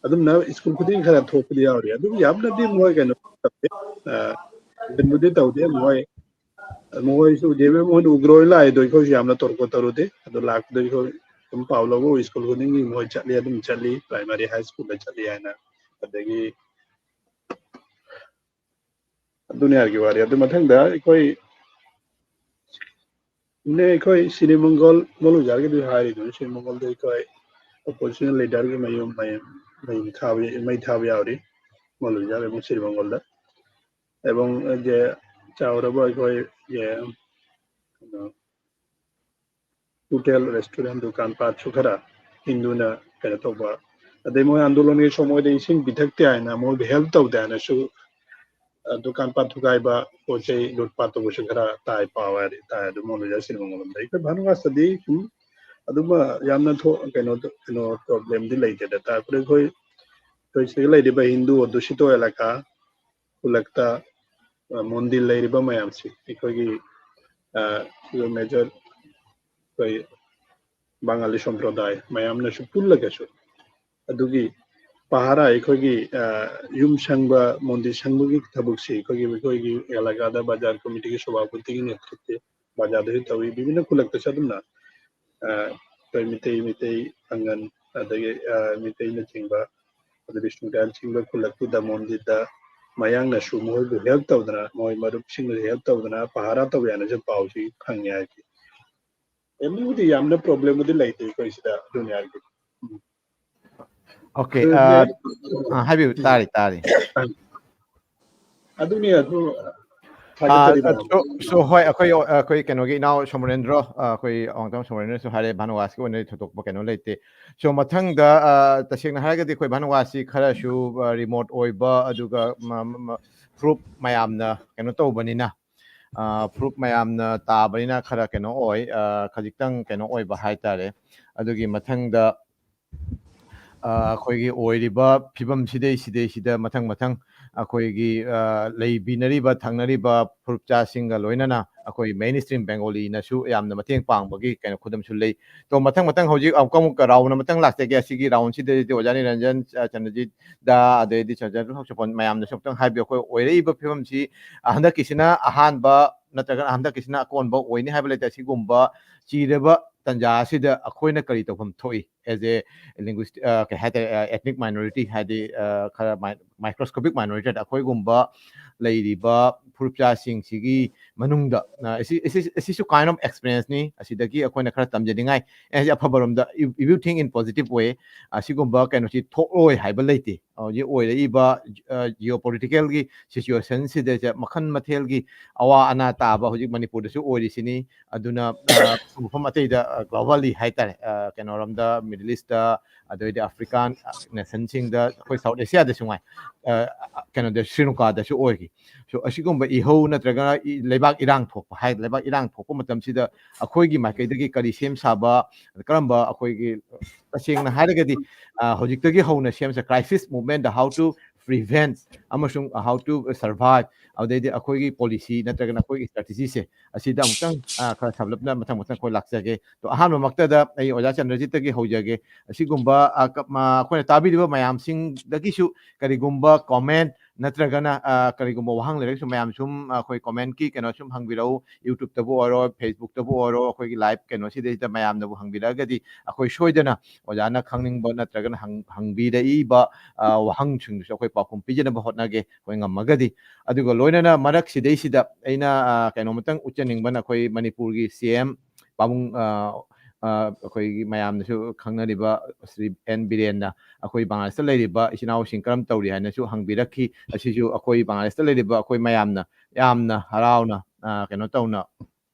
Speaker 4: ꯑꯗꯨꯝꯅ ꯁ꯭ꯀꯨꯜ ꯈꯨꯗꯤꯡ ꯈꯔ ꯊꯣꯛꯄꯗꯤ ꯌꯥꯎꯔꯤ ꯑꯗꯨꯝ ꯌꯥꯝꯅꯗꯤ ꯃꯣꯏ ꯀꯩꯅꯣ ꯇꯧꯗꯦ ꯇꯧꯗꯦ ꯃꯣꯏꯁꯨ ꯗꯦꯕꯦ ꯃꯣꯏꯅ ꯎꯒ꯭ꯔꯣꯏ ꯂꯥꯛꯏꯗꯣ ꯑꯩꯈꯣꯏꯁꯨ ꯌꯥꯝꯅ ꯇꯧꯔꯛꯄ ꯇꯧꯔꯨꯗꯦ ꯑꯗꯣ ꯂꯥꯛꯄꯗ ꯑꯩꯈꯣꯏ ꯑꯗꯨꯝ ꯄꯥꯎ ꯂꯧꯕ ꯁ꯭ꯀꯨꯜ ꯈꯨꯗꯤꯡꯒꯤ ꯃꯣꯏ ꯆꯠꯂꯤ ꯑꯗꯨꯝ ꯆꯠꯂꯤ ꯄ꯭ꯔꯥꯏꯃꯥꯔꯤ ꯍꯥꯏ ꯁ꯭ꯀꯨꯜꯗ ꯆꯠꯂꯤ ꯍꯥꯏꯅ ꯑꯗꯒꯤ ꯑꯗꯨꯅ ꯌꯥꯔꯒꯤ ꯋꯥꯔꯤ ꯑꯗꯨ ꯃꯊꯪꯗ ꯑꯩꯈꯣꯏ ꯁꯤꯔꯤꯃꯪꯒꯣꯜ ꯃꯣꯂꯨꯖꯥꯔꯒꯤꯗꯨ ꯍꯥꯏꯔꯤꯗꯨꯅꯤ ꯁꯤꯔꯤꯃꯪꯒꯣꯜꯗ ꯑꯩꯈꯣꯏ ꯑꯣꯄꯣꯖꯤꯁꯟ ꯂꯤꯗꯔꯒꯤ ꯃꯩ ꯊꯥꯕ ꯌꯥꯎꯔꯤ ꯃꯣꯂꯨꯖꯥꯔ এবং শ্রীমঙ্গলদা এবং যে চাওরবা ꯑꯩꯈꯣꯏ ꯍꯣꯇꯦꯜ ꯔꯦꯁꯇꯨꯔꯦꯟ ꯗꯨꯀꯥꯟ ꯄꯥꯠꯁꯨ ꯈꯔ ꯍꯤꯡꯗꯨꯅ ꯀꯩꯅꯣ ꯇꯧꯕ ꯑꯗꯩ ꯃꯣꯏ आंदोलनꯒꯤ ꯁꯣꯃꯣꯏꯗ ꯏꯁꯤꯡ ꯄꯤꯊꯛꯇꯦ ꯍꯥꯏꯅ ꯃꯣꯏꯕꯨ ꯍꯦꯜꯞ ꯇꯧꯗꯦ ꯍꯥꯏꯅꯁꯨ दुकान पात थुगाइबा पोचै लुटपाट तौबसु खरा ताइ पावारि ताइ अदु मोलुजा सिरमंगलम दै भानुवासदि सुम अदुमा यामना कैनो प्रॉब्लम दि लैते दा तापर कोई से लैदिबा हिंदू अदुसितो एलाका कुलक्ता मंदिर लैरिबा मयामसि इखोगी मेजर कोई बांगाली संप्रदाय मयामनसु पुल्लगसु अदुगी पहारा अखोगी युम संगबा मंदिर संगबगी थबुकसी अखोगी एलाकादा बाजार कमिटी की सभापति की नेतृत्व बाजार तवी विभिन्न खुलकता सदुना मितई अंगन अदगे मितई न चिंबा अद विष्णु दयाल चिंबा खुलकता मंदिरदा मयांगनसु मोयबु हेल्प तौदना मोय मरुपसिंग हेल्प तौदना पहारा तवयाना जे पाउसी खंगे आकी एमबुदी यामना प्रॉब्लम बुदी लैते कोइसिदा दुनियागी
Speaker 1: ओके हाबिबु तारी
Speaker 4: अदुनी अदु
Speaker 1: so hoi akoi kenogi now somerendro akoi ongtam somerendro so hare banwasi onai thotok keno leite so mathang da tasengna haragadi koi banwasi khara shu remote oiba aduga proof mayamna keno tawbanina proof mayamna tabanina khara keno oi khajiktang keno oiba haitare adugi mathang da ꯑꯩꯈꯣꯏꯒꯤ ꯑꯣꯏꯔꯤꯕ ꯐꯤꯕꯝ ꯁꯤꯗꯩ ꯁꯤꯗ ꯃꯊꯪ ꯑꯩꯈꯣꯏꯒꯤ ꯂꯩꯕꯤꯅꯔꯤꯕ ꯊꯪꯅꯔꯤꯕ ꯐꯨꯔꯨꯞꯆꯥꯁꯤꯡꯒ ꯂꯣꯏꯅꯅ ꯑꯩꯈꯣꯏ ꯃꯦꯟ stream ꯕꯦꯡꯒꯣꯂꯤꯅꯁꯨ ꯌꯥꯝꯅ ꯃꯇꯦꯡ ꯄꯥꯡꯕꯒꯤ ꯀꯩꯅꯣ ꯈꯨꯗꯝꯁꯨ ꯂꯩ ꯇꯣ ꯃꯊꯪ ꯍꯧꯖꯤꯛ ꯑꯃꯨꯛꯀ ꯔꯥꯎꯟ ꯑꯃꯇꯪ ꯂꯥꯛꯆꯒꯦ ꯑꯁꯤꯒꯤ ꯔꯥꯎꯟꯁꯤꯗꯗꯤ ꯑꯣꯖꯥ ꯅꯤꯔꯟꯖꯟ ꯆꯟꯗ꯭ꯔꯖꯤꯠ ꯗ ꯑꯗꯩꯗꯤ ꯆꯟꯗ꯭ꯔꯁꯣꯄꯟ ꯃꯌꯥꯝꯅꯁꯨ ꯑꯃꯨꯛꯇꯪ ꯍꯥꯏꯕꯤꯌꯨ ꯑꯩꯈꯣꯏ ꯑꯣꯏꯔꯛꯏꯕ ꯐꯤꯕꯝꯁꯤ ꯍꯟꯗꯛꯀꯤꯁꯤꯅ ꯑꯍꯥꯟꯕ ꯅꯠꯇ꯭ꯔꯒ ꯍꯟꯗꯛꯀꯤꯁꯤꯅ ꯑꯀꯣꯟꯕ ꯑꯣꯏꯅꯤ ꯍꯥꯏꯕ ꯂꯩꯇꯦ ꯑꯁꯤꯒꯨꯝꯕ ꯆꯤꯔꯕ ꯇꯟꯖꯥ ꯑꯁꯤꯗ ꯑꯩꯈꯣꯏꯅ ꯀꯔꯤ ꯇꯧꯐꯝ ꯊꯣꯛꯏ ꯑꯦꯖ ꯑꯦ ꯂꯤꯡꯒ꯭ꯋꯤꯁꯇꯤꯛ ꯀꯩ ꯍꯥꯏꯇꯥꯔꯦ ꯑꯦꯊꯅꯤꯛ ꯃꯥꯏꯅꯣꯔꯤꯇꯤ ꯍꯥꯏꯗꯤ ꯈꯔ ꯃꯥꯏꯀ꯭ꯔꯣꯁꯀꯣꯄꯤꯛ ꯃꯥꯏꯅꯣꯔꯤꯇꯤ ꯑꯩꯈꯣꯏꯒꯨꯝꯕ ꯂꯩꯔꯤꯕ ꯐꯨꯔꯨꯞꯆꯥꯁꯤꯡꯁꯤꯒꯤ ꯃꯅꯨꯡꯗ ꯑꯁꯤꯁꯨ ꯀꯥꯏꯟ ꯑꯣꯐ ꯑꯦꯛꯁꯄꯤꯔꯤꯌꯦꯟꯁꯅꯤ ꯑꯁꯤꯗꯒꯤ ꯑꯩꯈꯣꯏꯅ ꯈꯔ ꯇꯝꯖꯅꯤꯡꯉꯥꯏ ꯑꯦ ꯑꯐꯕꯔꯣꯝꯗ ꯏꯐ ꯌꯨ ꯊꯤꯡ ꯏꯟ ꯄꯣꯖꯤꯇꯤভ ꯋꯦ ꯑꯁꯤꯒꯨꯝꯕ ꯀꯩꯅꯣꯁꯤ ꯊꯣꯛꯂꯣꯏ ꯍꯥꯏꯕ ꯂꯩꯇꯦ ꯍꯧꯖꯤꯛ ꯑꯣꯏꯔꯛꯏꯕ ꯖꯤꯑꯣ ꯄꯣꯂꯤꯇꯤꯀꯦꯜꯒꯤ ꯁꯤꯆꯨꯋꯦꯁꯟꯁꯤꯗ ꯃꯈꯜ ꯃꯊꯦꯜꯒꯤ ꯑꯋꯥ ꯑꯅꯥ ꯇꯥꯕ ꯍꯧꯖꯤꯛ ꯃꯅꯤꯄꯨꯔꯗꯁꯨ ꯑꯣꯏꯔꯤꯁꯤꯅꯤ ꯑꯗꯨꯅ ꯃꯐꯝ ꯑꯇꯩꯗ ꯒ꯭ꯂꯣꯕꯦꯜꯂꯤ ꯍꯥꯏꯇꯥꯔꯦ ꯀꯩꯅꯣꯔꯣꯝꯗ ꯃꯤꯗꯜ ꯏꯁꯇ ꯑꯗꯩꯗꯤ ꯑꯐ꯭ꯔꯤꯀꯥꯟ ꯅꯦꯁꯟꯁꯤꯡꯗ ꯑꯩꯈꯣꯏ ꯁꯥꯎꯠ ꯑꯦꯁꯤꯌꯥꯗꯁꯨ ꯉꯥꯏ ꯀꯩꯅꯣꯗ ꯁ꯭ꯔꯤꯂꯪꯀꯥꯗꯁꯨ ꯑꯣꯏꯈꯤ ꯁꯣ ꯑꯁꯤꯒꯨꯝꯕ ꯏꯍꯧ ꯅꯠꯇ꯭ꯔꯒ ꯂꯩꯕꯥꯛ ꯏꯔꯥꯡ ꯊꯣꯛꯄ ꯂꯩꯕꯥꯛ ꯏꯔꯥꯡ ꯊꯣꯛꯄ ꯃꯇꯝꯁꯤꯗ ꯑꯩꯈꯣꯏꯒꯤ ꯃꯥꯏꯀꯩꯗꯒꯤ ꯀꯔꯤ ꯁꯦꯝ ꯁꯥꯕ ꯀꯔꯝꯕ ꯑꯩꯈꯣꯏꯒꯤ ꯇꯁꯦꯡꯅ ꯍꯥꯏꯔꯒꯗꯤ ꯍꯧꯖꯤꯛꯇꯒꯤ ꯍꯧꯅ ꯁꯦꯝꯁꯦ ꯀ꯭ꯔꯥꯏꯁꯤꯁ ꯃꯨꯚꯃꯦꯟꯗ ꯍꯥꯎ ꯇꯨ ꯄ꯭ꯔꯤꯚꯦꯟ ꯑꯃꯁꯨꯡ ꯍꯥꯎ ꯇꯨ ꯁꯔꯚꯥꯏꯚ ꯑꯗꯩꯗꯤ ꯑꯩꯈꯣꯏꯒꯤ ꯄꯣꯂꯤꯁꯤ ꯅꯠꯇ꯭ꯔꯒꯅ ꯑꯩꯈꯣꯏꯒꯤ ꯏꯁꯇ꯭ꯔꯦꯇꯤꯖꯤꯁꯦ ꯑꯁꯤꯗ ꯑꯃꯨꯛꯇꯪ ꯈꯔ ꯁꯝꯂꯞꯅ ꯃꯊꯪ ꯑꯩꯈꯣꯏ ꯂꯥꯛꯆꯒꯦ ꯇꯣ ꯑꯍꯥꯟꯕꯃꯛꯇꯗ ꯑꯩ ꯑꯣꯖꯥ ꯆꯟꯗ꯭ꯔꯖꯤꯠꯇꯒꯤ ꯍꯧꯖꯒꯦ ꯑꯁꯤꯒꯨꯝꯕ ꯑꯩꯈꯣꯏꯅ ꯇꯥꯕꯤꯔꯤꯕ ꯃꯌꯥꯝꯁꯤꯡꯗꯒꯤꯁꯨ ꯀꯔꯤꯒꯨꯝꯕ ꯀꯣꯃꯦꯟ ꯅꯠꯇ꯭ꯔꯒꯅ ꯀꯔꯤꯒꯨꯝꯕ ꯋꯥꯍꯪ ꯂꯩꯔꯒꯁꯨ ꯃꯌꯥꯝ ꯁꯨꯝ ꯑꯩꯈꯣꯏ ꯀꯣꯃꯦꯟꯠꯀꯤ ꯀꯩꯅꯣ ꯁꯨꯝ ꯍꯪꯕꯤꯔꯛꯎ ꯌꯨꯇ꯭ꯌꯨꯕꯇꯕꯨ ꯑꯣꯏꯔꯣ ꯐꯦꯁꯕꯨꯛꯇꯕꯨ ꯑꯣꯏꯔꯣ ꯑꯩꯈꯣꯏꯒꯤ ꯂꯥꯏꯚ ꯀꯩꯅꯣꯁꯤꯗꯩꯁꯤꯗ ꯃꯌꯥꯝꯅꯕꯨ ꯍꯪꯕꯤꯔꯛꯑꯒꯗꯤ ꯑꯩꯈꯣꯏ ꯁꯣꯏꯗꯅ ꯑꯣꯖꯥꯅ ꯈꯪꯅꯤꯡꯕ ꯅꯠꯇ꯭ꯔꯒꯅ ꯍꯪꯕꯤꯔꯛꯏꯕ ꯋꯥꯍꯪꯁꯤꯡꯗꯨꯁꯨ ꯑꯩꯈꯣꯏ ꯄꯥꯎꯈꯨꯝ ꯄꯤꯖꯅꯕ ꯍꯣꯠꯅꯒꯦ ꯑꯩꯈꯣꯏ ꯉꯝꯃꯒꯗꯤ ꯑꯗꯨꯒ ꯂꯣꯏꯅꯅ ꯃꯔꯛꯁꯤꯗꯩꯁꯤꯗ ꯑꯩꯅ ꯀꯩꯅꯣꯃꯇꯪ ꯎꯠꯆꯅꯤꯡꯕꯅ ꯑꯩꯈꯣꯏ ꯃꯅꯤꯄꯨꯔꯒꯤ CM ꯄꯥꯕꯨꯡ ꯑꯩꯈꯣꯏꯒꯤ ꯃꯌꯥꯝꯅꯁꯨ ꯈꯪꯅꯔꯤꯕ శ్రీ N ꯕꯤꯔꯦꯟꯅ ꯑꯩꯈꯣꯏ ꯕꯪꯒ꯭ꯂꯥꯗꯦꯁꯇ ꯂꯩꯔꯤꯕ ꯏꯆꯤꯟ ꯏꯅꯥꯎꯁꯤꯡ ꯀꯔꯝ ꯇꯧꯔꯤ ꯍꯥꯏꯅꯁꯨ ꯍꯪꯕꯤꯔꯛꯈꯤ ꯑꯁꯤꯁꯨ ꯑꯩꯈꯣꯏ ꯕꯪꯒ꯭ꯂꯥꯗꯦꯁꯇ ꯂꯩꯔꯤꯕ ꯑꯩꯈꯣꯏ ꯃꯌꯥꯝꯅ ꯌꯥꯝꯅ ꯍꯔꯥꯎꯅ ꯀꯩꯅꯣ ꯇꯧꯅ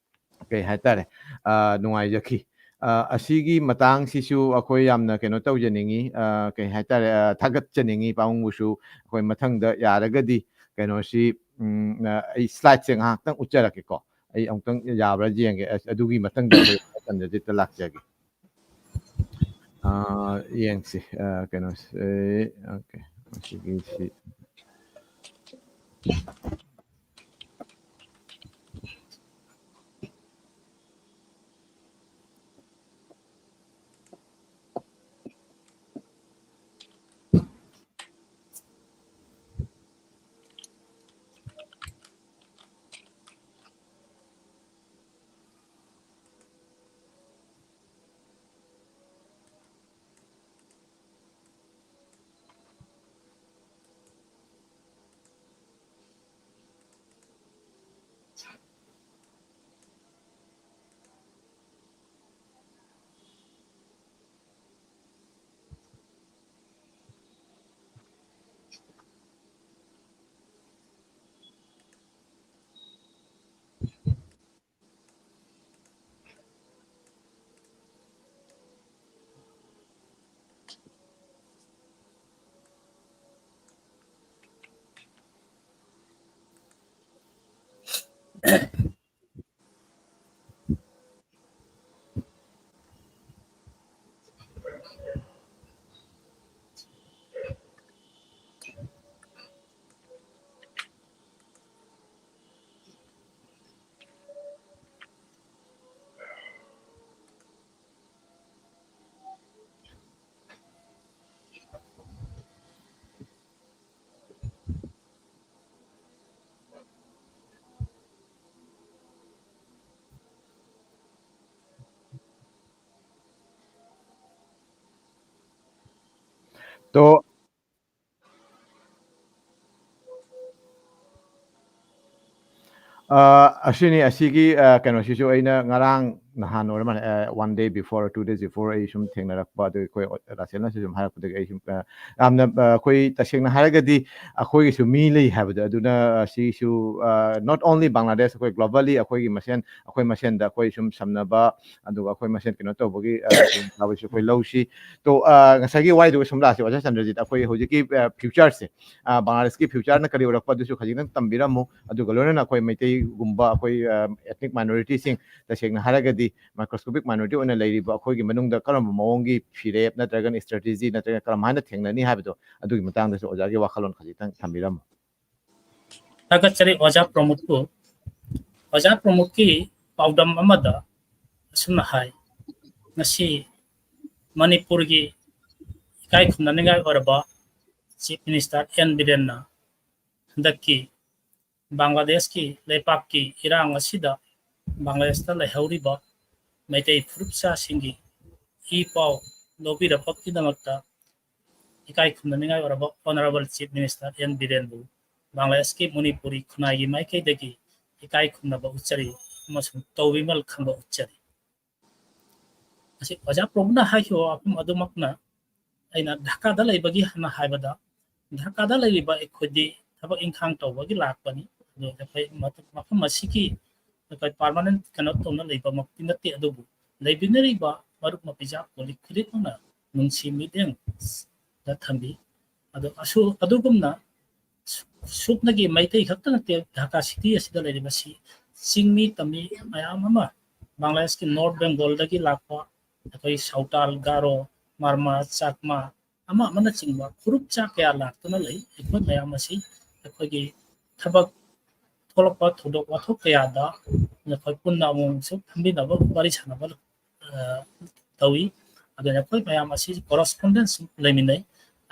Speaker 1: ꯀꯩ ꯍꯥꯏꯇꯥꯔꯦ ꯅꯨꯡꯉꯥꯏꯖꯈꯤ ꯑꯁꯤꯒꯤ ꯃꯇꯥꯡꯁꯤꯁꯨ ꯑꯩꯈꯣꯏ ꯌꯥꯝꯅ ꯀꯩꯅꯣ ꯇꯧꯖꯅꯤꯡꯉꯤ ꯀꯩ ꯍꯥꯏꯇꯥꯔꯦ ꯊꯥꯒꯠꯆꯅꯤꯡꯉꯤ ꯄꯥꯕꯨꯡꯕꯨꯁꯨ ꯑꯩꯈꯣꯏ ꯃꯊꯪꯗ ꯌꯥꯔꯒꯗꯤ ꯀꯩꯅꯣꯁꯤ ꯑꯩ ꯁ꯭ꯂꯥꯏꯗꯁꯦ ꯉꯥꯏꯍꯥꯛꯇꯪ ꯎꯠꯆꯔꯛꯀꯦꯀꯣ ꯑꯩ ꯑꯃꯨꯛꯇꯪ ꯌꯥꯕ꯭ꯔꯥ ꯌꯦꯡꯒꯦ ꯑꯗꯨꯒꯤ ꯃꯊꯪꯗ ꯑꯩꯈꯣꯏ ꯆꯟꯗ꯭ꯔꯖꯤꯠꯇ ꯂꯥꯛꯆꯒꯦ ꯌꯦꯡꯁꯤ ꯀꯩꯅꯣꯁꯦ ꯑꯣꯀꯦ ꯃꯁꯤꯒꯤꯁꯤ तो ꯑꯁꯤꯅꯤ ꯑꯁꯤꯒꯤ ꯀꯩꯅꯣꯁꯤꯁꯨ ꯑꯩꯅ ꯉꯔꯥꯡ ꯅꯍꯥꯟ ꯑꯣꯏꯔ ꯃꯥꯜꯂꯦ 1 day before 2 days before ꯑꯩ ꯁꯨꯝ ꯊꯦꯡꯅꯔꯛꯄ ꯑꯗꯨ ꯑꯩꯈꯣꯏ ꯔꯥꯁꯦꯜꯅꯁꯨ ꯁꯨꯝ ꯍꯥꯏꯔꯛꯄꯗꯒꯤ ꯑꯩ ꯁꯨꯝ ꯌꯥꯝꯅ ꯑꯩꯈꯣꯏ ꯇꯁꯦꯡꯅ ꯍꯥꯏꯔꯒꯗꯤ ꯑꯩꯈꯣꯏꯒꯤꯁꯨ ꯃꯤ ꯂꯩ ꯍꯥꯏꯕꯗꯣ ꯑꯗꯨꯅ ꯁꯤꯁꯨ ꯅꯣꯠ ꯑꯣꯟꯂꯤ ꯕꯪꯒ꯭ꯂꯥꯗꯦꯁ ꯑꯩꯈꯣꯏ ꯒ꯭ꯂꯣꯕꯦꯜꯂꯤ ꯑꯩꯈꯣꯏꯒꯤ ꯃꯁꯦꯟ ꯑꯩꯈꯣꯏ ꯃꯁꯦꯟꯗ ꯑꯩꯈꯣꯏ ꯁꯨꯝ ꯁꯝꯅꯕ ꯑꯗꯨꯒ ꯑꯩꯈꯣꯏ ꯃꯁꯦꯟ ꯀꯩꯅꯣ ꯇꯧꯕꯒꯤ ꯊꯥꯕꯁꯨ ꯑꯩꯈꯣꯏ ꯂꯧꯁꯤ ꯇꯣ ꯉꯁꯥꯏꯒꯤ ꯋꯥꯔꯤꯗꯨꯒ ꯁꯨꯝ ꯂꯥꯛꯁꯤ ꯑꯣꯖꯥ ꯆꯟꯗ꯭ꯔꯖꯤꯠ ꯑꯩꯈꯣꯏ ꯍꯧꯖꯤꯛꯀꯤ ꯐ꯭ꯌꯨꯆꯔꯁꯦ ꯕꯪꯒ꯭ꯂꯥꯗꯦꯁꯀꯤ ꯐ꯭ꯌꯨꯆꯔꯅ ꯀꯔꯤ ꯑꯣꯏꯔꯛꯄ ꯑꯗꯨꯁꯨ ꯈꯖꯤꯛꯇꯪ ꯇꯝꯕꯤꯔꯝꯃꯨ ꯑꯗꯨꯒ ꯂꯣꯏꯅꯅ ꯑꯩꯈꯣꯏ ꯃꯩꯇꯩꯒꯨꯝꯕ ꯑꯩꯈꯣꯏ ꯑꯦꯊꯅꯤꯛ ꯃꯥꯏꯅꯣꯔꯤꯇꯤꯁꯤꯡ ꯇꯁꯦꯡꯅ ꯍꯥꯏꯔꯒꯗꯤ ꯃꯥꯏꯀ꯭ꯔꯣꯁꯀꯣꯄꯤꯛ ꯃꯥꯏꯅꯣꯔꯤꯇꯤ ꯑꯣꯏꯅ ꯂꯩꯔꯤꯕ ꯑꯩꯈꯣꯏꯒꯤ ꯃꯅꯨꯡꯗ ꯀꯔꯝꯕ ꯃꯑꯣꯡꯒꯤ ꯐꯤꯔꯦꯞ ꯅꯠꯇ꯭ꯔꯒꯅ ꯏꯁꯇ꯭ꯔꯦꯇꯦꯖꯤ ꯅꯠꯇ꯭ꯔꯒ ꯀꯔꯝꯍꯥꯏꯅ ꯊꯦꯡꯅꯅꯤ ꯍꯥꯏꯕꯗꯣ ꯑꯗꯨꯒꯤ ꯃꯇꯥꯡꯗꯁꯨ ꯑꯣꯖꯥꯒꯤ ꯋꯥꯈꯜꯂꯣꯟ ꯈꯖꯤꯛꯇꯪ ꯊꯝꯕꯤꯔꯝꯃꯨ
Speaker 2: ꯊꯥꯒꯠꯆꯔꯤ ꯑꯣꯖꯥ ꯄ꯭ꯔꯃꯣꯗꯄꯨ ꯑꯣꯖꯥ ꯄ꯭ꯔꯃꯣꯗꯀꯤ ꯄꯥꯎꯗꯝ ꯑꯃꯗ ꯑꯁꯨꯝꯅ ꯍꯥꯏ ꯉꯁꯤ ꯃꯅꯤꯄꯨꯔꯒꯤ ꯏꯀꯥꯏ ꯈꯨꯝꯅꯅꯤꯡꯉꯥꯏ ꯑꯣꯏꯔꯕ ꯆꯤꯐ ꯃꯤꯅꯤꯁꯇꯔ ꯑꯦꯟ ꯕꯤꯔꯦꯟꯅ ꯍꯟꯗꯛꯀꯤ ꯕꯪꯒ꯭ꯂꯥꯗꯦशꯀꯤ ꯂꯩꯄꯥꯛꯀꯤ ꯏꯔꯥꯡ ꯑꯁꯤꯗ ꯕꯪꯒ꯭ꯂꯥꯗꯦशꯇ ꯂꯩꯍꯧꯔꯤꯕ ꯃꯩꯇꯩ ꯐꯨꯔꯨꯞꯆꯥꯁꯤꯡꯒꯤ ꯏ ꯄꯥꯎ ꯂꯧꯕꯤꯔꯛꯄꯒꯤꯗꯃꯛꯇ ꯏꯀꯥꯏ ꯈꯨꯝꯅꯅꯤꯡꯉꯥꯏ ꯑꯣꯏꯔꯕ ꯑꯣꯅꯔꯦꯕꯜ ꯆꯤꯐ ꯃꯤꯅꯤꯁꯇꯔ ꯑꯦꯟ ꯕꯤꯔꯦꯟꯕꯨ ꯕꯪꯒ꯭ꯂꯥꯗꯦशꯀꯤ ꯃꯅꯤꯄꯨꯔꯤ ꯈꯨꯟꯅꯥꯏꯒꯤ ꯃꯥꯏꯀꯩꯗꯒꯤ ꯏꯀꯥꯏ ꯈꯨꯝꯅꯕ ꯎꯠꯆꯔꯤ ꯑꯃꯁꯨꯡ ꯇꯧꯕꯤꯃꯜ ꯈꯪꯕ ꯎꯠꯆꯔꯤ ꯑꯁꯤ ꯑꯣꯖꯥ ꯄ꯭ꯔꯃꯣꯗꯅ ꯍꯥꯏꯈꯤꯕ ꯋꯥꯐꯝ ꯑꯗꯨꯃꯛꯅ ꯑꯩꯅ ꯙꯥꯀꯥꯗ ꯂꯩꯕꯒꯤ ꯍꯥꯟꯅ ꯍꯥꯏꯕꯗ ꯙꯥꯀꯥꯗ ꯂꯩꯔꯤꯕ ꯑꯩꯈꯣꯏꯗꯤ ꯊꯕꯛ ꯏꯪꯈꯥꯡ ꯇꯧꯕꯒꯤ ꯂꯥꯛꯄꯅꯤ ꯑꯗꯨ ꯑꯩꯈꯣꯏ ꯃꯐꯝ ꯑꯁꯤꯒꯤ ꯑꯩꯈꯣꯏ ꯄꯥꯔꯃꯅꯦꯟ ꯀꯩꯅꯣ ꯇꯧꯅ ꯂꯩꯕꯃꯛꯇꯤ ꯅꯠꯇꯦ ꯑꯗꯨꯕꯨ ꯂꯩꯃꯤꯟꯅꯔꯤꯕ ꯃꯔꯨꯞ ꯃꯄꯤꯖꯥ ꯄꯣꯂꯤ ꯈꯨꯗꯤꯡꯃꯛꯅ ꯅꯨꯡꯁꯤ ꯃꯤꯠꯌꯦꯡꯗ ꯊꯝꯕꯤ ꯑꯗꯣ ꯑꯗꯨꯒꯨꯝꯅ ꯁꯨꯞꯅꯒꯤ ꯃꯩꯇꯩ ꯈꯛꯇ ꯅꯠꯇꯦ ꯙꯥꯀꯥ ꯁꯤꯇꯤ ꯑꯁꯤꯗ ꯂꯩꯔꯤꯕꯁꯤ ꯆꯤꯡꯃꯤ ꯇꯝꯃꯤ ꯃꯌꯥꯝ ꯑꯃ ꯕꯪꯒ꯭ꯂꯥꯗꯦशꯀꯤ ꯅꯣꯔꯠ ꯕꯦꯡꯒꯣꯜꯗꯒꯤ ꯂꯥꯛꯄ ꯑꯩꯈꯣꯏ ꯁꯥꯎꯇꯥꯜ ꯒꯥꯔꯣ ꯃꯥꯔꯃꯥ ꯆꯥꯛꯃꯥ ꯑꯃꯅꯆꯤꯡꯕ ꯐꯨꯔꯨꯞꯆꯥ ꯀꯌꯥ ꯂꯥꯛꯇꯨꯅ ꯂꯩ ꯑꯩꯈꯣꯏ ꯃꯌꯥꯝ ꯑꯁꯤ ꯑꯩꯈꯣꯏꯒꯤ ꯊꯕꯛ ꯊꯣꯛꯂꯛꯄ ꯊꯧꯗꯣꯛ ꯋꯥꯊꯣꯛ ꯀꯌꯥꯗ ꯑꯩꯈꯣꯏ ꯄꯨꯟꯅ ꯑꯃꯨꯛꯁꯨ ꯐꯝꯃꯤꯟꯅꯕ ꯋꯥꯔꯤ ꯁꯥꯟꯅꯕ ꯇꯧꯏ ꯑꯗꯨꯅ ꯑꯩꯈꯣꯏ ꯃꯌꯥꯝ ꯑꯁꯤ ꯀꯣꯔꯁꯄꯣꯟꯗꯦꯟꯁ ꯂꯩꯃꯤꯟꯅꯩ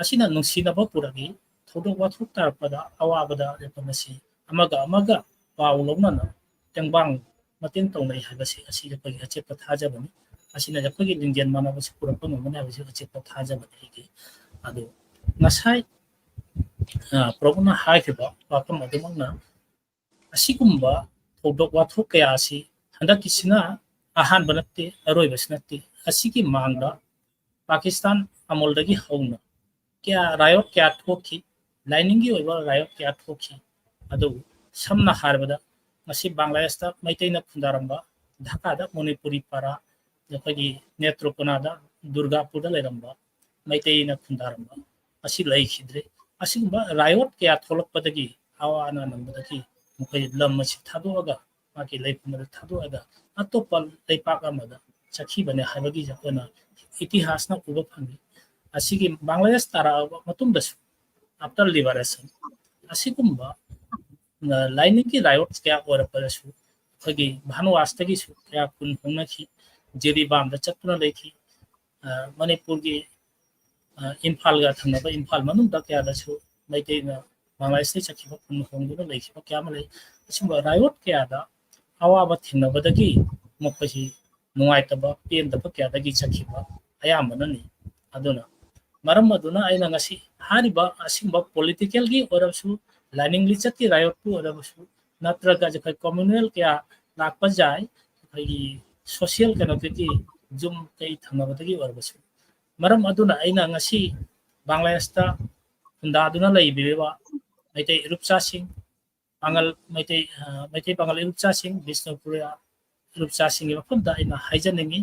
Speaker 2: ꯑꯁꯤꯅ ꯅꯨꯡꯁꯤꯅꯕ ꯄꯨꯔꯛꯏ ꯊꯧꯗꯣꯛ ꯋꯥꯊꯣꯛ ꯇꯥꯔꯛꯄꯗ ꯑꯋꯥꯕꯗ ꯑꯩꯈꯣꯏ ꯑꯃꯒ ꯄꯥꯎ ꯂꯧꯅꯅ ꯇꯦꯡꯕꯥꯡ ꯃꯇꯦꯡ ꯇꯧꯅꯩ ꯍꯥꯏꯕꯁꯤ ꯑꯁꯤ ꯑꯩꯈꯣꯏꯒꯤ ꯑꯆꯦꯠꯄ ꯊꯥꯖꯕꯅꯤ ꯑꯁꯤꯅ ꯑꯩꯈꯣꯏꯒꯤ ꯂꯤꯡꯖꯦꯜ ꯃꯥꯟꯅꯕꯁꯤ ꯄꯨꯔꯛꯄ ꯉꯝꯒꯅꯤ ꯍꯥꯏꯕꯁꯤ ꯑꯆꯦꯠꯄ ꯊꯥꯖꯕꯅꯤ ꯑꯩꯒꯤ ꯑꯗꯨ ꯉꯁꯥꯏ ꯄ꯭ꯔꯃꯣꯗꯅ ꯍꯥꯏꯈꯤꯕ ꯋꯥꯐꯝ ꯑꯗꯨꯃꯛꯅ ꯑꯁꯤꯒꯨꯝꯕ ꯊꯧꯗꯣꯛ ꯋꯥꯊꯣꯛ ꯀꯌꯥ ꯑꯁꯤ ꯍꯟꯗꯛꯀꯤꯁꯤꯅ ꯑꯍꯥꯟꯕ ꯅꯠꯇꯦ ꯑꯔꯣꯏꯕꯁꯤ ꯅꯠꯇꯦ ꯑꯁꯤꯒꯤ ꯃꯥꯡꯗ ꯄꯥꯀꯤꯁꯇꯥꯟ ꯑꯃꯣꯜꯗꯒꯤ ꯍꯧꯅ ꯔꯥꯌꯣꯠ ꯀꯌꯥ ꯊꯣꯛꯈꯤ ꯂꯥꯏꯅꯤꯡꯒꯤ ꯑꯣꯏꯕ ꯔꯥꯌꯣꯠ ꯀꯌꯥ ꯊꯣꯛꯈꯤ ꯑꯗꯨꯕꯨ ꯁꯝꯅ ꯍꯥꯏꯔꯕꯗ ꯉꯁꯤ ꯕꯪꯒ꯭ꯂꯥꯗꯦशꯇ ꯃꯩꯇꯩꯅ ꯈꯨꯟꯗꯥꯔꯝꯕ ꯙꯥꯀꯥꯗ ꯃꯅꯤꯄꯨꯔꯤ ꯄꯥꯔꯥ ꯑꯩꯈꯣꯏꯒꯤ ꯅꯦꯇ꯭ꯔꯣꯀꯣꯅꯥꯗ ꯗꯨꯔꯒꯥꯄꯨꯔꯗ ꯂꯩꯔꯝꯕ ꯃꯩꯇꯩꯅ ꯈꯨꯟꯗꯥꯔꯝꯕ ꯑꯁꯤ ꯂꯩꯈꯤꯗ꯭ꯔꯦ ꯑꯁꯤꯒꯨꯝꯕ ꯔꯥꯌꯣꯠ ꯀꯌꯥ ꯊꯣꯛꯂꯛꯄꯗꯒꯤ ꯑꯋꯥ ꯑꯅꯥ ꯅꯪꯕꯗꯒꯤ ꯃꯈꯣꯏ ꯂꯝ ꯑꯁꯤ ꯊꯥꯗꯣꯛꯑꯒ ꯃꯥꯒꯤ ꯂꯩꯐꯝ ꯑꯗꯨ ꯊꯥꯗꯣꯛꯑꯒ ꯑꯇꯣꯞꯄ ꯂꯩꯄꯥꯛ ꯑꯃꯗ ꯆꯠꯈꯤꯕꯅꯤ ꯍꯥꯏꯕꯒꯤ ꯑꯩꯈꯣꯏꯅ ꯏꯇꯤꯍꯥꯁꯅ ꯎꯕ ꯐꯪꯉꯤ ꯑꯁꯤꯒꯤ ꯕꯪꯒ꯭ꯂꯥꯗꯦश ꯇꯥꯔꯛꯑꯕ ꯃꯇꯨꯡꯗꯁꯨ ꯑꯥꯐꯇꯔ ꯂꯤꯕꯔꯦꯁꯟ ꯑꯁꯤꯒꯨꯝꯕ ꯂꯥꯏꯅꯤꯡꯒꯤ ꯔꯥꯌꯣꯠ ꯀꯌꯥ ꯑꯣꯏꯔꯛꯄꯗꯁꯨ ꯑꯩꯈꯣꯏꯒꯤ ꯚꯥꯅꯨꯋꯥꯁꯇꯒꯤꯁꯨ ꯀꯌా ꯈꯨꯟ ꯍꯣꯡꯅꯈꯤ ꯖꯤꯔꯤꯕꯥꯝꯗ ꯆꯠꯇꯨꯅ ꯂꯩꯈꯤ ꯃꯅꯤꯄꯨꯔꯒꯤ ꯏꯝꯐꯥꯜꯒ ꯊꯪꯅꯕ ꯏꯝꯐꯥꯜ ꯃꯅꯨꯡꯗ ꯀꯌꯥꯗꯁꯨ ꯃꯩꯇꯩꯅ ꯕꯪꯒ꯭ꯂꯥꯗꯦशꯇꯒꯤ ꯆꯠꯈꯤꯕ ꯈꯨꯟ ꯍꯣꯡꯗꯨꯅ ꯂꯩꯈꯤꯕ ꯀꯌꯥ ꯑꯃ ꯂꯩ ꯑꯁꯤꯒꯨꯝꯕ ꯔꯥꯌꯣꯠ ꯀꯌꯥꯗ ꯑꯋꯥꯕ ꯊꯦꯡꯅꯕꯗꯒꯤ ꯃꯈꯣꯏꯁꯤ ꯅꯨꯡꯉꯥꯏꯇꯕ ꯄꯦꯟꯗꯕ ꯀꯌꯥꯗꯒꯤ ꯆꯠꯈꯤꯕ ꯑꯌꯥꯝꯕꯅꯅꯤ ꯑꯗꯨꯅ ꯃꯔꯝ ꯑꯗꯨꯅ ꯑꯩꯅ ꯉꯁꯤ ꯍꯥꯏꯔꯤꯕ ꯑꯁꯤꯒꯨꯝꯕ ꯄꯣꯂꯤꯇꯤꯀꯦꯜꯒꯤ ꯑꯣꯏꯔꯕꯁꯨ ꯂꯥꯏꯅꯤꯡ ꯂꯤꯆꯠꯀꯤ ꯔꯥꯌꯣꯠꯄꯨ ꯑꯣꯏꯔꯕꯁꯨ ꯅꯠꯇ꯭ꯔꯒ ꯑꯩꯈꯣꯏ ꯀꯣꯃꯨꯅꯦꯜ ꯀꯌꯥ ꯂꯥꯛꯄ ꯌꯥꯏ ꯑꯩꯈꯣꯏꯒꯤ ꯁꯣꯁꯤꯌꯦꯜ ꯀꯩꯅꯣꯗꯒꯤ ꯖꯨꯝ ꯀꯩ ꯊꯪꯅꯕꯗꯒꯤ ꯑꯣꯏꯔꯕꯁꯨ ꯃꯔꯝ ꯑꯗꯨꯅ ꯑꯩꯅ ꯉꯁꯤ ꯕꯪꯒ꯭ꯂꯥꯗꯦशꯇ ꯈꯨꯟꯗꯥꯗꯨꯅ ꯂꯩꯕꯤꯔꯤꯕ ꯃꯩꯇꯩ ꯏꯔꯨꯞꯆꯥꯁꯤꯡ ꯃꯩꯇꯩ ꯄꯥꯉꯜ ꯏꯔꯨꯞꯆꯥꯁꯤꯡ ꯕꯤꯁꯅꯨꯄꯨꯔꯤꯌꯥ ꯏꯔꯨꯞꯆꯥꯁꯤꯡꯒꯤ ꯃꯐꯝꯗ ꯑꯩꯅ ꯍꯥꯏꯖꯅꯤꯡꯉꯤ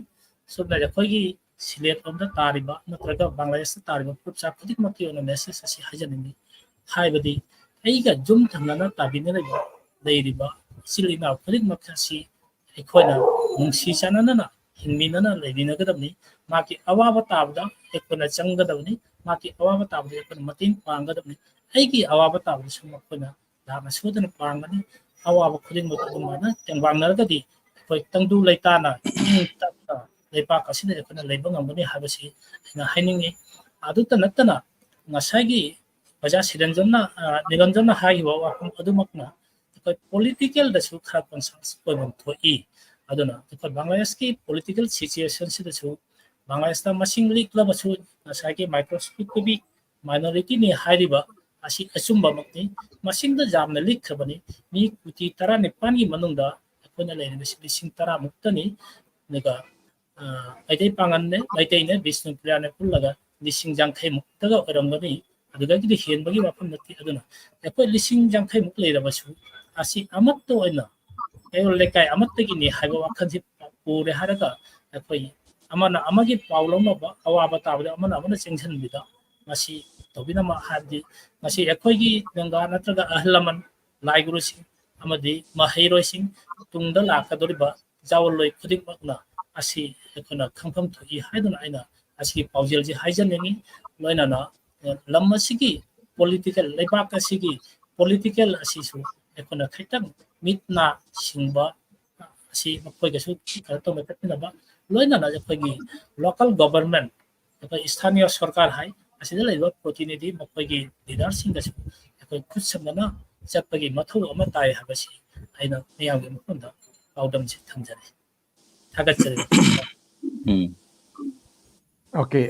Speaker 2: ꯁꯨꯞꯅ ꯑꯩꯈꯣꯏꯒꯤ ꯁꯤꯂꯦꯠ ꯂꯣꯝꯗ ꯇꯥꯔꯤꯕ ꯅꯠꯇ꯭ꯔꯒ ꯕꯪꯒ꯭ꯂꯥꯗꯦशꯇ ꯇꯥꯔꯤꯕ ꯐꯨꯔꯨꯞꯆꯥ ꯈꯨꯗꯤꯡꯃꯛꯀꯤ ꯑꯣꯏꯅ ꯃꯦꯁꯦꯖ ꯑꯁꯤ ꯍꯥꯏꯖꯅꯤꯡꯉꯤ ꯍꯥꯏꯕꯗꯤ ꯑꯩꯒ ꯖꯨꯝ ꯊꯪꯅꯅ ꯇꯥꯕꯤꯅꯔꯤꯕ ꯂꯩꯔꯤꯕ ꯏꯆꯤꯜ ꯏꯅꯥꯎ ꯈꯨꯗꯤꯡꯃꯛ ꯑꯁꯤ ꯑꯩꯈꯣꯏꯅ ꯅꯨꯡꯁꯤ ꯆꯥꯟꯅꯅ ꯍꯤꯡꯃꯤꯟꯅꯅ ꯂꯩꯃꯤꯟꯅꯒꯗꯕꯅꯤ ꯃꯥꯒꯤ ꯑꯋꯥꯕ ꯇꯥꯕꯗ ꯑꯩꯈꯣꯏꯅ ꯆꯪꯒꯗꯕꯅꯤ ꯃꯥꯒꯤ ꯑꯋꯥꯕ ꯇꯥꯕꯗ ꯑꯩꯈꯣꯏꯅ ꯃꯇꯦꯡ ꯄꯥꯡꯒꯗꯕꯅꯤ ꯑꯩꯒꯤ ꯑꯋꯥꯕ ꯇꯥꯕꯗꯁꯨ ꯃꯈꯣꯏꯅ ꯌꯥꯝꯅ ꯁꯣꯏꯗꯅ ꯄꯥꯡꯒꯅꯤ ꯑꯋꯥꯕ ꯈꯨꯗꯤꯡꯃꯛ ꯑꯗꯨꯃꯥꯏꯅ ꯇꯦꯡꯕꯥꯡꯅꯔꯒꯗꯤ ꯑꯩꯈꯣꯏ ꯇꯪꯗꯨ ꯂꯩꯇꯥꯅ ꯏꯪ ꯇꯞꯅ ꯂꯩꯄꯥꯛ ꯑꯁꯤꯗ ꯑꯩꯈꯣꯏꯅ ꯂꯩꯕ ꯉꯝꯒꯅꯤ ꯍꯥꯏꯕꯁꯤ ꯑꯩꯅ ꯍꯥꯏꯅꯤꯡꯉꯤ ꯑꯗꯨꯇ ꯅꯠꯇꯅ ꯉꯁꯥꯏꯒꯤ ꯑꯣꯖꯥ ꯅꯤꯔꯟꯖꯟꯅ ꯍꯥꯏꯈꯤꯕ ꯋꯥꯐꯝ ꯑꯗꯨꯃꯛꯅ ꯑꯩꯈꯣꯏ ꯄꯣꯂꯤꯇꯤꯀꯦꯜꯗꯁꯨ ꯈꯔ ꯀꯣꯟꯁꯥꯟꯁ ꯑꯣꯏꯐꯝ ꯊꯣꯛꯏ ꯑꯗꯨꯅ ꯑꯩꯈꯣꯏ ꯕꯪꯒ꯭ꯂꯥꯗꯦशꯀꯤ ꯄꯣꯂꯤꯇꯤꯀꯦꯜ ꯁꯤꯆꯨꯋꯦꯁꯟꯁꯤꯗꯁꯨ ꯕꯪꯒ꯭ꯂꯥꯗꯦशꯇ ꯃꯁꯤꯡ ꯂꯤꯛꯂꯕꯁꯨ ꯉꯁꯥꯏꯒꯤ ꯃꯥꯏꯀ꯭ꯔꯣꯁꯀꯣꯄꯤꯛ ꯃꯥꯏꯅꯣꯔꯤꯇꯤꯅꯤ ꯍꯥꯏꯔꯤꯕ ꯑꯁꯤ ꯑꯆꯨꯝꯕꯃꯛꯅꯤ ꯃꯁꯤꯡꯗ ꯌꯥꯝꯅ ꯂꯤꯛꯈ꯭ꯔꯕꯅꯤ ꯃꯤ ꯀꯣꯇꯤ 19ꯒꯤ ꯃꯅꯨꯡꯗ ꯑꯩꯈꯣꯏꯅ ꯂꯩꯔꯤꯕꯁꯤ 10,000 ꯃꯨꯛꯇꯅꯤ ꯑꯗꯨꯒ ꯃꯩꯇꯩ ꯄꯥꯉꯟꯅꯦ ꯃꯩꯇꯩꯅꯦ ꯕꯤꯁꯅꯨꯄꯨꯔꯤꯌꯥꯅꯦ ꯄꯨꯜꯂꯒ 50,000 ꯃꯨꯛꯇꯒ ꯑꯣꯏꯔꯝꯒꯅꯤ ꯑꯗꯨꯗꯒꯤꯗꯤ ꯍꯦꯟꯕꯒꯤ ꯋꯥꯐꯝ ꯅꯠꯇꯦ ꯑꯗꯨꯅ ꯑꯩꯈꯣꯏ 50,000 ꯃꯨꯛ ꯂꯩꯔꯕꯁꯨ ꯑꯁꯤ ꯑꯃꯠꯇ ꯑꯣꯏꯅ ꯀꯩꯔꯣꯜ ꯂꯩꯀꯥꯏ ꯑꯃꯠꯇꯒꯤꯅꯤ ꯍꯥꯏꯕ ꯋꯥꯈꯜꯁꯤ ꯄꯨꯔꯦ ꯍꯥꯏꯔꯒ ꯑꯩꯈꯣꯏ ꯑꯃꯅ ꯑꯃꯒꯤ ꯄꯥꯎ ꯂꯧꯅꯕ ꯑꯋꯥꯕ ꯇꯥꯕꯗ ꯑꯃꯅ ꯆꯦꯟꯁꯤꯟꯕꯤꯗ ꯃꯁꯤ ꯇꯧꯕꯤꯅꯕ ꯍꯥꯏꯕꯗꯤ ꯃꯁꯤ ꯑꯩꯈꯣꯏꯒꯤ ꯂꯦꯡꯒꯥ ꯅꯠꯇ꯭ꯔꯒ ꯑꯍꯜ ꯂꯃꯟ ꯂꯥꯏ ꯒꯨꯔꯨꯁꯤꯡ ꯑꯃꯗꯤ ꯃꯍꯩꯔꯣꯏꯁꯤꯡ ꯇꯨꯡꯗ ꯂꯥꯛꯀꯗꯧꯔꯤꯕ ꯖꯥꯋꯜꯂꯣꯏ ꯈꯨꯗꯤꯡꯃꯛꯅ ꯑꯁꯤ ꯑꯩꯈꯣꯏꯅ ꯈꯪꯐꯝ ꯊꯣꯛꯏ ꯍꯥꯏꯗꯨꯅ ꯑꯩꯅ ꯑꯁꯤꯒꯤ ꯄꯥꯎꯖꯦꯜꯁꯤ ꯍꯥꯏꯖꯅꯤꯡꯉꯤ ꯂꯣꯏꯅꯅ ꯂꯝ ꯑꯁꯤꯒꯤ ꯄꯣꯂꯤꯇꯤꯀꯦꯜ ꯂꯩꯕꯥꯛ ꯑꯁꯤꯒꯤ ꯄꯣꯂꯤꯇꯤꯀꯦꯜ ꯑꯁꯤꯁꯨ ꯑꯩꯈꯣꯏꯅ ꯈꯤꯇꯪ ꯃꯤꯠꯅ ꯁꯤꯡꯕ ꯑꯁꯤ ꯃꯈꯣꯏꯒꯁꯨ ꯀꯩꯅꯣ ꯇꯧꯅ ꯆꯠꯃꯤꯟꯅꯕ ꯂꯣꯏꯅꯅ ꯑꯩꯈꯣꯏꯒꯤ ꯂꯣꯀꯦꯜ ꯒꯣꯚꯔꯟꯃꯦꯟ ꯑꯩꯈꯣꯏ ꯏꯁꯊꯥꯅꯤꯌ ꯁꯔꯀꯥꯔ ꯍꯥꯏ ꯑꯁꯤꯗ ꯂꯩꯕ ꯄ꯭ꯔꯣꯇꯤꯅꯤꯙꯤ ꯃꯈꯣꯏꯒꯤ ꯂꯤꯗꯔꯁꯤꯡꯒꯁꯨ ꯑꯩꯈꯣꯏ ꯈꯨꯠ ꯁꯝꯅꯅ ꯆꯠꯄꯒꯤ ꯃꯊꯧ ꯑꯃ ꯇꯥꯏ ꯍꯥꯏꯕꯁꯤ ꯑꯩꯅ ꯃꯤꯌꯥꯝꯒꯤ ꯃꯐꯝꯗ ꯄꯥꯎꯗꯝꯁꯤ ꯊꯝꯖꯔꯤ ꯊꯥꯒꯠꯆꯔꯤ
Speaker 1: Okay,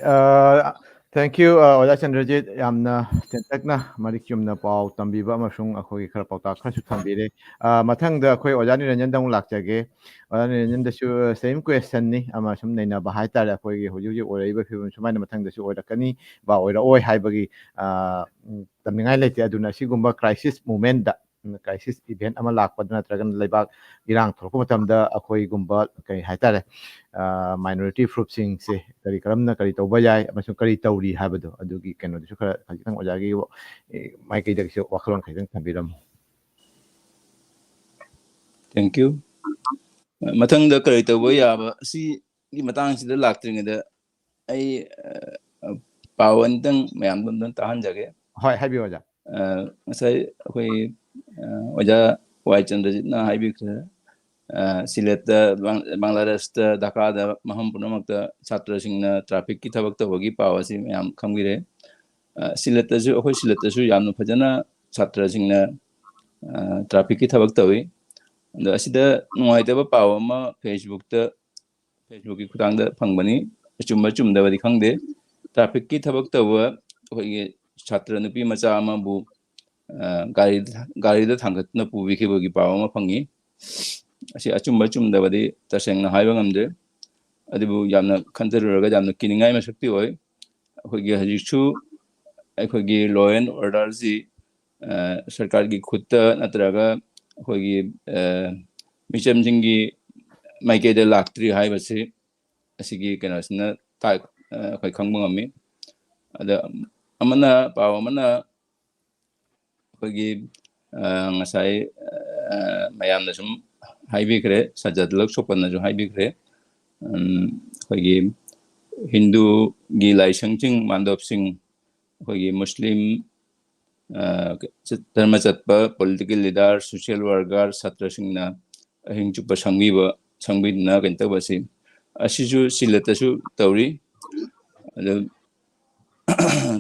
Speaker 1: thank you, Oja Chandrajit. Yamna tentakna marik yumna pau tambiba amasung akhoi khara pauta kharasu thambire. Mathangda akhoi Oja Niranjan da lakjage. Oja Niranjan da su same question ni amasum naina ba haitare akhoi gi hoji oraiba phibum sumaina mathangda su oirakani ba oira oi haibagi tamningai lete aduna sigumba crisis moment da crisis event ama lakpada natragan leibak irang thorko matamda akhoi gumba kai haitare minority group sing se kari karamna kari tauba yai amasung kari tauri habado adugi keno disu khara khajitang ojagi mai kai dagse wakhalon khajitang thambiram.
Speaker 3: Thank you. Mathangda kari tauba yaba si gi matang sida laktringada ai pawantang mayam dum tahanjage.
Speaker 1: Hoi habi Oja.
Speaker 3: Ngasai akhoi Oja Wai Chandrajit na haibi khra Silet Bangladesh Dhaka da maham punamakta chatra singna traffic ki thabak tawagi pawasi mayam khamgire Silet ju akhoi Silet ju yamna phajana chatra singna traffic ki thabak tawi da asida nuai da paw ma Facebook ki khutang da phangbani chumda badi khangde traffic ki thabak tawa akhoi chatra nupi macha ama bu gari da thangat na pubi khibagi paw ma phangi asi achumda badi tasengna haiba ngamde adibu yamna khanjaruraga yamna kiningai ma shakti oi akhoi hajichu akhoi law and order ji sarkar gi khutta natraga akhoi micham jingi maike de laktri haiba se asigi kanasna ta akhoi khangba ngami ada amana paw amana akhoi ngasai mayamna sum haibikre sajadlak sopanna jo haibikre akhoi Hindu gi laisangching mandop sing akhoi Muslim dharma chatpa political leader social worker satra singna ahing chupa sangbidna kenta basi asiju silatasu tawri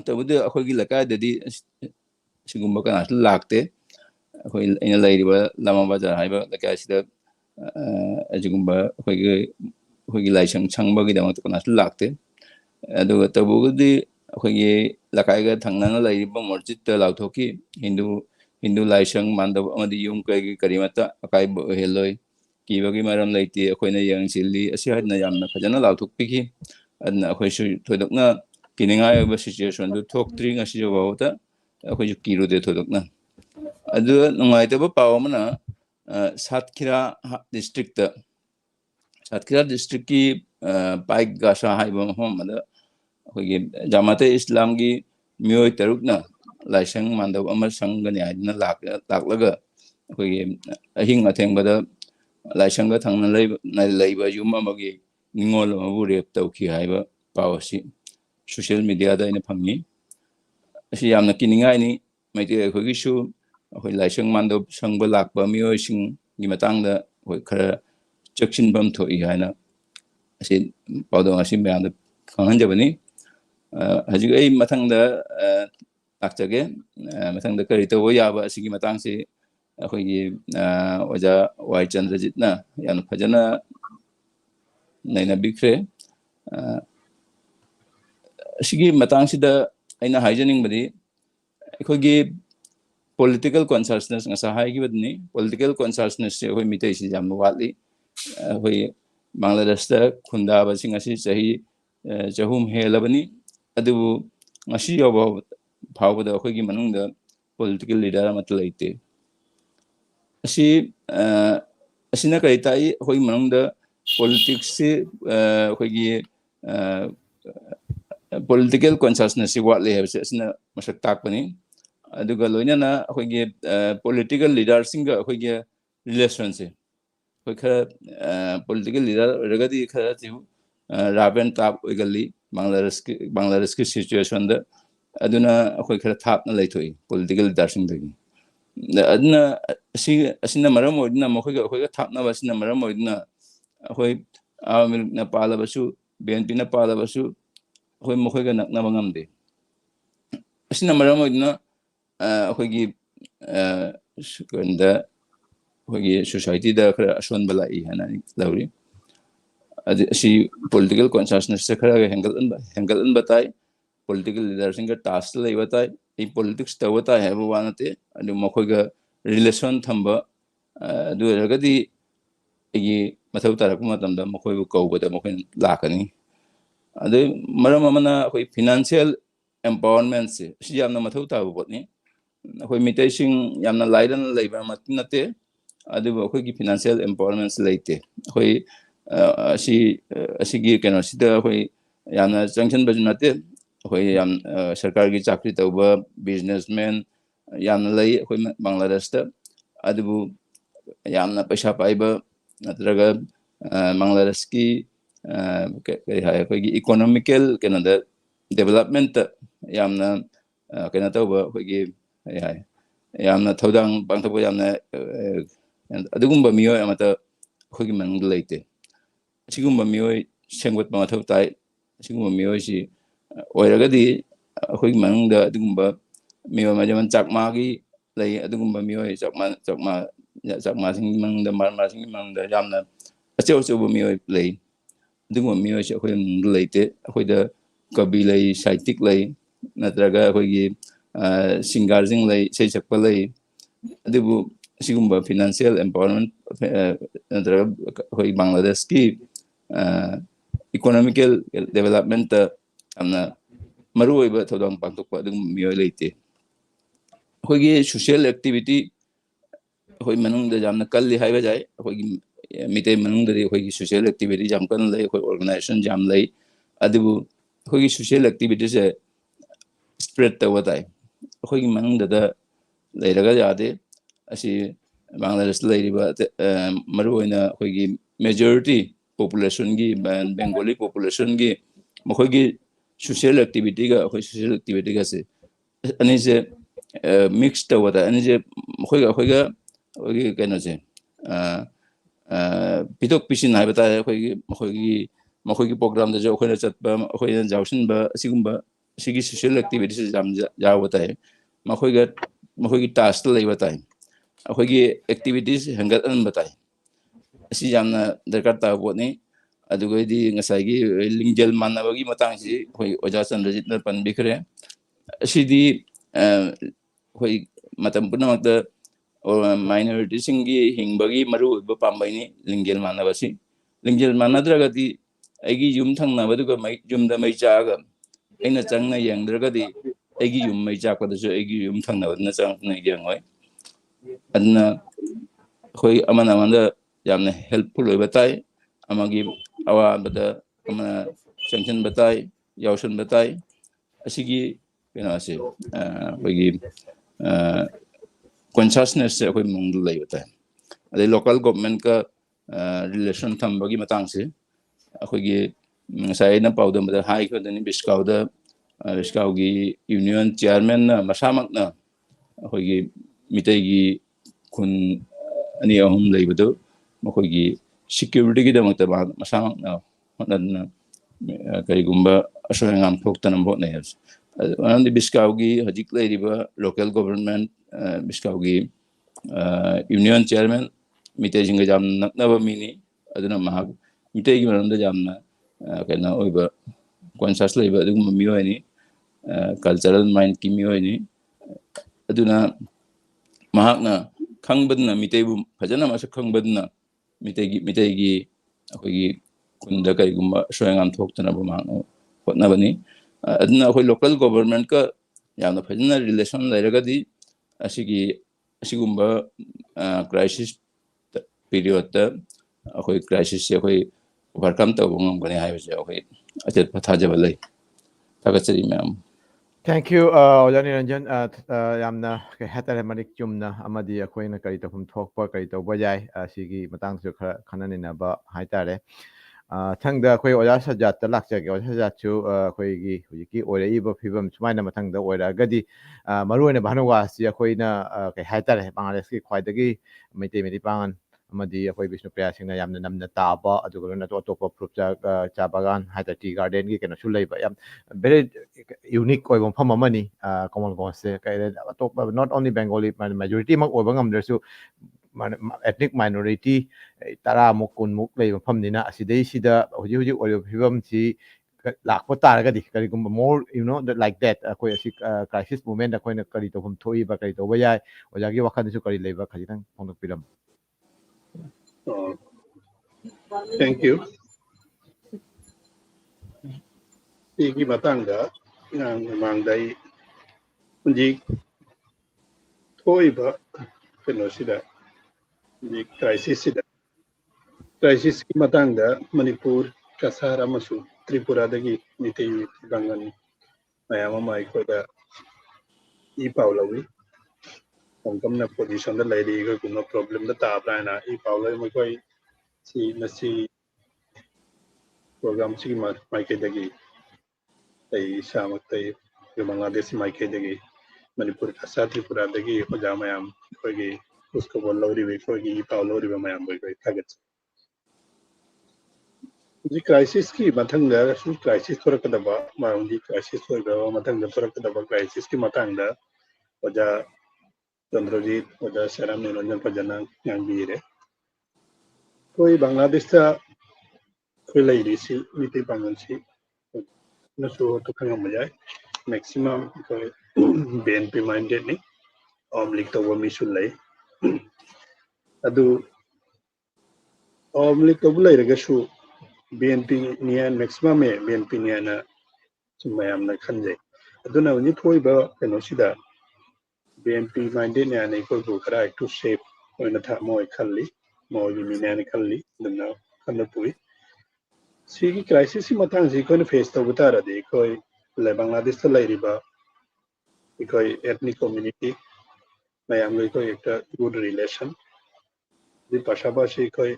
Speaker 3: tabude akhoi lakai dadi sigumba kana lakte akhoi ina lairiba lama bazar haiba lakai sida ajigumba akhoi laisang changba gi damang kana lakte aduga tabugudi akhoi lakai ga thangnana lairiba masjid ta lauthoki Hindu laisang mandab amadi yung kai karimata akai heloi kibagi maram laiti akhoina yang silli asi hadna yamna phajana lauthokpiki adna akhoi su thodokna kiningai ba situation du thoktri ngasi jawata akhoi kiru de thodokna adu nungai ta ba pawamana Satkhira district ki Paik Gasa haiba mahmada akhoi Jamate Islam gi mioi tarukna laisang mandab ama sanggani adna laklaga akhoi ahing athengba laisang ga thangna leiba yum amagi ningol mabu rep tawki haiba pawasi social media da ina phamni asi yamna kiningai ni maite akhoi gi su akhoi laisang mandab sangba lakba mioi sing gi matangda akhoi khara chaksinbam thoi haina asi pawdong asi mayamda khanghanjabani hajik ai mathangda lakjage mathangda kari tawo yaba asigi matangsi akhoi Oja Wai Chandrajit na yamna phajana naina bikre asigi matangsida aina haijaning badi akhoi political consciousness ngasa haigi badni political consciousness se akhoi mitei si jamna watli akhoi Bangladesh ta khunda basing asi chahi jahum helabani adu ngasi yoba phawda akhoi manungda political leader amat laite asi asina kai tai akhoi manungda politics se akhoi political consciousness se watle habse asina masak takpani aduga loinana akhoi political leader singa akhoi relation se akhoi khara political leader ragadi khara tiu raben tap oigali Bangladesh ki situation da aduna akhoi khara thapna laithoi political leader sing dagi adna asina maram oidna mokhoiga khoiga thapna basina maram oidna khoi amil na pala basu BNP na pala basu khoi mokhoiga nakna bangamde asina maram oidna khoigi kanda khoigi society da khara ashon balai hana lauri asi political consciousness se khara hangal an batai political leaders inga task lai batai ei politics tawata hai wanate adu mokhoiga relation thamba adu ragadi egi mathau tarak matamda mokhoibu kaubada mokhoin lakani adu maram amana khoi financial empowerment se si yamna mathau tabu botni khoi mitai sing yamna laidan leiba matnate adu khoi financial empowerment leite khoi asigi keno sida khoi yamna sanction bajunate khoi yam sarkar gi chakri tawba businessman yamna lei khoi Bangladesh ta adu yamna paisa paiba natraga Bangladesh ki kari hai khoi economical keno da development yamna kena tawba khoi hai yamna thodang bangthabo yamna adugumba miyo amata khoi mang leite sigumba miyo sengwat ma thau tai sigumba miyo si oiragadi khoi mang da adugumba miyo ma jaman chakma gi lei adugumba miyo chakma sing mang da marma sing mang da yamna acheu miyo lei adugumba miyo si khoi leite khoi da kabi lei saitik lei natraga khoi singar jing lei sei chakpa lei adubu sigumba financial empowerment natraga khoi Bangladesh ki economical development amna maruoiba thodang pangtokpa adum miyo leite khoi social activity khoi manung da jamna kalli haiba jai khoi mitei manung da khoi social activity jam kan lei khoi organization jam lei adubu khoi social activity se spread tawatai khoi manung da leiraga jade asi Bangladesh leiriba maruoina khoi majority population gi Bengali population gi mokhogi social activity ga se ani je mixed tawata ani je mokhoiga keno je pitok pisin hai bata mokhogi program da jo khoina chatba khoina jawsin ba sigumba sigi social activity se jam jawata hai mokhogi task lei bata khogi activities hangal an bata asi jamna darkar ta botni adugoi ngasai gi lingjel manabagi matang si khoi oja Chandrajit na pan bikre asidi khoi matam punamak da minority singi hingbagi maru ba pambai ni lingjel manabasi lingjel manadraga di aigi yum thangna baduga mai yum da mai chaga aina changna yangdraga di aigi yum mai chakpa da so aigi yum thangna na changna yangoi adna khoi amana yamna helpful oi batai amagi awa bada amana sanction batai yausan batai asigi kena ase khoi consciousness se khoi mung lai batai ade local government ka relation thambagi matang se khoi sai na pawda bada hai ko dani biskau gi union chairman na masamak na khoi mitai gi kun ani ahum leibado mokhogi security gi damakta masamak na honan karigumba asoyangam thoktanam bot nei anandi biskau gi hajik leiriba local government biskau gi union chairman mitai jinga jam naknaba mini aduna mahag mitai gi manamda jamna kana oiba conscious leiba adum miyo ni cultural mind ki miyo ni aduna mahakna khangbadna mitaibu phajana masak khangbadna mitai gi akhoi kunda karigumba soyangam thoktana ba mahakna hotna bani adna akhoi local government ka yamna phajana relation lairaga di asigumba crisis period ta akhoi crisis se akhoi overcome ta bongam gani haibse akhoi atet pathaja balai thagachari ma'am.
Speaker 1: Thank you, Ojani Ranjan. Yamna hatare manik chumna amadi akoina kari tafum thokpa kari tawba jai sigi matang su khana nina ba haitare ꯊꯪꯗ ꯑꯩꯈꯣꯏ ꯑꯣꯖꯥ ꯁꯖꯥꯠꯇ ꯂꯥꯛꯆꯒꯦ ꯑꯣꯖꯥ ꯁꯖꯥꯠꯁꯨ ꯑꯩꯈꯣꯏꯒꯤ ꯍꯧꯖꯤꯛꯀꯤ ꯑꯣꯏꯔꯛꯏꯕ ꯐꯤꯕꯝ ꯁꯨꯃꯥꯏꯅ ꯃꯊꯪꯗ ꯑꯣꯏꯔꯛꯑꯒꯗꯤ ꯃꯔꯨꯑꯣꯏꯅ ꯚꯥꯅꯨꯋꯥꯁꯤ ꯑꯩꯈꯣꯏꯅ ꯀꯩ ꯍꯥꯏꯇꯥꯔꯦ ꯕꯪꯒ꯭ꯂꯥꯗꯦꯁꯀꯤ ꯈ꯭ꯋꯥꯏꯗꯒꯤ ꯃꯩꯇꯩ ꯄꯥꯉꯟ ꯑꯃꯗꯤ ꯑꯩꯈꯣꯏ ꯕꯤꯁꯅꯨꯄ꯭ꯔꯤꯌꯥꯁꯤꯡꯅ ꯌꯥꯝꯅ ꯅꯝꯅ ꯇꯥꯕ ꯑꯗꯨꯒ ꯂꯣꯏꯅ ꯑꯇꯣꯞꯄ ꯐ꯭ꯔꯨꯠ ꯆꯥ ꯕꯒꯥꯟ ꯍꯥꯏꯇꯥꯔꯦ ꯇꯤ ꯒꯥꯔꯗꯦꯟꯒꯤ ꯀꯩꯅꯣꯁꯨ ꯂꯩꯕ ꯌꯥꯝ ꯚꯦꯔꯤ ꯌꯨꯅꯤꯛ ꯑꯣꯏꯕ ꯃꯐꯝ ꯑꯃꯅꯤ ꯀꯣꯃꯜꯒꯣꯟꯁꯦ ꯑꯇꯣꯞꯄ ꯅꯣꯠ ꯑꯣꯟꯂꯤ ꯕꯦꯡꯒꯣꯂꯤ ꯃꯦꯖꯣꯔꯤꯇꯤꯃꯛ ꯑꯣꯏꯕ ꯉꯝꯗ꯭ꯔꯁꯨ ꯑꯦꯊꯅꯤꯛ ꯃꯥꯏꯅꯣꯔꯤꯇꯤ 10ꯃꯨꯛ 20ꯃꯨꯛ ꯂꯩꯕ ꯃꯐꯝꯅꯤꯅ ꯑꯁꯤꯗꯩꯁꯤꯗ ꯍꯧꯖꯤꯛ ꯑꯣꯏꯔꯤꯕ ꯐꯤꯕꯝꯁꯤ ꯂꯥꯛꯄ ꯇꯥꯔꯒꯗꯤ ꯀꯔꯤꯒꯨꯝꯕ ꯃꯣꯔ ꯂꯥꯏꯛ ꯗꯦꯠ ꯑꯩꯈꯣꯏ ꯑꯁꯤ ꯀ꯭ꯔꯥꯏꯁꯤꯁ ꯃꯨꯚꯃꯦꯟꯗ ꯑꯩꯈꯣꯏꯅ ꯀꯔꯤ ꯇꯧꯐꯝ ꯊꯣꯛꯏꯕ ꯀꯔꯤ ꯇꯧꯕ ꯌꯥꯏ ꯑꯣꯖꯥꯒꯤ ꯋꯥꯈꯜꯗꯁꯨ ꯀꯔꯤ ꯂꯩꯕ ꯈꯖꯤꯛꯇꯪ ꯐꯣꯡꯗꯣꯛꯄꯤꯔꯝꯃꯨ.
Speaker 4: Thank you. ꯁꯤꯒꯤ ꯃꯇꯥꯡꯗ ꯃꯃꯥꯡꯗ ꯑꯩ ꯍꯧꯖꯤꯛ ꯊꯣꯛꯏꯕ ꯀꯩꯅꯣꯁꯤꯗ ꯍꯧꯖꯤꯛ ꯀ꯭ꯔꯥꯏꯁꯤꯁꯀꯤ ꯃꯇꯥꯡꯗ ꯃꯅꯤꯄꯨꯔ ꯀꯁꯥꯔ ꯑꯃꯁꯨꯡ ꯇ꯭ꯔꯤꯄꯨꯔꯥꯗꯒꯤ ꯃꯤꯇꯩ ꯄꯥꯡꯒꯜ ꯃꯌꯥꯝ ꯑꯃ ꯑꯩꯈꯣꯏꯗ ꯏ ꯄꯥꯎ ꯂꯧꯏ. ꯀꯝꯅ ꯄꯣꯖꯤꯁꯟꯗ ꯂꯩꯔꯤ ꯑꯩꯈꯣꯏꯒꯨꯝꯕ ꯄ꯭ꯔꯣꯕ꯭ꯂꯦꯝꯗ ꯇꯥꯕ꯭ꯔꯥ ꯍꯥꯏꯅ ꯏ ꯄꯥꯎ ꯂꯧꯏ. ꯃꯈꯣꯏ ꯃꯁꯤ ꯄ꯭ꯔꯣꯒ꯭ꯔꯥꯝꯁꯤꯒꯤ ꯃꯥꯏꯀꯩꯗꯒꯤ ꯑꯩ ꯏꯁꯥꯃꯛꯇ ꯕꯪꯒ꯭ꯂꯥꯗꯦꯁ ꯃꯥꯏꯀꯩꯗꯒꯤ ꯃꯅꯤꯄꯨꯔ ꯀꯁꯥꯔ ꯇ꯭ꯔꯤꯄꯨꯔꯥꯗꯒꯤ ꯑꯣꯖꯥ ꯃꯌꯥꯝ ꯑꯩꯈꯣꯏꯒꯤ ꯈꯨꯁꯈꯕꯔ ꯂꯧꯔꯤꯕ ꯑꯩꯈꯣꯏꯒꯤ ꯏ ꯄꯥꯎ ꯂꯧꯔꯤꯕ ꯃꯌꯥꯝꯕꯨ ꯑꯩꯈꯣꯏ ꯊꯥꯒꯠꯆꯩ. ꯍꯧꯖꯤꯛ ꯀ꯭ꯔꯥꯏꯁꯤꯁꯀꯤ ꯃꯊꯪꯗ ꯁꯨꯝ ꯀ꯭ꯔꯥꯏꯁꯤꯁ ꯊꯣꯔꯛꯀꯗꯕ ꯃꯔꯝꯗꯤ ꯀ꯭ꯔꯥꯏꯁꯤꯁ ꯑꯣꯏꯈ꯭ꯔꯕ ꯃꯊꯪꯗ ꯊꯣꯔꯛꯀꯗꯕ ꯀ꯭ꯔꯥꯏꯁꯤꯁꯀꯤ ꯃꯇꯥꯡꯗ ꯑꯣꯖꯥ ꯆꯟꯗ꯭ꯔꯖꯤꯠ ꯑꯣꯖꯥ ꯁꯦꯔꯥꯝ ꯅꯤꯔꯟꯖꯟ ꯐꯖꯅ ꯉꯥꯡꯕꯤꯔꯦ. ꯑꯩꯈꯣꯏ ꯕꯪꯒ꯭ꯂꯥꯗꯦꯁꯇ ꯑꯩꯈꯣꯏ ꯂꯩꯔꯤꯁꯤ ꯃꯤꯇꯩ ꯄꯥꯡꯒꯜꯁꯤ ꯅꯁꯨ ꯈꯪꯉꯝꯕ ꯌꯥꯏ. ꯃꯦꯛꯁꯤꯃꯝ ꯑꯩꯈꯣꯏ BNP ꯃꯥꯏꯟꯗꯦꯠꯅꯤ. ꯑꯋꯥꯃꯤ ꯂꯤꯛ ꯇꯧꯕ ꯃꯤꯁꯨ ꯂꯩ. ꯑꯗꯨ ꯑꯋꯥꯃꯤ ꯂꯤꯛ ꯇꯧꯕ ꯂꯩꯔꯒꯁꯨ BNP ꯃꯦꯛꯁꯤꯃꯝ BNP ꯍꯥꯏꯅ ꯁꯨꯝ ꯃꯌꯥꯝꯅ ꯈꯟꯖꯩ. ꯑꯗꯨꯅ ꯍꯧꯖꯤꯛ ꯊꯣꯛꯏꯕ ꯀꯩꯅꯣꯁꯤꯗ BNP ꯃꯥꯏꯟꯗꯦꯠꯅꯤ ꯍꯥꯏꯅ ꯑꯩꯈꯣꯏꯕꯨ ꯈꯔ ꯑꯦꯛꯇꯨ ꯁꯦꯞ ꯑꯣꯏꯅ ꯃꯣꯏ ꯈꯜꯂꯤ. ꯃꯣꯏꯒꯤ ꯃꯤꯅꯤ ꯍꯥꯏꯅ ꯈꯜꯂꯤ. ꯑꯗꯨꯅ ꯈꯟꯅ ꯄꯨꯏ. ꯁꯤꯒꯤ ꯀ꯭ꯔꯥꯏꯁꯤꯁꯀꯤ ꯃꯇꯥꯡꯁꯤ ꯑꯩꯈꯣꯏꯅ ꯐꯦꯁ ꯇꯧꯕ ꯇꯥꯔꯗꯤ ꯑꯩꯈꯣꯏ ꯕꯪꯒ꯭ꯂꯥꯗꯦꯁꯇ ꯂꯩꯔꯤꯕ ꯑꯩꯈꯣꯏ ꯑꯦꯊꯅꯤꯛ ꯀꯝꯃ꯭ꯌꯨꯅꯤꯇꯤ ꯃꯌꯥꯝꯒ ꯑꯩꯈꯣꯏ ꯍꯦꯛꯇ ꯒꯨꯗ ꯔꯤꯂꯦꯁꯟ. ꯄꯥꯁꯥꯄꯥꯁꯤ ꯑꯩꯈꯣꯏ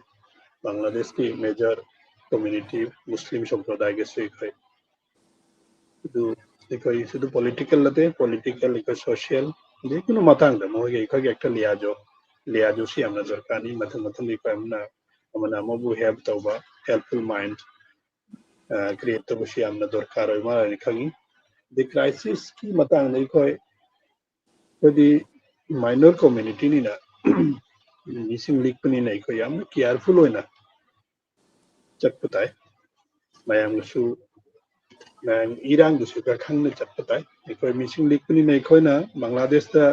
Speaker 4: ꯕꯪꯒ꯭ꯂꯥꯗꯦꯁꯀꯤ ꯃꯦꯖꯔ ꯀꯝꯃ꯭ꯌꯨꯅꯤꯇꯤ ꯃꯨꯁꯂꯤꯝ ꯁꯝꯄ꯭ꯔꯗꯥꯏꯒꯁꯨ ꯑꯩꯈꯣꯏ ꯑꯗꯨ ꯑꯩꯈꯣꯏ ꯁꯤꯗ ꯄꯣꯂꯤꯇꯤꯀꯦꯜ ꯅꯠꯇꯦ ꯄꯣꯂꯤꯇꯤꯀꯦꯜ ꯑꯩꯈꯣꯏ ꯁꯣꯁꯤꯌꯦꯜ ꯖꯤꯀꯨꯅꯨ ꯃꯇꯥꯡꯗ ꯃꯣꯏꯒꯤ ꯑꯩꯈꯣꯏꯒꯤ ꯍꯦꯛꯇ ꯂꯤꯌꯥꯖꯣꯁꯤ ꯌꯥꯝꯅ ꯗꯔꯀꯥꯔꯅꯤ. ꯃꯊꯪ ꯑꯩꯈꯣꯏ ꯑꯃꯅ ꯑꯃꯕꯨ ꯍꯦꯜꯞ ꯇꯧꯕ ꯍꯦꯜꯞꯐꯨꯜ ꯃꯥꯏꯟ ꯀ꯭ꯔꯤꯌꯦꯠ ꯇꯧꯕꯁꯤ ꯌꯥꯝꯅ ꯗꯔꯀꯥꯔ ꯑꯣꯏ ꯃꯥꯜꯂꯦ ꯈꯪꯉꯤ. ꯗꯤ ꯀ꯭ꯔꯥꯏꯁꯤꯁꯀꯤ ꯃꯇꯥꯡꯗ ꯑꯩꯈꯣꯏꯗꯤ ꯃꯥꯏꯅꯣꯔ ꯀꯝꯃ꯭ꯌꯨꯅꯤꯇꯤꯅꯤꯅ ꯃꯤꯁꯤꯡ ꯂꯤꯛꯄꯅꯤꯅ ꯑꯩꯈꯣꯏ ꯌꯥꯝꯅ ꯀꯤꯌꯔꯐꯨꯜ ꯑꯣꯏꯅ ꯆꯠꯄ ꯇꯥꯏ. ꯃꯌꯥꯝꯅꯁꯨ ꯏꯔꯥꯡꯗꯨꯁꯨ ꯈꯔ ꯈꯪꯅ ꯆꯠꯄ ꯇꯥꯏ. ꯑꯩꯈꯣꯏ ꯃꯤꯁꯤꯡ ꯂꯤꯛꯄꯅꯤꯅ ꯑꯩꯈꯣꯏꯅ ꯕꯪꯒ꯭ꯂꯥꯗꯦꯁꯇ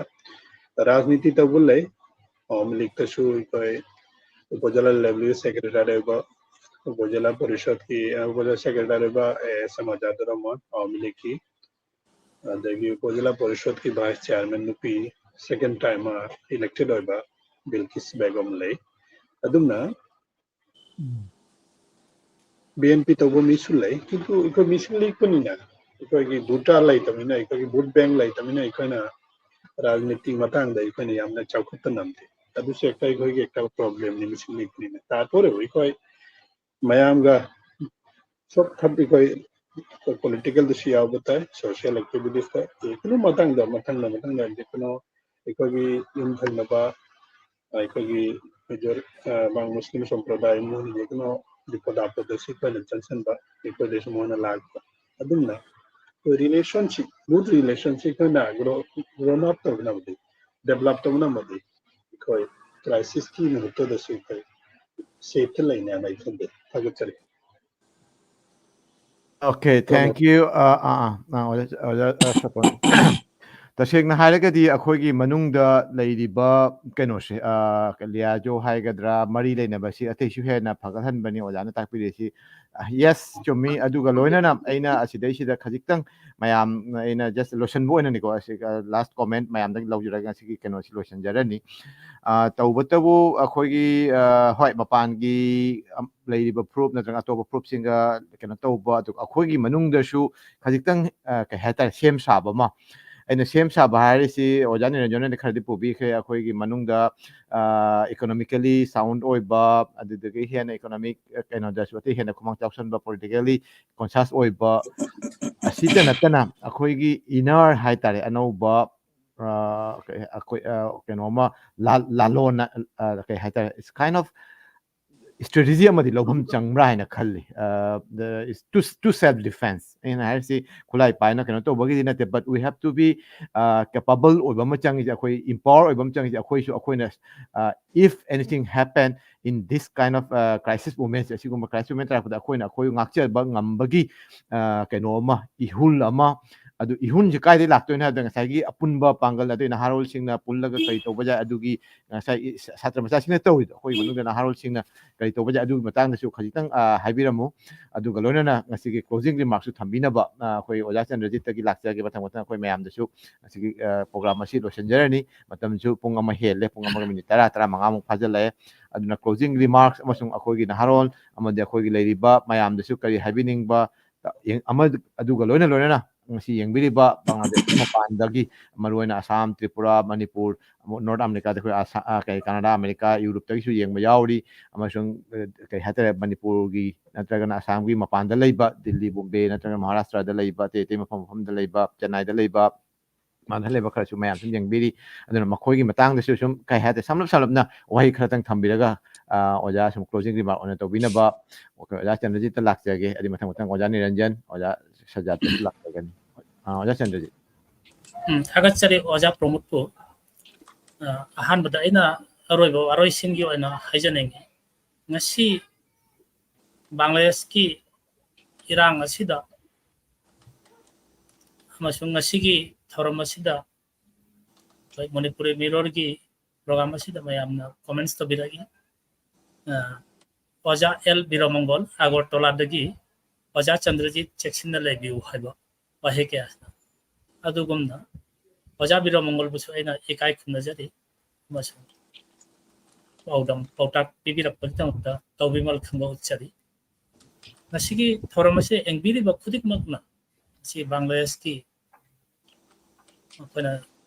Speaker 4: ꯔꯥꯖꯅꯤꯇꯤ ꯇꯧꯕ ꯂꯩ. ꯑꯋꯥꯃꯤ ꯂꯤꯛꯇꯁꯨ ꯑꯩꯈꯣꯏ उपजिला लेवल सेक्रेटरी उपजिला परिषद की उपजिला सेक्रेटरी समाजात रहमान आवामी लीग की अदगी उपजिला परिषद की वाइस चेयरमैन नुपी सेकंड टाइम इलेक्टेड होइबा बिल्किस बेगम लई. अदुमना BNP तब मिसु लई किंतु इको मिसु लीग पनिना इकोगी भूटा लई तमिना इकोगी भूट बैंक लई तमिना इकोना राजनीति मतंगदा इकोना यामना चौखत नमते. अदुसे एकटा इकोगी एकटा प्रॉब्लम नि मिसु लीग पनिना तातोरे इकोई मयामगा सब थप इकोई पॉलिटिकल दिशा याव बताए सोशल एक्टिविटीज का इकोनो मतंगदा इकोनो इकोगी युमथनबा इकोगी मेजर बांग मुस्लिम संप्रदाय मुन इकोनो दिपदापदसी पने चलसनबा इको देश मोना लागबा अदुमना रिलेशनशिप गुड रिलेशनशिप ना ग्रोन अप तबनाबदि डेवलप तबनाबदि इकोई क्राइसिस की मुहूर्त दसु इकोई सेफ लाइने ना इकोदे थागचरी.
Speaker 1: Okay, thank you. तसेंना हायरगदी अखोगी मनुंगदा लैरिबा कैनोसे लियाजो हायगद्रा मरी लेनबसी अतैसु हेना फगहनबनी ओजाना ताकपिरेसी यस चुमी अदुगा लोइनाना अइना असिदैसिदा खजिक्तंग मयाम अइना जस्ट लोशनबो ओइनानिको असिगा लास्ट कमेंट मयामदंग लौजुरगा सिगी कैनोसी लोशन जरनी तौबतबु अखोगी होय मपानगी लैरिबा प्रूफ नत्रगा अतोबा प्रूफ सिंगा कैनो तौबा अदुगा अखोगी मनुंगदसु खजिक्तंग कै हायता सेम साबमा ꯑꯩꯅ ꯁꯦꯝ ꯁꯥꯕ ꯍꯥꯏꯔꯤꯁꯤ ꯑꯣꯖꯥ ꯅꯤꯔꯟꯖꯟꯅ ꯈꯔꯗꯤ ꯄꯨꯕꯤꯈ꯭ꯔꯦ ꯑꯩꯈꯣꯏꯒꯤ ꯃꯅꯨꯡꯗ ꯏꯀꯣꯅꯣꯃꯤꯀꯦꯂꯤ ꯁꯥꯎꯟ ꯑꯣꯏꯕ ꯑꯗꯨꯗꯒꯤ ꯍꯦꯟꯅ ꯏꯀꯣꯅꯣꯃꯤꯛ ꯀꯩꯅꯣꯗꯁꯨ ꯑꯇꯩ ꯍꯦꯟꯅ ꯈꯨꯃꯥꯡ ꯆꯥꯎꯁꯟꯕ ꯄꯣꯂꯤꯇꯤꯀꯦꯜꯂꯤ ꯀꯣꯟꯁꯤꯌꯁ ꯑꯣꯏꯕ ꯑꯁꯤꯇ ꯅꯠꯇꯅ ꯑꯩꯈꯣꯏꯒꯤ ꯏꯅꯔ ꯍꯥꯏꯇꯥꯔꯦ ꯑꯅꯧꯕ ꯑꯩꯈꯣꯏ ꯀꯩꯅꯣꯃ ꯂꯥꯂꯣꯟ ꯀꯩ ꯍꯥꯏꯇꯥꯔꯦ ꯏꯠꯁ ꯀꯥꯏꯟ ꯑꯣꯐ ꯏꯁꯇ꯭ꯔꯦꯇꯦꯖꯤ ꯑꯃꯗꯤ ꯂꯧꯐꯝ ꯆꯪꯕ꯭ꯔꯥ ꯍꯥꯏꯅ ꯈꯜꯂꯤ ꯇꯨ ꯁꯦꯜꯐ ꯗꯤꯐꯦꯟꯁ ꯑꯩꯅ ꯍꯥꯏꯔꯤꯁꯤ ꯈꯨꯠꯂꯥꯏ ꯄꯥꯏꯅ ꯀꯩꯅꯣ ꯇꯧꯕꯒꯤꯗꯤ ꯅꯠꯇꯦ but we help to be capable ꯑꯣꯏꯕ ꯑꯃ ꯆꯪꯉꯤꯁꯦ ꯑꯩꯈꯣꯏ ꯏꯝꯄꯥꯋꯔ ꯑꯣꯏꯕ ꯑꯃ ꯆꯪꯉꯤꯁꯦ ꯑꯩꯈꯣꯏꯅ if anything happen in this kind of crisis moments ꯑꯁꯤꯒꯨꯝꯕ crisis moment ꯇꯥꯔꯛꯄꯗ ꯑꯩꯈꯣꯏ ꯉꯥꯛꯆꯕ ꯉꯝꯕꯒꯤ ꯀꯩꯅꯣ ꯑꯃ ꯏꯍꯨꯜ ꯑꯃ ꯑꯗꯨ ꯏꯍꯨꯟꯁꯦ ꯀꯥꯏꯗꯒꯤ ꯂꯥꯛꯇꯣꯏꯅꯣ ꯍꯥꯏꯕꯗ ꯉꯁꯥꯏꯒꯤ ꯑꯄꯨꯟꯕ ꯄꯥꯡꯒꯜ ꯑꯗꯩ ꯅꯍꯥꯔꯣꯜꯁꯤꯡꯅ ꯄꯨꯜꯂꯒ ꯀꯔꯤ ꯇꯧꯕ ꯌꯥꯏ ꯑꯗꯨꯒꯤ ꯉꯁꯥꯏ ꯁꯥꯇ꯭ꯔ ꯃꯆꯥꯁꯤꯡꯅ ꯇꯧꯔꯤꯗꯣ ꯑꯩꯈꯣꯏꯒꯤ ꯃꯅꯨꯡꯗ ꯅꯍꯥꯔꯣꯜꯁꯤꯡꯅ ꯀꯔꯤ ꯇꯧꯕ ꯌꯥꯏ ꯑꯗꯨꯒꯤ ꯃꯇꯥꯡꯗꯁꯨ ꯈꯖꯤꯛꯇꯪ ꯍꯥꯏꯕꯤꯔꯝꯃꯨ ꯑꯗꯨꯒ ꯂꯣꯏꯅꯅ ꯉꯁꯤꯒꯤ ꯀ꯭ꯂꯣꯖꯤꯡ ꯔꯤꯃꯥꯔꯛꯁꯨ ꯊꯝꯕꯤꯅꯕ ꯑꯩꯈꯣꯏ ꯑꯣꯖꯥ ꯆꯟꯗ꯭ꯔꯖꯤꯠꯇꯒꯤ ꯂꯥꯛꯆꯒꯦ ꯃꯊꯪ ꯑꯩꯈꯣꯏ ꯃꯌꯥꯝꯗꯁꯨ ꯉꯁꯤꯒꯤ ꯄ꯭ꯔꯣꯒ꯭ꯔꯥꯝ ꯑꯁꯤ ꯂꯣꯏꯁꯤꯟꯖꯔꯅꯤ ꯃꯇꯝꯁꯨ ꯄꯨꯡ ꯑꯃ ꯍꯦꯜꯂꯦ ꯄꯨꯡ ꯑꯃꯒ ꯃꯤꯅꯤꯠ 10-15ꯃꯨꯛ ꯐꯥꯖꯤꯜꯂꯛꯑꯦ ꯑꯗꯨꯅ ꯀ꯭ꯂꯣꯖꯤꯡ ꯔꯤꯃꯥꯔꯛꯁ ꯑꯃꯁꯨꯡ ꯑꯩꯈꯣꯏꯒꯤ ꯅꯍꯥꯔꯣꯜ ꯑꯃꯗꯤ ꯑꯩꯈꯣꯏꯒꯤ ꯂꯩꯔꯤꯕ ꯃꯌꯥꯝꯗꯁꯨ ꯀꯔꯤ ꯍꯥꯏꯕꯤꯅꯤꯡꯕ ꯑꯗꯨꯒ ꯂꯣꯏꯅꯅ ꯉꯁꯤ ꯌꯦꯡꯕꯤꯔꯤꯕ ꯕꯪꯒ꯭ꯂꯥꯗꯦꯁꯀꯤ ꯃꯄꯥꯟꯗꯒꯤ ꯃꯔꯨꯑꯣꯏꯅ ꯑꯁꯥꯝ ꯇ꯭ꯔꯤꯄꯨꯔꯥ ꯃꯅꯤꯄꯨꯔ ꯅꯣꯔꯠ ꯑꯃꯦꯔꯤꯀꯥꯗ ꯑꯩꯈꯣꯏ ꯀꯅꯥꯗꯥ ꯑꯃꯦꯔꯤꯀꯥ ꯌꯨꯔꯣꯞꯇꯒꯤꯁꯨ ꯌꯦꯡꯕ ꯌꯥꯎꯔꯤ ꯑꯃꯁꯨꯡ ꯀꯩ ꯍꯥꯏꯇꯥꯔꯦ ꯃꯅꯤꯄꯨꯔꯒꯤ ꯅꯠꯇ꯭ꯔꯒꯅ ꯑꯁꯥꯝꯒꯤ ꯃꯄꯥꯟꯗ ꯂꯩꯕ ꯗꯤꯜꯂꯤ ꯕꯣꯝꯕꯦ ꯅꯠꯇ꯭ꯔꯒ ꯃꯍꯥꯔꯥꯁꯇ꯭ꯔꯥꯗ ꯂꯩꯕ ꯑꯇꯩ ꯃꯐꯝꯗ ꯂꯩꯕ ꯆꯦꯟꯅꯥꯏꯗ ꯂꯩꯕ ꯃꯥꯟꯗ ꯂꯩꯕ ꯈꯔꯁꯨ ꯃꯌꯥꯝ ꯁꯨꯝ ꯌꯦꯡꯕꯤꯔꯤ ꯑꯗꯨꯅ ꯃꯈꯣꯏꯒꯤ ꯃꯇꯥꯡꯗꯁꯨ ꯁꯨꯝ ꯀꯩ ꯍꯥꯏꯇꯥꯔꯦ ꯁꯝꯂꯞꯅ ꯋꯥꯍꯩ ꯈꯔꯇꯪ ꯊꯝꯕꯤꯔꯒ ꯑꯣꯖꯥ ꯁꯨꯝ ꯀ꯭ꯂꯣꯖꯤꯡ ꯔꯤꯃꯥꯔꯛ ꯑꯣꯏꯅ ꯇꯧꯕꯤꯅꯕ ꯑꯣꯖꯥ ꯆꯟꯗ꯭ꯔꯖꯤꯠꯇ ꯂꯥꯛꯆꯒꯦ ꯑꯗꯨ ꯃꯊꯪ ꯑꯣꯖꯥ ꯅꯤꯔꯟꯖꯟ ꯑꯣꯖꯥ ꯁꯖꯥꯠꯇꯁꯨ ꯂꯥꯛꯆꯒꯅꯤ ꯑꯣꯖꯥ ꯆꯟꯗ꯭ꯔꯖꯤꯠ
Speaker 2: ꯊꯥꯒꯠꯆꯔꯤ ꯑꯣꯖꯥ ꯄ꯭ꯔꯃꯣꯗꯄꯨ ꯑꯍꯥꯟꯕꯗ ꯑꯩꯅ ꯑꯔꯣꯏꯕ ꯋꯥꯔꯣꯏꯁꯤꯟꯒꯤ ꯑꯣꯏꯅ ꯍꯥꯏꯖꯅꯤꯡꯉꯤ ꯉꯁꯤ ꯕꯪꯒ꯭ꯂꯥꯗꯦꯁꯀꯤ ꯏꯔꯥꯡ ꯑꯁꯤꯗ ꯑꯃꯁꯨꯡ ꯉꯁꯤꯒꯤ ꯊꯧꯔꯝ ꯑꯁꯤꯗ ꯃꯅꯤꯄꯨꯔꯤ ꯃꯤꯔꯣꯔꯒꯤ ꯄ꯭ꯔꯣꯒ꯭ꯔꯥꯝ ꯑꯁꯤꯗ ꯃꯌꯥꯝꯅ ꯀꯣꯃꯦꯟꯠꯁ ꯇꯧꯕꯤꯔꯛꯏ ꯑꯣꯖꯥ ꯑꯦꯜ ꯕꯤꯔꯃꯪꯒꯣꯜ ꯑꯒꯔꯇꯂꯥꯗꯒꯤ ꯑꯣꯖꯥ ꯆꯟꯗ꯭ꯔꯖꯤꯠ ꯆꯦꯛꯁꯤꯟꯅ ꯂꯩꯕꯤꯌꯨ ꯍꯥꯏꯕ ꯋꯥꯍꯩ ꯀꯌꯥ ꯑꯗꯨꯒꯨꯝꯅ ꯑꯣꯖꯥ ꯕꯤꯔꯃꯪꯒꯣꯜꯕꯨꯁꯨ ꯑꯩꯅ ꯏꯀꯥꯏ ꯈꯨꯝꯅꯖꯔꯤ ꯑꯃꯁꯨꯡ ꯄꯥꯎꯇꯥꯛ ꯄꯤꯕꯤꯔꯛꯄꯒꯤꯗꯃꯛꯇ ꯇꯧꯕꯤꯃꯜ ꯈꯪꯕ ꯎꯠꯆꯔꯤ ꯉꯁꯤꯒꯤ ꯊꯧꯔꯝ ꯑꯁꯤ ꯌꯦꯡꯕꯤꯔꯤꯕ ꯈꯨꯗꯤꯡꯃꯛꯅ ꯁꯤ ꯕꯪꯒ꯭ꯂꯥꯗꯦꯁꯀꯤ ꯑꯩꯈꯣꯏꯅ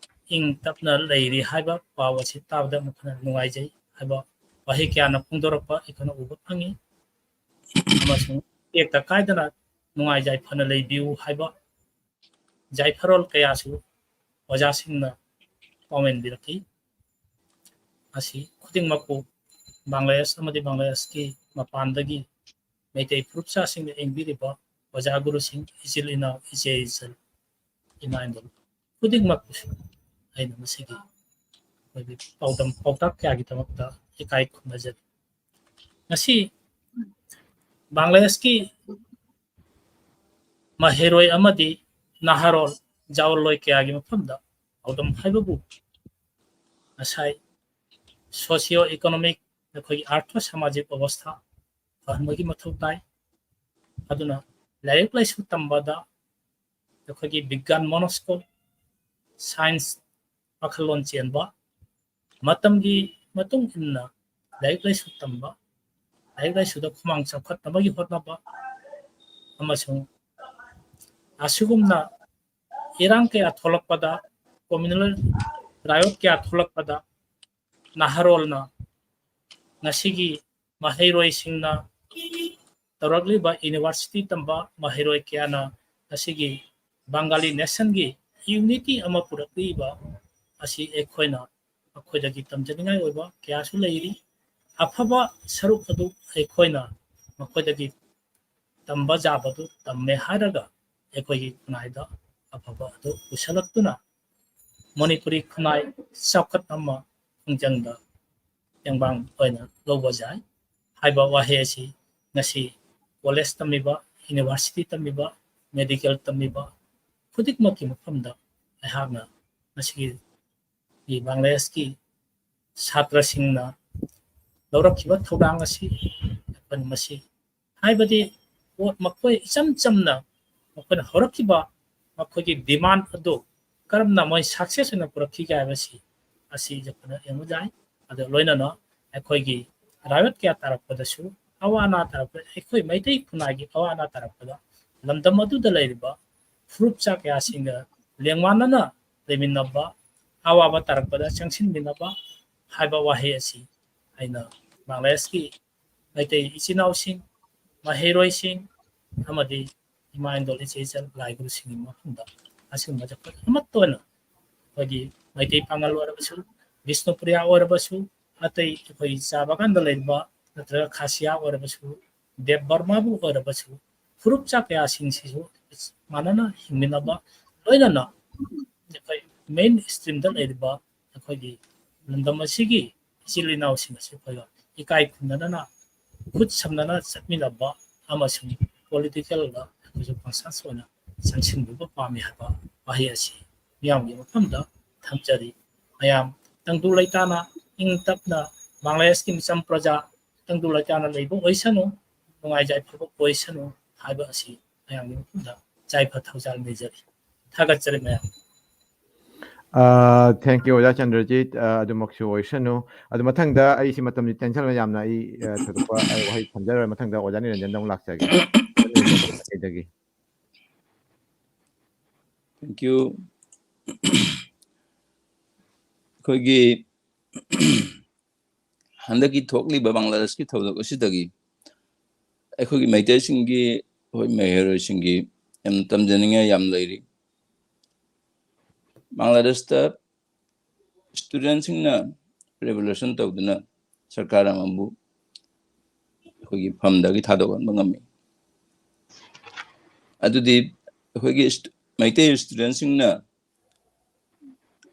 Speaker 2: ꯏꯪ ꯇꯞꯅ ꯂꯩꯔꯤ ꯍꯥꯏꯕ ꯄꯥꯎ ꯑꯁꯤ ꯇꯥꯕꯗ ꯃꯈꯣꯏꯅ ꯅꯨꯡꯉꯥꯏꯖꯩ ꯍꯥꯏꯕ ꯋꯥꯍꯩ ꯀꯌꯥꯅ ꯐꯣꯡꯗꯣꯔꯛꯄ ꯑꯩꯈꯣꯏꯅ ꯎꯕ ꯐꯪꯉꯤ ꯑꯃꯁꯨꯡ ꯇꯦꯛꯇ ꯀꯥꯏꯗꯅ ꯅꯨꯡꯉꯥꯏ ꯌꯥꯏꯐꯅ ꯂꯩꯕꯤꯌꯨ ꯍꯥꯏꯕ ꯌꯥꯏꯐꯔꯣꯜ ꯀꯌꯥꯁꯨ ꯑꯣꯖꯥꯁꯤꯡꯅ ꯄꯥꯎꯃꯦꯟꯕꯤꯔꯛꯈꯤ ꯑꯁꯤ ꯈꯨꯗꯤꯡꯃꯛꯄꯨ ꯕꯪꯒ꯭ꯂꯥꯗꯦꯁ ꯑꯃꯗꯤ ꯕꯪꯒ꯭ꯂꯥꯗꯦꯁꯀꯤ ꯃꯄꯥꯟꯗꯒꯤ ꯃꯩꯇꯩ ꯐꯨꯔꯨꯞꯆꯥꯁꯤꯡꯅ ꯌꯦꯡꯕꯤꯔꯤꯕ ꯑꯣꯖꯥ ꯒꯨꯔꯨꯁꯤꯡ ꯏꯆꯤꯜ ꯏꯅꯥꯎ ꯏꯆꯦ ꯏꯆꯜ ꯏꯃꯥ ꯏꯕꯦꯜ ꯈꯨꯗꯤꯡꯃꯛꯄꯨꯁꯨ ꯑꯩꯅ ꯃꯁꯤꯒꯤ ꯄꯥꯎꯇꯥꯛ ꯀꯌꯥꯒꯤꯗꯃꯛꯇ ꯏꯀꯥꯏ ꯈꯨꯝꯅꯖꯔꯤ ꯉꯁꯤ ꯕꯪꯒ꯭ꯂꯥꯗꯦꯁꯀꯤ ꯃꯍꯩꯔꯣꯏ ꯑꯃꯗꯤ ꯅꯍꯥꯔꯣꯜ ꯖꯥꯎꯂꯣꯏ ꯀꯌꯥꯒꯤ ꯃꯐꯝꯗ ꯄꯥꯎꯗꯝ ꯍꯥꯏꯕꯕꯨ ꯉꯁꯥꯏ ꯁꯣꯁꯤꯌꯣ ꯏꯀꯣꯅꯣꯃꯤꯛ ꯑꯩꯈꯣꯏꯒꯤ ꯑꯥꯔꯊ ꯁꯃꯥꯖꯤक ꯑꯕꯁꯊꯥ ꯐꯍꯟꯕꯒꯤ ꯃꯊꯧ ꯇꯥꯏ ꯑꯗꯨꯅ ꯂꯥꯏꯔꯤꯛ ꯂꯥꯏꯁꯨ ꯇꯝꯕꯗ ꯑꯩꯈꯣꯏꯒꯤ ꯕꯤꯒ꯭ꯌꯥꯟ ꯃꯣꯅꯣꯁꯀꯣꯞ ꯁꯥꯏꯟꯁ ꯋꯥꯈꯜꯂꯣꯟ ꯆꯦꯟꯕ ꯃꯇꯝꯒꯤ ꯃꯇꯨꯡ ꯏꯟꯅ ꯂꯥꯏꯔꯤꯛ ꯂꯥꯏꯁꯨ ꯇꯝꯕ ꯂꯥꯏꯔꯤꯛ ꯂꯥꯏꯁꯨꯗ ꯈꯨꯃꯥꯡ ꯆꯥꯎꯈꯠꯅꯕꯒꯤ ꯍꯣꯠꯅꯕ ꯑꯃꯁꯨꯡ ꯑꯁꯤꯒꯨꯝꯅ ꯏꯔꯥꯡ ꯀꯌꯥ ꯊꯣꯛꯂꯛꯄꯗ ꯀꯣꯃ꯭ꯌꯨꯅꯦꯜ ꯔꯥꯌꯣꯠ ꯀꯌꯥ ꯊꯣꯛꯂꯛꯄꯗ ꯅꯍꯥꯔꯣꯜꯅ ꯉꯁꯤꯒꯤ ꯃꯍꯩꯔꯣꯏꯁꯤꯡꯅ ꯇꯧꯔꯛꯂꯤꯕ ꯌꯨꯅꯤꯚꯔꯁꯤꯇꯤ ꯇꯝꯕ ꯃꯍꯩꯔꯣꯏ ꯀꯌꯥꯅ ꯉꯁꯤꯒꯤ ꯕꯪꯒꯥꯂꯤ ꯅꯦꯁꯟꯒꯤ ꯌꯨꯅꯤꯇꯤ ꯑꯃ ꯄꯨꯔꯛꯂꯤꯕ ꯑꯁꯤ ꯑꯩꯈꯣꯏꯅ ꯃꯈꯣꯏꯗꯒꯤ ꯇꯝꯖꯅꯤꯡꯉꯥꯏ ꯑꯣꯏꯕ ꯀꯌꯥꯁꯨ ꯂꯩꯔꯤ ꯑꯐꯕ ꯁꯔꯨꯛ ꯑꯗꯨ ꯑꯩꯈꯣꯏꯅ ꯃꯈꯣꯏꯗꯒꯤ ꯇꯝꯕ ꯌꯥꯕꯗꯨ ꯇꯝꯃꯦ ꯍꯥꯏꯔꯒ ꯑꯩꯈꯣꯏꯒꯤ ꯈꯨꯟꯅꯥꯏꯗ ꯑꯐꯕ ꯑꯗꯨ ꯄꯨꯁꯤꯜꯂꯛꯇꯨꯅ ꯃꯅꯤꯄꯨꯔꯤ ꯈꯨꯟꯅꯥꯏ ꯆꯥꯎꯈꯠ ꯑꯃ ꯈꯣꯡꯖꯪꯗ ꯇꯦꯡꯕꯥꯡ ꯑꯣꯏꯅ ꯂꯧꯕ ꯌꯥꯏ ꯍꯥꯏꯕ ꯋꯥꯍꯩ ꯑꯁꯤ ꯉꯁꯤ ꯀꯣꯂꯦꯖ ꯇꯝꯃꯤꯕ ꯌꯨꯅꯤꯚꯔꯁꯤꯇꯤ ꯇꯝꯃꯤꯕ ꯃꯦꯗꯤꯀꯦꯜ ꯇꯝꯃꯤꯕ ꯈꯨꯗꯤꯡꯃꯛꯀꯤ ꯃꯐꯝꯗ ꯑꯩꯍꯥꯛꯅ ꯉꯁꯤꯒꯤ ꯕꯪꯒ꯭ꯂꯥꯗꯦꯁꯀꯤ ꯁꯥꯇ꯭ꯔꯁꯤꯡꯅ ꯂꯧꯔꯛꯈꯤꯕ ꯊꯧꯗꯥꯡ ꯑꯁꯤ ꯑꯩꯈꯣꯏꯅ ꯃꯁꯤ ꯍꯥꯏꯕꯗꯤ ꯃꯈꯣꯏ ꯏꯆꯝ ꯆꯝꯅ ꯃꯈꯣꯏꯅ ꯍꯧꯔꯛꯈꯤꯕ ꯃꯈꯣꯏꯒꯤ ꯗꯤꯃꯥꯟ ꯑꯗꯨ ꯀꯔꯝꯅ ꯃꯣꯏ ꯁꯛꯁꯦꯁ ꯑꯣꯏꯅ ꯄꯨꯔꯛꯈꯤꯒꯦ ꯍꯥꯏꯕꯁꯤ ꯑꯁꯤ ꯑꯩꯈꯣꯏꯅ ꯌꯦꯡꯕ ꯌꯥꯏ ꯑꯗꯨ ꯂꯣꯏꯅꯅ ꯑꯩꯈꯣꯏꯒꯤ ꯔꯥꯌꯣꯠ ꯀꯌꯥ ꯇꯥꯔꯛꯄꯗꯁꯨ ꯑꯋꯥ ꯑꯅꯥ ꯇꯥꯔꯛꯄꯗ ꯑꯩꯈꯣꯏ ꯃꯩꯇꯩ ꯈꯨꯟꯅꯥꯏꯒꯤ ꯑꯋꯥ ꯑꯅꯥ ꯇꯥꯔꯛꯄꯗ ꯂꯝꯗꯝ ꯑꯗꯨꯗ ꯂꯩꯔꯤꯕ ꯐꯨꯔꯨꯞꯆꯥ ꯀꯌꯥꯁꯤꯡꯒ ꯂꯦꯡꯃꯥꯟꯅꯅ ꯂꯩꯃꯤꯟꯅꯕ ꯑꯋꯥꯕ ꯇꯥꯔꯛꯄꯗ ꯆꯪꯁꯤꯟꯃꯤꯟꯅꯕ ꯍꯥꯏꯕ ꯋꯥꯍꯩ ꯑꯁꯤ ꯑꯩꯅ ꯕꯪꯒ꯭ꯂꯥꯗꯦꯁꯀꯤ ꯃꯩꯇꯩ ꯏꯆꯤꯟ ꯏꯅꯥꯎꯁꯤꯡ ꯃꯍꯩꯔꯣꯏꯁꯤꯡ ꯑꯃꯗꯤ ꯏꯃꯥ ꯏꯟꯗꯣꯜ ꯏꯆꯦ ꯏꯆꯜ ꯂꯥꯏ ꯒꯨꯔꯨꯁꯤꯡꯒꯤ ꯃꯐꯝꯗ ꯑꯁꯤꯒꯨꯝꯕ ꯆꯠꯄ ꯑꯃꯠꯇ ꯑꯣꯏꯅ ꯑꯩꯈꯣꯏꯒꯤ ꯃꯩꯇꯩ ꯄꯥꯉꯜ ꯑꯣꯏꯔꯕꯁꯨ ꯕꯤꯁꯅꯨꯄꯨꯔꯤꯌꯥ ꯑꯣꯏꯔꯕꯁꯨ ꯑꯇꯩ ꯑꯩꯈꯣꯏ ꯆꯥꯕꯒꯥꯟꯗ ꯂꯩꯔꯤꯕ ꯅꯠꯇ꯭ꯔꯒ ꯈꯥꯁꯤꯌꯥ ꯑꯣꯏꯔꯕꯁꯨ ꯗꯦꯕ ꯕꯔꯃꯥꯕꯨ ꯑꯣꯏꯔꯕꯁꯨ ꯐꯨꯔꯨꯞꯆꯥ ꯀꯌꯥꯁꯤꯡꯁꯤꯁꯨ ꯃꯥꯟꯅꯅ ꯍꯤꯡꯃꯤꯟꯅꯕ ꯂꯣꯏꯅꯅ ꯑꯩꯈꯣꯏ ꯃꯦꯟ ꯁ꯭ꯇ꯭ꯔꯤꯝꯗ ꯂꯩꯔꯤꯕ ꯑꯩꯈꯣꯏꯒꯤ ꯂꯝꯗꯝ ꯑꯁꯤꯒꯤ ꯏꯆꯤꯜ ꯏꯅꯥꯎꯁꯤꯡ ꯑꯁꯤ ꯑꯩꯈꯣꯏꯒ ꯏꯀꯥꯏ ꯈꯨꯝꯅꯗꯅ ꯈꯨꯠ ꯁꯝꯅꯅ ꯆꯠꯃꯤꯟꯅꯕ ꯑꯃꯁꯨꯡ ꯄꯣꯂꯤꯇꯤꯀꯦꯜꯗ ꯑꯩꯈꯣꯏꯁꯨ ꯀꯟꯁꯟꯁ ꯑꯣꯏꯅ ꯆꯪꯁꯤꯟꯕꯤꯕ ꯄꯥꯝꯃꯤ ꯍꯥꯏꯕ ꯋꯥꯍꯩ ꯑꯁꯤ ꯃꯤꯌꯥꯝꯒꯤ ꯃꯐꯝꯗ ꯊꯝꯖꯔꯤ ꯃꯌꯥꯝ ꯇꯪꯗꯨ ꯂꯩꯇꯥꯅ ꯏꯪ ꯇꯞꯅ ꯕꯪꯒ꯭ꯂꯥꯗꯦꯁꯀꯤ ꯃꯤꯆꯝ ꯄ꯭ꯔꯖꯥ ꯇꯪꯗꯨ ꯂꯩꯇꯥꯅ ꯂꯩꯕ ꯑꯣꯏꯁꯅꯨ ꯅꯨꯡꯉꯥꯏ ꯌꯥꯏꯐꯕ ꯑꯣꯏꯁꯅꯨ ꯍꯥꯏꯕ ꯑꯁꯤ ꯃꯌꯥꯝꯒꯤ ꯃꯐꯝꯗ ꯌꯥꯏꯐ ꯊꯧꯖꯥꯜ ꯅꯤꯖꯔꯤ ꯊꯥꯒꯠꯆꯔꯤ ꯃꯌꯥꯝ
Speaker 1: ꯊꯦꯡꯛ ꯌꯨ ꯑꯣꯖꯥ ꯆꯟꯗ꯭ꯔꯖꯤꯠ ꯑꯗꯨꯃꯛꯁꯨ ꯑꯣꯏꯁꯅꯨ ꯑꯗꯨ ꯃꯊꯪꯗ ꯑꯩꯁꯤ ꯃꯇꯝꯁꯤ ꯇꯦꯟꯁꯟꯕ ꯌꯥꯝꯅ ꯑꯩ ꯊꯣꯏꯗꯣꯛꯄ ꯋꯥꯍꯩ ꯊꯝꯖꯔꯣꯏ ꯃꯊꯪꯗ ꯑꯣꯖꯥ ꯅꯤꯔꯟꯖꯟꯗ ꯑꯃꯨꯛ ꯂꯥꯛꯆꯒꯦ ꯃꯥꯏꯀꯩꯗꯒꯤ
Speaker 3: Thank you. ꯑꯩꯈꯣꯏꯒꯤ ꯍꯟꯗꯛꯀꯤ ꯊꯣꯛꯂꯤꯕ ꯕꯪꯒ꯭ꯂꯥꯗꯦꯁꯀꯤ ꯊꯧꯗꯣꯛ ꯑꯁꯤꯗꯒꯤ ꯑꯩꯈꯣꯏꯒꯤ ꯃꯩꯇꯩꯁꯤꯡꯒꯤ ꯑꯩꯈꯣꯏ ꯃꯍꯩꯔꯣꯏꯁꯤꯡꯒꯤ ꯌꯥꯝ ꯇꯝꯖꯅꯤꯡꯉꯥꯏ ꯌꯥꯝ ꯂꯩꯔꯤ ꯕꯪꯒ꯭ꯂꯥꯗꯦꯁꯇ ꯁ꯭ꯇꯨꯗꯦꯟꯁꯤꯡꯅ ꯔꯦꯚꯣꯂꯨꯁꯟ ꯇꯧꯗꯨꯅ ꯁꯔꯀꯥꯔ ꯑꯃꯕꯨ ꯑꯩꯈꯣꯏꯒꯤ ꯐꯝꯗꯒꯤ ꯊꯥꯗꯣꯛꯍꯟꯕ ꯉꯝꯃꯤ ꯑꯗꯨꯗꯤ ꯑꯩꯈꯣꯏꯒꯤ ꯃꯩꯇꯩ ꯁ꯭ꯇꯨꯗꯦꯟꯁꯤꯡꯅ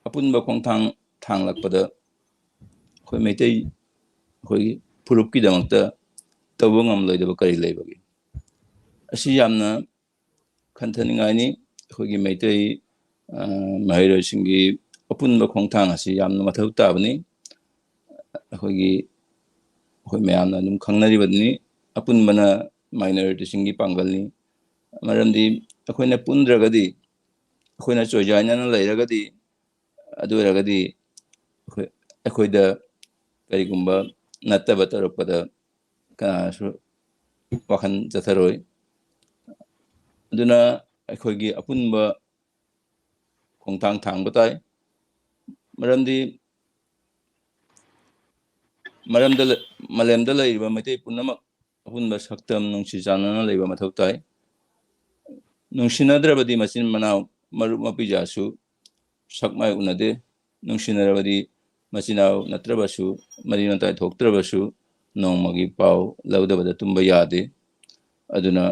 Speaker 3: ꯑꯄꯨꯟꯕ ꯈꯣꯡꯊꯥꯡ ꯊꯥꯡꯂꯛꯄꯗ ꯑꯩꯈꯣꯏ ꯃꯩꯇꯩ ꯑꯩꯈꯣꯏꯒꯤ ꯐꯨꯔꯨꯞꯀꯤꯗꯃꯛꯇ ꯇꯧꯕ ꯉꯝꯂꯣꯏꯗꯕ ꯀꯔꯤ ꯂꯩꯕꯒꯦ ꯑꯁꯤ ꯌꯥꯝꯅ ꯈꯟꯊꯅꯤꯡꯉꯥꯏꯅꯤ ꯑꯩꯈꯣꯏꯒꯤ ꯃꯩꯇꯩ ꯃꯍꯩꯔꯣꯏꯁꯤꯡꯒꯤ ꯑꯄꯨꯟꯕ ꯈꯣꯡꯊꯥꯡ ꯑꯁꯤ ꯌꯥꯝꯅ ꯃꯊꯧ ꯇꯥꯕꯅꯤ ꯑꯩꯈꯣꯏ ꯃꯌꯥꯝꯅ ꯑꯗꯨꯝ ꯈꯪꯅꯔꯤꯕꯅꯤ ꯑꯄꯨꯟꯕꯅ ꯃꯥꯏꯅꯣꯔꯤꯇꯤꯁꯤꯡꯒꯤ ꯄꯥꯡꯒꯜꯅꯤ ꯃꯔꯝꯗꯤ ꯑꯩꯈꯣꯏꯅ ꯄꯨꯟꯗ꯭ꯔꯒꯗꯤ ꯑꯩꯈꯣꯏꯅ ꯆꯣꯏꯖꯥꯏꯅꯅ ꯂꯩꯔꯒꯗꯤ ꯑꯗꯨ ꯑꯣꯏꯔꯒꯗꯤ ꯑꯩꯈꯣꯏꯗ ꯀꯔꯤꯒꯨꯝꯕ ꯅꯠꯇꯕ ꯇꯧꯔꯛꯄꯗ ꯀꯅꯥꯁꯨ ꯋꯥꯈꯜ ꯆꯠꯊꯔꯣꯏ ꯑꯗꯨꯅ ꯑꯩꯈꯣꯏꯒꯤ ꯑꯄꯨꯟꯕ ꯈꯣꯡꯊꯥꯡ ꯊꯥꯡꯕ ꯇꯥꯏ ꯃꯔꯝꯗꯤ ꯃꯥꯂꯦꯝꯗ ꯂꯩꯔꯤꯕ ꯃꯩꯇꯩ ꯄꯨꯝꯅꯃꯛ ꯑꯄꯨꯟꯕ ꯁꯛꯇꯝ ꯅꯨꯡꯁꯤ ꯆꯥꯟꯅꯅ ꯂꯩꯕ ꯃꯊꯧ ꯇꯥꯏ ꯅꯨꯡꯁꯤꯅꯗ꯭ꯔꯕꯗꯤ ꯃꯆꯤꯟ ꯃꯅꯥꯎ ꯃꯔꯨꯞ ꯃꯄꯤꯖꯥꯁꯨ ꯁꯛ ꯃꯥꯏ ꯎꯅꯗꯦ ꯅꯨꯡꯁꯤꯅꯔꯕꯗꯤ ꯃꯆꯤꯟꯅꯥꯎ ꯅꯠꯇ꯭ꯔꯕꯁꯨ ꯃꯔꯤ ꯃꯇꯥꯏ ꯊꯣꯛꯇ꯭ꯔꯕꯁꯨ ꯅꯣꯡꯃꯒꯤ ꯄꯥꯎ ꯂꯧꯗꯕꯗ ꯇꯨꯝꯕ ꯌꯥꯗꯦ ꯑꯗꯨꯅ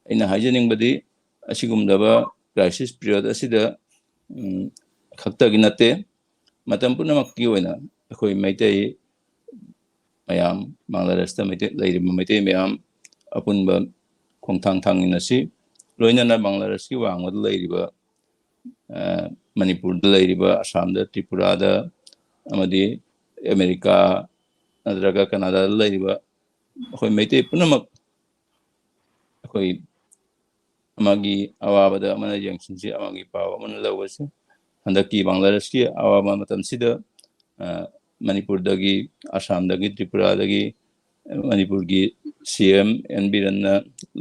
Speaker 3: ꯑꯩꯅ ꯍꯥꯏꯖꯅꯤꯡꯕꯗꯤ ꯑꯁꯤꯒꯨꯝꯂꯕ ꯀ꯭ꯔꯥꯏꯁꯤꯁ ꯄꯤꯔꯤꯌꯗ ꯑꯁꯤꯗ ꯈꯛꯇꯒꯤ ꯅꯠꯇꯦ ꯃꯇꯝ ꯄꯨꯝꯅꯃꯛꯀꯤ ꯑꯣꯏꯅ ꯑꯩꯈꯣꯏ ꯃꯩꯇꯩ ꯃꯌꯥꯝ ꯕꯪꯒ꯭ꯂꯥꯗꯦꯁꯇ ꯂꯩꯔꯤꯕ ꯃꯩꯇꯩ ꯃꯌꯥꯝ ꯑꯄꯨꯟꯕ ꯈꯣꯡꯊꯥꯡ ꯊꯥꯡꯃꯤꯟꯅꯁꯤ ꯂꯣꯏꯅꯅ ꯕꯪꯒ꯭ꯂꯥꯗꯦꯁꯀꯤ ꯋꯥꯡꯃꯗ ꯂꯩꯔꯤꯕ ꯃꯅꯤꯄꯨꯔꯗ ꯂꯩꯔꯤꯕ ꯑꯁꯥꯝꯗ ꯇ꯭ꯔꯤꯄꯨꯔꯥꯗ ꯑꯃꯗꯤ ꯑꯃꯦꯔꯤꯀꯥ ꯅꯠꯇ꯭ꯔꯒ ꯀꯅꯥꯗꯥꯗ ꯂꯩꯔꯤꯕ ꯑꯩꯈꯣꯏ ꯃꯩꯇꯩ ꯄꯨꯝꯅꯃꯛ ꯑꯩꯈꯣꯏ ꯑꯃꯒꯤ ꯑꯋꯥꯕꯗ ꯑꯃꯅ ꯌꯦꯡꯁꯤꯟꯁꯤ ꯑꯃꯒꯤ ꯄꯥꯎ ꯑꯃꯅ ꯂꯧꯕꯁꯤ ꯍꯟꯗꯛꯀꯤ ꯕꯪꯒ꯭ꯂꯥꯗꯦꯁꯀꯤ ꯑꯋꯥꯕ ꯃꯇꯝꯁꯤꯗ ꯃꯅꯤꯄꯨꯔꯗꯒꯤ ꯑꯁꯥꯝꯗꯒꯤ ꯇ꯭ꯔꯤꯄꯨꯔꯥꯗꯒꯤ ꯃꯅꯤꯄꯨꯔꯒꯤ CM NB ꯕꯤꯔꯦꯟꯅ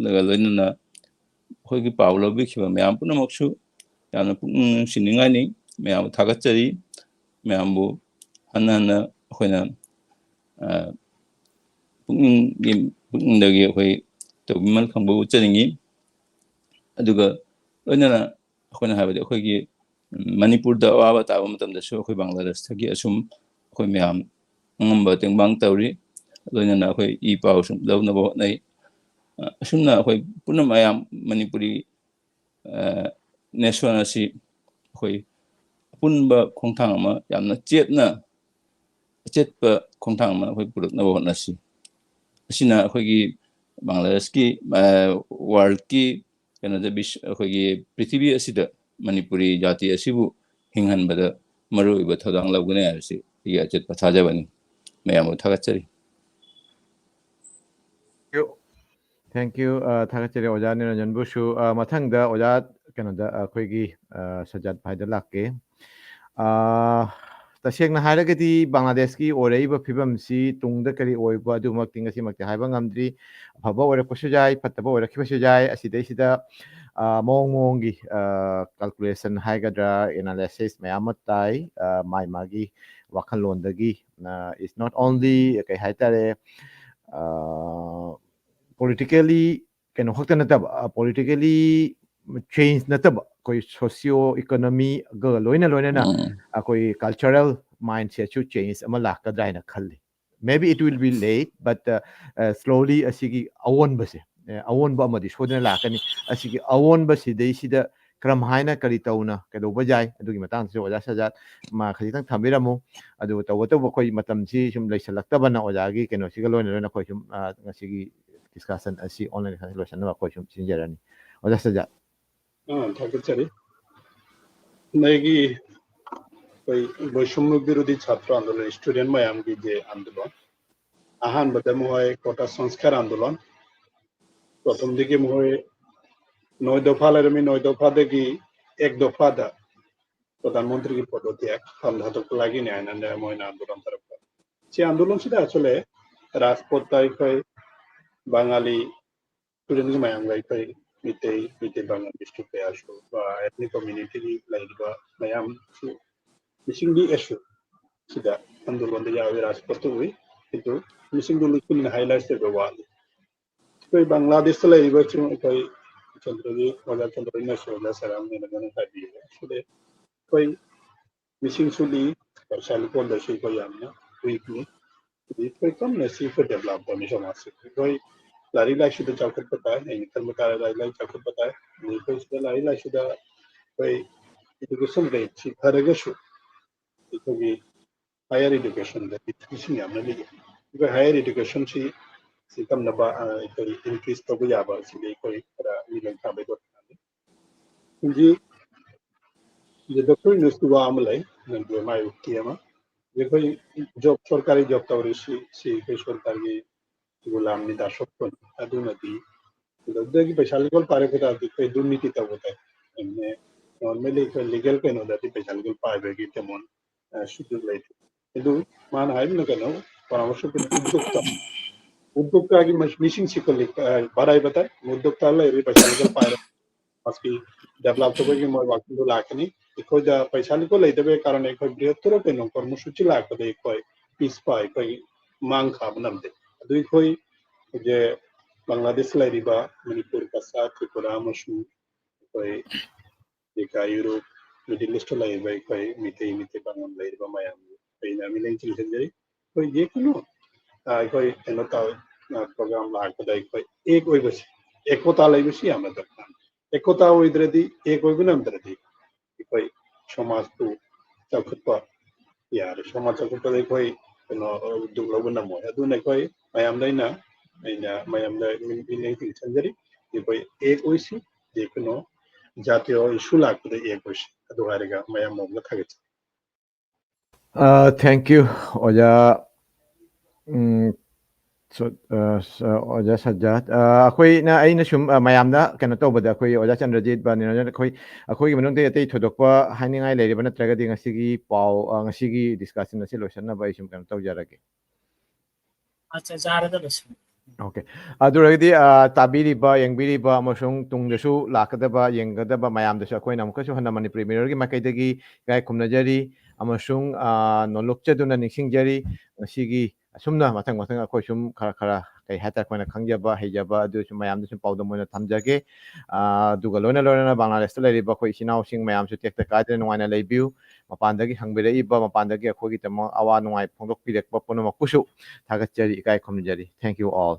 Speaker 3: ꯂꯣꯏꯅꯅ ꯑꯩꯈꯣꯏꯒꯤ ꯄꯥꯎ ꯂꯧꯕꯤꯈꯤꯕ ꯃꯌꯥꯝ ꯄꯨꯝꯅꯃꯛꯁꯨ ꯌꯥꯝꯅ ꯄꯨꯛꯅꯤꯡ ꯅꯨꯡꯁꯤꯅꯤꯡꯉꯥꯏꯅꯤ ꯃꯌꯥꯝꯕꯨ ꯊꯥꯒꯠꯆꯔꯤ ꯃꯌꯥꯝꯕꯨ ꯍꯟꯅ ꯍꯟꯅ ꯑꯩꯈꯣꯏꯅ ꯄꯨꯛꯅꯤꯡꯗꯒꯤ ꯑꯩꯈꯣꯏ ꯇꯧꯕꯤꯃꯜ ꯈꯪꯕ ꯎꯠꯆꯅꯤꯡꯉꯤ ꯑꯗꯨꯒ ꯂꯣꯏꯅꯅ ꯑꯩꯈꯣꯏꯅ ꯍꯥꯏꯕꯗꯤ ꯑꯩꯈꯣꯏꯒꯤ ꯃꯅꯤꯄꯨꯔꯗ ꯑꯋꯥꯕ ꯇꯥꯕ ꯃꯇꯝꯗꯁꯨ ꯑꯩꯈꯣꯏ ꯕꯪꯒ꯭ꯂꯥꯗꯦꯁꯇꯒꯤ ꯑꯁꯨꯝ ꯑꯩꯈꯣꯏ ꯃꯌꯥꯝ ꯑꯉꯝꯕ ꯇꯦꯡꯕꯥꯡ ꯇꯧꯔꯤ ꯂꯣꯏꯅꯅ ꯑꯩꯈꯣꯏ ꯄꯥꯎ ꯁꯨꯝ ꯂꯧꯅꯕ ꯍꯣꯠꯅꯩ ꯑꯁꯨꯝꯅ ꯑꯩꯈꯣꯏ ꯄꯨꯟꯅ ꯃꯌꯥꯝ ꯃꯅꯤꯄꯨꯔꯤ ꯅꯦꯁꯟ ꯑꯁꯤ ꯑꯩꯈꯣꯏ ꯑꯄꯨꯟꯕ ꯈꯣꯡꯊꯥꯡ ꯑꯃ ꯌꯥꯝꯅ ꯑꯆꯦꯠꯄ ꯈꯣꯡꯊꯥꯡ ꯑꯃ ꯑꯩꯈꯣꯏ ꯄꯨꯔꯛꯅꯕ ꯍꯣꯠꯅꯁꯤ ꯑꯁꯤꯅ ꯑꯩꯈꯣꯏꯒꯤ ꯕꯪꯒ꯭ꯂꯥꯗꯦꯁꯀꯤ ꯋꯥꯔꯜꯗꯀꯤ ꯀꯩꯅꯣꯗ ꯑꯩꯈꯣꯏꯒꯤ ꯄ꯭ꯔꯤꯊꯤꯕꯤ ꯑꯁꯤꯗ ꯃꯅꯤꯄꯨꯔꯤ ꯖꯥꯇꯤ ꯑꯁꯤꯕꯨ ꯍꯤꯡꯍꯟꯕꯗ ꯃꯔꯨꯑꯣꯏꯕ ꯊꯧꯗꯥꯡ ꯂꯧꯒꯅꯤ ꯍꯥꯏꯕꯁꯤ ꯑꯩꯒꯤ ꯑꯆꯦꯠꯄ ꯊꯥꯖꯕꯅꯤ ꯃꯌꯥꯝꯕꯨ ꯊꯥꯒꯠꯆꯔꯤ
Speaker 1: ꯊꯦꯡꯛ ꯌꯨ ꯊꯥꯒꯠꯆꯔꯤ ꯑꯣꯖꯥ ꯅꯤꯔꯟꯖꯟꯕꯨꯁꯨ ꯃꯊꯪꯗ ꯑꯣꯖꯥ ꯀꯩꯅꯣꯗ ꯑꯩꯈꯣꯏꯒꯤ ꯁꯖꯥꯠ ꯚꯥꯏꯗ ꯂꯥꯛꯀꯦ ꯇꯁꯦꯡꯅ ꯍꯥꯏꯔꯒꯗꯤ ꯕꯪꯒ꯭ꯂꯥꯗꯦꯁꯀꯤ ꯑꯣꯏꯔꯛꯏꯕ ꯐꯤꯕꯝꯁꯤ ꯇꯨꯡꯗ ꯀꯔꯤ ꯑꯣꯏꯕ ꯑꯗꯨꯃꯛꯇꯤ ꯉꯁꯤꯃꯛꯇꯤ ꯍꯥꯏꯕ ꯉꯝꯗ꯭ꯔꯤ ꯑꯐꯕ ꯑꯣꯏꯔꯛꯄꯁꯨ ꯌꯥꯏ ꯐꯠꯇꯕ ꯑꯣꯏꯔꯛꯈꯤꯕꯁꯨ ꯌꯥꯏ ꯑꯁꯤꯗꯩꯁꯤꯗ ꯃꯑꯣꯡ ꯃꯑꯣꯡꯒꯤ ꯀꯥꯜꯀꯨꯂꯦꯁꯟ ꯍꯥꯏꯒꯗ꯭ꯔꯥ ꯑꯦꯅꯥꯂꯥꯏꯁꯤꯁ ꯃꯌꯥꯝ ꯑꯃ ꯇꯥꯏ ꯃꯥꯒꯤ ꯋꯥꯈꯜꯂꯣꯟꯗꯒꯤ ꯏꯠꯁ ꯅꯣꯠ ꯑꯣꯟꯂꯤ ꯀꯩ ꯍꯥꯏꯇꯥꯔꯦ ꯄꯣꯂꯤꯇꯤꯀꯦꯜꯂꯤ ꯀꯩꯅꯣ ꯈꯛꯇ ꯅꯠꯇꯕ ꯄꯣꯂꯤꯇꯤꯀꯦꯜꯂꯤ ꯆꯦꯟꯖ ꯅꯠꯇꯕ ꯑꯩꯈꯣꯏ ꯁꯣꯁꯤꯌꯣ ꯏꯀꯣꯅꯣꯃꯤꯒ ꯂꯣꯏꯅꯅ ꯑꯩꯈꯣꯏ ꯀꯜꯆꯔꯦꯜ ꯃꯥꯏꯟꯁꯦꯠꯁꯨ ꯆꯦꯟꯖ ꯑꯃ ꯂꯥꯛꯀꯗ꯭ꯔꯥ ꯍꯥꯏꯅ ꯈꯜꯂꯤ maybe it will be late but slowly ꯑꯁꯤꯒꯤ ꯑꯑꯣꯟꯕꯁꯦ ꯑꯑꯣꯟꯕ ꯑꯃꯗꯤ ꯁꯣꯏꯗꯅ ꯂꯥꯛꯀꯅꯤ ꯑꯁꯤꯒꯤ ꯑꯑꯣꯟꯕꯁꯤꯗꯩꯁꯤꯗ ꯀꯔꯝ ꯍꯥꯏꯅ ꯀꯔꯤ ꯇꯧꯅ ꯀꯩꯗꯧꯕ ꯌꯥꯏ ꯑꯗꯨꯒꯤ ꯃꯇꯥꯡꯗꯁꯨ ꯑꯣꯖꯥ ꯁꯖꯥꯠ ꯃꯥ ꯈꯖꯤꯛꯇꯪ ꯊꯝꯕꯤꯔꯝꯃꯨ ꯑꯗꯨꯒ ꯇꯧꯕꯇꯕꯨ ꯑꯩꯈꯣꯏ ꯃꯇꯝꯁꯤ ꯁꯨꯝ ꯂꯩꯁꯜꯂꯛꯇꯕꯅ ꯑꯣꯖꯥꯒꯤ ꯀꯩꯅꯣꯁꯤꯒ ꯂꯣꯏꯅꯅ ꯑꯩꯈꯣꯏ ꯁꯨꯝ ꯉꯁꯤꯒꯤ ꯗꯤꯁꯀꯁꯟ ꯑꯁꯤ ꯑꯣꯟꯂꯥꯏꯟ ꯂꯣꯏꯁꯟꯅꯕ ꯑꯩꯈꯣꯏ ꯁꯨꯝ ꯁꯤꯟꯖꯔꯅꯤ ꯑꯣꯖꯥ ꯁꯖꯥꯠ
Speaker 4: ꯊꯥꯒꯠꯆꯔꯤ ꯅꯣꯏꯒꯤ ꯑꯩꯈꯣꯏ ꯕꯣꯏꯁꯨꯝꯂꯨ ꯕꯤꯔꯣꯙꯤ ছাত্র আন্দোলন স্টুডেন্ট ꯃꯌꯥꯝꯒꯤ ꯖꯦ আন্দোলন ꯑꯍꯥꯟꯕꯗ ꯃꯣꯏ কোটা সংস্কার আন্দোলন প্রথমদিকে মহꯣꯏ 9 দফা লেꯔꯝꯃꯤ 9 দফাꯗꯒꯤ 1 দফাꯗ প্রধানমন্ত্রীꯒꯤ পদত্যাগ ꯍꯟꯊꯗꯣꯛꯄ ꯅꯥꯏꯅ ꯃꯣꯏꯅ আন্দোলন তরফ ꯁꯤ আন্দোলনꯁꯤꯗ আসলে রাজপথꯇ ꯑꯩꯈꯣই বাঙালি স্টুডেন্ট ꯃꯌꯥꯝꯒ ꯑꯩꯈꯣই ꯃꯤꯇꯩ ꯕꯪꯒꯥꯂꯤꯁꯨ ꯀꯌꯥꯁꯨ ꯑꯦꯊꯅꯤꯛ ꯀꯝꯃ꯭ꯌꯨꯅꯤꯇꯤꯒꯤ ꯂꯩꯔꯤꯕ ꯃꯌꯥꯝꯁꯨ ꯃꯤꯁꯤꯡꯒꯤ ꯏꯁꯨ ꯁꯤꯗ আন্দোলনꯗ ꯌꯥꯎꯏ ꯔꯥꯖꯄথꯇ ꯎꯏ কিন্তু ꯃꯤꯁꯤꯡꯗꯨ ꯂꯨꯆꯤꯟꯅ ꯍꯥꯏꯂꯥꯏꯠ ꯇꯧꯕ ꯋꯥꯠꯂꯤ ꯑꯩꯈꯣꯏ ꯕꯪꯒ꯭ꯂꯥꯗꯦꯁꯇ ꯂꯩꯔꯤꯕꯁꯨ ꯑꯩꯈꯣꯏ ꯆꯟꯗ꯭ꯔꯒꯤ ꯑꯣꯖꯥ ꯆꯟꯗ꯭ꯔꯒꯤꯅꯁꯨ ꯑꯣꯖꯥ ꯁꯔꯥꯝꯅꯤꯅ ꯍꯥꯏꯕꯤꯌꯦ ꯁꯤꯗ ꯑꯩꯈꯣꯏ ꯃꯤꯁꯤꯡꯁꯨꯗꯤ ꯄꯔꯁꯥꯂꯤꯀꯣꯟꯗꯁꯨ ꯑꯩꯈꯣꯏ ꯌꯥꯝꯅ ꯋꯤꯛꯅꯤ ꯑꯩꯈꯣꯏ ꯀꯝꯅ ꯁꯤ ꯑꯩꯈꯣꯏ ꯗꯦꯕꯂꯞ ꯇꯧꯅꯤ ꯁꯃꯥꯖꯁꯤ ꯑꯩꯈꯣꯏ ꯂꯥꯏꯔꯤꯛ ꯂꯥꯏꯁꯨꯗ ꯆꯥꯎꯈꯠꯄ ꯇꯥꯏ ꯑꯩꯅ ꯈꯟꯕ ꯇꯥꯔꯦ ꯂꯥꯏꯔꯤꯛ ꯂꯥꯏꯁꯨ ꯆꯥꯎꯈꯠꯄ ꯇꯥꯏ ꯑꯩꯈꯣꯏ ꯁꯤꯗ ꯂꯥꯏꯔꯤꯛ ꯂꯥꯏꯁꯨꯗ ꯑꯩꯈꯣꯏ ꯏꯗꯨꯀꯦꯁꯟ ꯔꯦꯠꯁꯤ ꯐꯔꯒꯁꯨ ꯑꯩꯈꯣꯏꯒꯤ ꯍꯥꯌꯔ ꯏꯗꯨꯀꯦꯁꯟꯗ ꯃꯤꯁꯤꯡ ꯌꯥꯝꯅ ꯂꯩ ꯑꯩꯈꯣꯏ ꯍꯥꯌꯔ ꯏꯗꯨꯀꯦꯁꯟꯁꯤ ꯁꯤ ꯇꯝꯅꯕ ꯑꯩꯈꯣꯏ ꯏꯟꯀ꯭ꯔꯤꯖ ꯇꯧꯕ ꯌꯥꯕ ꯁꯤꯗꯤ ꯑꯩꯈꯣꯏ ꯈꯔ ꯃꯤꯠꯌꯦꯡ ꯊꯥꯕꯒꯤ ꯗꯔꯀꯥꯔ ꯍꯧꯖꯤꯛ ꯗꯣꯛꯇꯔ ꯅꯨꯁꯇꯨꯕꯥ ꯑꯃ ꯂꯩ ꯅꯪꯒꯤ ꯃꯥꯏꯌꯣꯛꯀꯤ ꯑꯃ ꯑꯩꯈꯣꯏ ꯖꯣꯕ ꯁꯔꯀꯥꯔꯤ ꯖꯣꯕ ꯇꯧꯔꯤꯁꯤ ꯁꯤ ꯑꯩꯈꯣꯏ ꯁꯔꯀꯥꯔꯒꯤ ꯒꯨꯂꯥꯝꯅꯤ ꯗꯥꯁꯣꯛꯄꯟ ꯑꯗꯨꯅꯗꯤ ꯑꯗꯨꯗꯒꯤ ꯄꯩꯁꯥ ꯂꯤꯒꯜ ꯄꯥꯏꯔꯛꯄ ꯇꯥꯔꯗꯤ ꯑꯩꯈꯣꯏ ꯗꯨꯔꯅꯤꯇꯤ ꯇꯧꯕ ꯇꯥꯏ ꯅꯣꯔꯃꯦꯂꯤ ꯑꯩꯈꯣꯏ ꯂꯤꯒꯦꯜ ꯀꯩꯅꯣꯗꯗꯤ ꯄꯩꯁꯥ ꯂꯤꯒꯜ ꯄꯥꯏꯕꯒꯤ ꯀꯃꯣꯟ ꯁꯨꯗꯨ ꯂꯩꯇꯦ ꯑꯗꯨ ꯃꯥꯅ ꯍꯥꯏꯕꯅ ꯀꯩꯅꯣ परामर्श उद्योक्ता की मिशिंग सिकली बराई बताए उद्योक्ता ले पैसा लेकर पाए मस्की डेवलप तो की मोर वाकिंग तो लाखनी इको जा पैसा लिको ले देबे कारण एक बृहत्तर के नो कर्मसूची लाख दे कोई पीस पाए कोई मांग खाब नमदे अदु कोई जे बांग्लादेश लेरिबा मणिपुर कसा त्रिपुरा मशु कोई एका यूरोप मिडिल ईस्ट लेरिबा कोई मिते बांगम लेरिबा मायाम पेना मिलें चिलजरी कोई ये कुनो कोई एनोता प्रोग्राम लाखदा कोई एक ओइ बस एकता लेबसी आम दरकार एकता ओइद्रदी एक ओइ बनमद्रदी कोई समाज तो चौखटपा यार समाज चौखटपा कोई नो दुगलो बनमो अदुने कोई मयाम दैना मयाम दै मिलें चिलजरी कोई एक ओइसी जे कुनो जातीय इशू लाखदा एक ओइसी अदु हारेगा मयाम मोगला थागे
Speaker 1: थैंक यू ओजा ओजा सज्जाद अखोइना अइना सुम मयामदा कनो तौबदा अखोइ ओजा चंद्रजीत बा निरंजन अखोइगी मनुंगदे अतै थोदोकपा हाइनिंगाइ लेरिबा नत्रगदि ngасigi पाउ ngасigi डिस्कशन असे लोसननाबा अइ सुम कनो तौजरगे
Speaker 2: अच्छा जारदा बस
Speaker 1: okay अदुरगदि ताबिरिबा यंगबिरिबा अमसुंग तुंगदसु लाकदबा यंगदबा मयामदसु अखोइना अमुकसु Hannah Manipuri मिररगी माइकैदगी guy खुमनजरी अमसुंग नोलुक्चदुना निसिंगजरी ngасigi asumna mathang mathang akhoi sum khara khara kai hata koina khangjaba heijaba adu sum mayam sum pawdam moina thamjage duga loina loina bangladesh ta leriba khoi sinau sing mayam su tekta kaidre nuaina leibiu mapandagi hangbirei ba mapandagi akhogi tamo awa nuai phongdok pirekpa puno makusu thagachari ikai khomjari thank you all